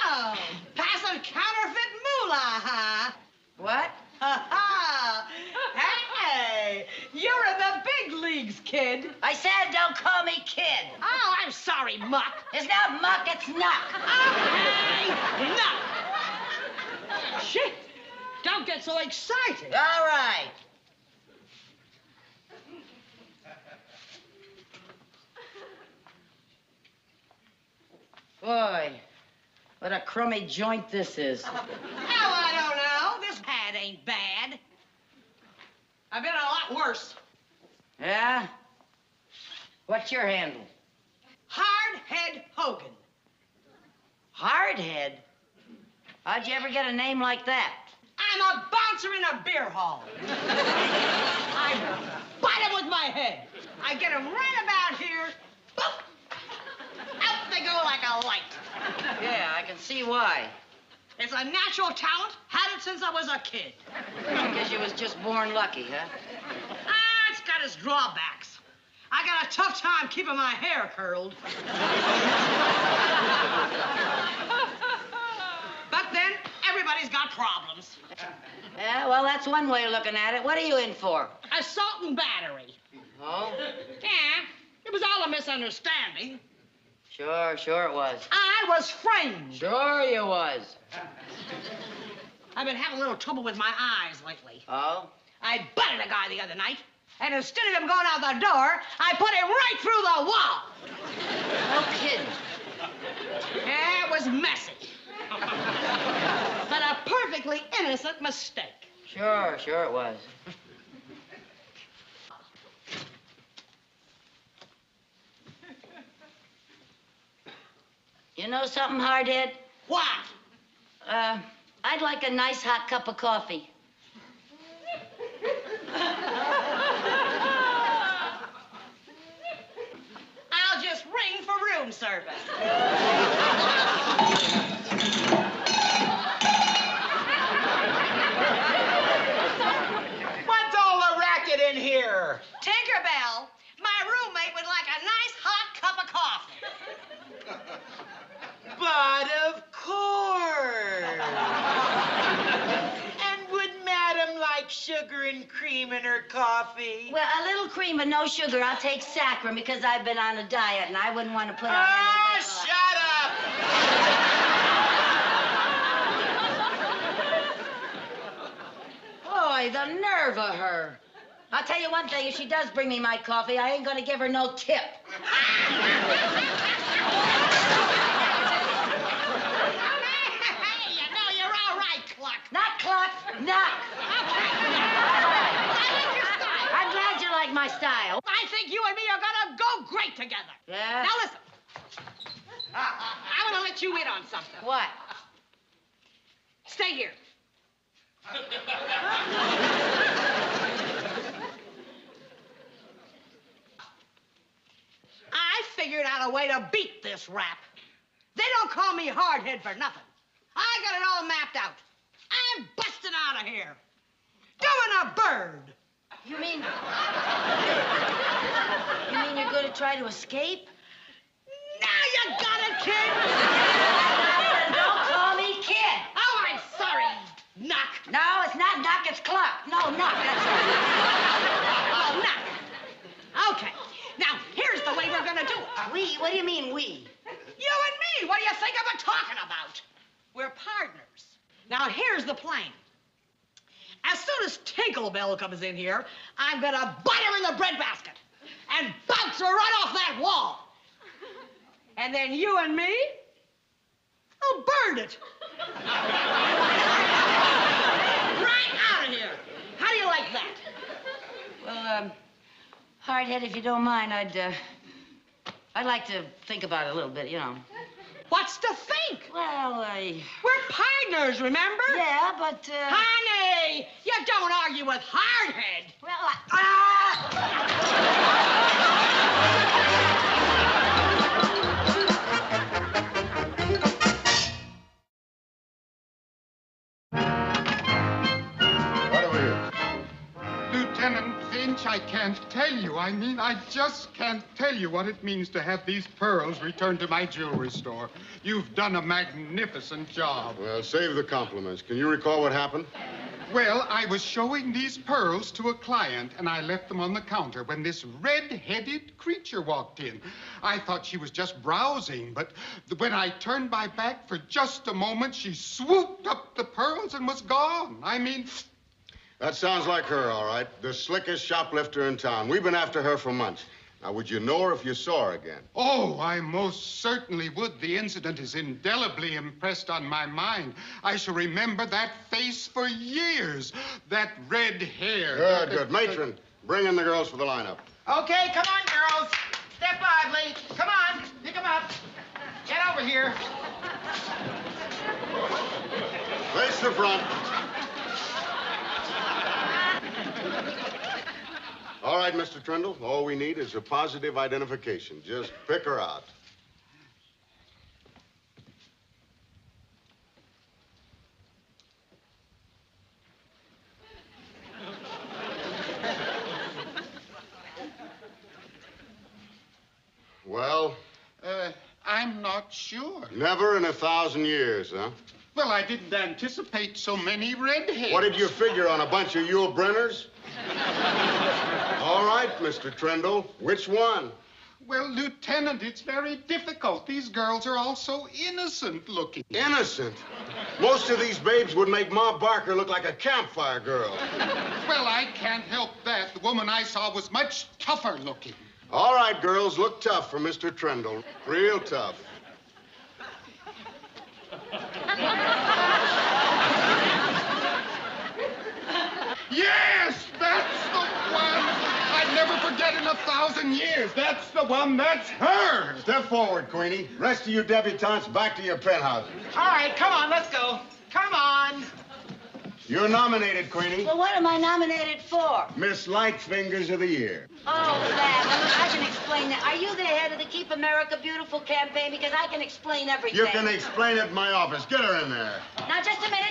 Oh, passing counterfeit moolah, huh? What? Hey, you're in the big leagues, kid. I said don't call me kid. Oh, I'm sorry, Muck. It's not Muck, it's Knuck. Okay, Knuck. Shit, don't get so excited. All right. Boy, what a crummy joint this is. Oh, I don't know. This pad ain't bad. I've been a lot worse. Yeah? What's your handle? Hardhead Hogan. Hardhead? How'd you ever get a name like that? I'm a bouncer in a beer hall. I bite 'em with my head. I get 'em right about here. Boop! Out they go like a light. Yeah, I can see why. It's a natural talent. Had it since I was a kid. Guess you was just born lucky, huh? Ah, it's got its drawbacks. I got a tough time keeping my hair curled. But then, everybody's got problems. Yeah, well, that's one way of looking at it. What are you in for? Assault and battery. Oh? Yeah, it was all a misunderstanding. Sure it was. I was framed. Sure you was. I've been having a little trouble with my eyes lately. Oh? I butted a guy the other night, and instead of him going out the door, I put him right through the wall. No kidding. Yeah, it was messy. But a perfectly innocent mistake. Sure it was. You know something, Hardhead? What? I'd like a nice hot cup of coffee. I'll just ring for room service. What's all the racket in here? Tinkerbell, my roommate would like a nice hot cup of coffee. But of course. And would Madam like sugar and cream in her coffee? Well, a little cream and no sugar. I'll take saccharin because I've been on a diet and I wouldn't want to put on Oh, any... shut up! Boy, the nerve of her. I'll tell you one thing, if she does bring me my coffee, I ain't gonna give her no tip. Hey, you know, you're all right, Cluck. Not Cluck, Knuck. I'm glad you like my style. I think you and me are gonna go great together. Yeah? Now listen. I want to let you in on something. What? Stay here. I figured out a way to beat this rap. They don't call me Hardhead for nothing. I got it all mapped out. I'm busting out of here. Doing a bird. You mean you're gonna try to escape? Now you got it, kid. Don't call me kid. Oh, I'm sorry. Knock. No, it's not Knuck, it's Cluck. No, Knuck, that's right. Oh, knock. Okay. Now, here's the way we're gonna do it. We? What do you mean, we? You and me. What do you think I've been talking about? We're partners. Now, here's the plan. As soon as Tinkerbell comes in here, I'm gonna bite her in the breadbasket and bounce her right off that wall. And then you and me, I'll burn it. Right out of here. How do you like that? Well, Hardhead, if you don't mind, I'd like to think about it a little bit, you know. What's to think? Well, We're partners, remember? Yeah, but, Honey, you don't argue with Hardhead. Well, Lieutenant Finch, I can't tell you. I just can't tell you what it means to have these pearls returned to my jewelry store. You've done a magnificent job. Well, save the compliments. Can you recall what happened? Well, I was showing these pearls to a client, and I left them on the counter when this red-headed creature walked in. I thought she was just browsing, but when I turned my back for just a moment, she swooped up the pearls and was gone. That sounds like her, all right. The slickest shoplifter in town. We've been after her for months. Now, would you know her if you saw her again? Oh, I most certainly would. The incident is indelibly impressed on my mind. I shall remember that face for years. That red hair. Good. Matron, bring in the girls for the lineup. Okay, come on, girls. Step lively. Come on, pick them up. Get over here. Face the front. All right, Mr. Trindle, all we need is a positive identification. Just pick her out. Well? I'm not sure. Never in 1,000 years, huh? Well, I didn't anticipate so many redheads. What did you figure on, a bunch of Yule Brenners? All right, Mr. Trindle, which one? Well, Lieutenant, it's very difficult. These girls are all so innocent looking. Innocent? Most of these babes would make Ma Barker look like a campfire girl. Well, I can't help that. The woman I saw was much tougher looking. All right, girls, look tough for Mr. Trindle. Real tough. Yes, that's the one. I'd never forget in 1,000 years. That's the one. That's her. Step forward, Queenie. Rest of you debutantes back to your penthouses. All right, come on, let's go. Come on. You're nominated, Queenie. Well, what am I nominated for? Miss Light Fingers of the Year. Oh, that. I can explain that. Are you the head of the Keep America Beautiful campaign? Because I can explain everything. You can explain it in my office. Get her in there. Now, just a minute.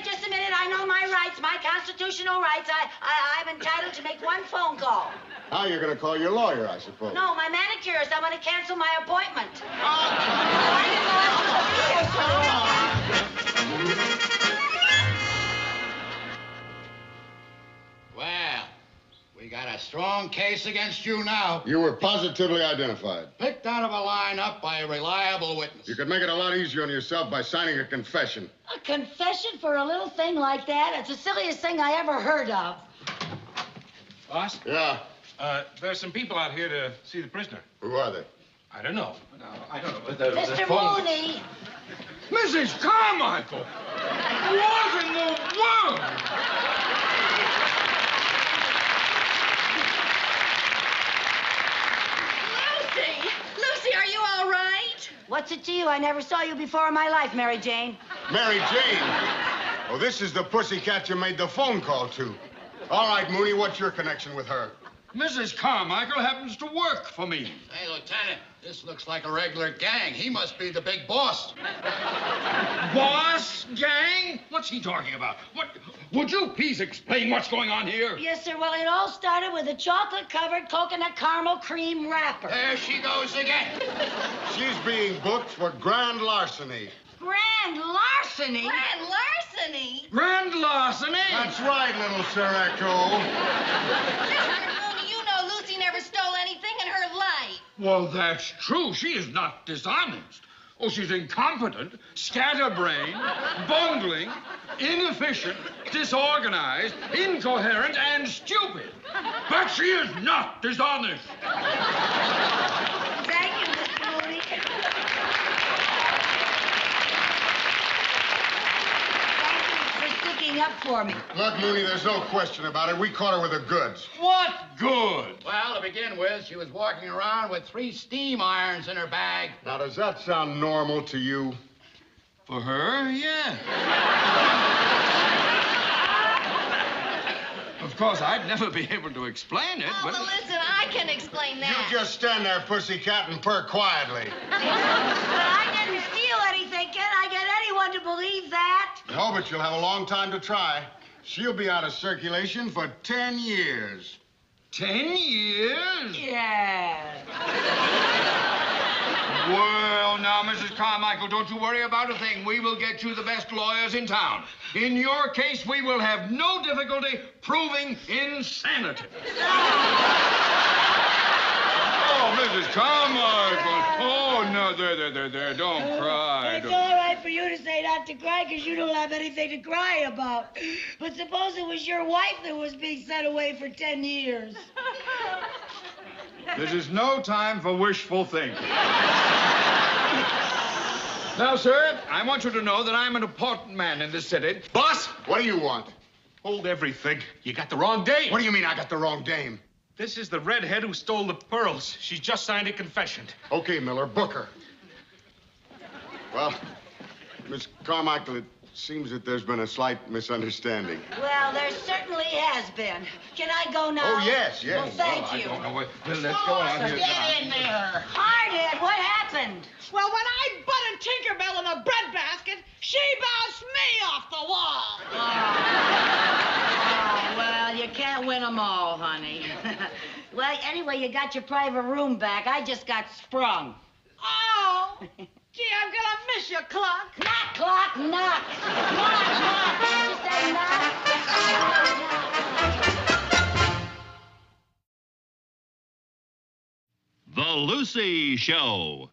I know my rights, my constitutional rights. I'm entitled to make one phone call. Now you're going to call your lawyer, I suppose. No, my manicurist. I'm going to cancel my appointment. Well, we got a strong case against you now. You were positively identified. Picked out of a lineup by a reliable witness. You could make it a lot easier on yourself by signing a confession. A confession for a little thing like that? It's the silliest thing I ever heard of. Boss? Yeah? There's some people out here to see the prisoner. Who are they? I don't know. I don't know. Mr. Mooney. Mrs. Carmichael! What in the world? Lucy, are you all right? What's it to you? I never saw you before in my life, Mary Jane. Mary Jane? Oh, this is the pussycat you made the phone call to. All right, Mooney, what's your connection with her? Mrs. Carmichael happens to work for me. Hey, Lieutenant, this looks like a regular gang. He must be the big boss. Boss gang? What's he talking about? What? Would you please explain what's going on here? Yes, sir. Well, it all started with a chocolate-covered coconut caramel cream wrapper. There she goes again. She's being booked for grand larceny. Grand larceny? Grand larceny? Grand larceny? That's right, little Sir Echo. Mr. Mooney, you know Lucy never stole anything in her life. Well, that's true. She is not dishonest. Oh, she's incompetent, scatterbrained, bungling, inefficient, disorganized, incoherent, and stupid. But she is not dishonest. Thank you, Mr. Mooney. Thank you for sticking sticking up for me. Look, Mooney, there's no question about it. We caught her with the goods. What good? Well, to begin with, she was walking around with 3 steam irons in her bag. Now, does that sound normal to you? For her, yeah. Of course, I'd never be able to explain it, Oh, but... well, listen, I can explain that. You just stand there, pussycat, and purr quietly. But I didn't steal anything. Can I get anyone to believe that? No, but you'll have a long time to try. She'll be out of circulation for 10 years. 10 years? Yeah. Well, now, Mrs. Carmichael, don't you worry about a thing. We will get you the best lawyers in town. In your case, we will have no difficulty proving insanity. Oh, Mrs. Carmichael. Oh, no, there. Don't cry. It's all right for you to say not to cry because you don't have anything to cry about. But suppose it was your wife that was being sent away for 10 years. This is no time for wishful thinking. Now, sir, I want you to know that I'm an important man in this city. Boss, what do you want? Hold everything. You got the wrong dame. What do you mean I got the wrong dame? This is the redhead who stole the pearls. She's just signed a confession. Okay, Miller, book her. Well, Miss Carmichael, it seems that there's been a slight misunderstanding. Well, there certainly has been. Can I go now? Oh, yes. Well, thank you. I don't know what... Well, let's go on here. Get in there. Hardhead, what happened? Well, when I butted Tinkerbell in the breadbasket, she bounced me off the wall. Oh, well, you can't win them all, honey. Well, anyway, you got your private room back. I just got sprung. Oh, gee, I'm gonna miss you, Cluck. Knock, clock, knock. Knock, knock. Did you say knock? The Lucy Show.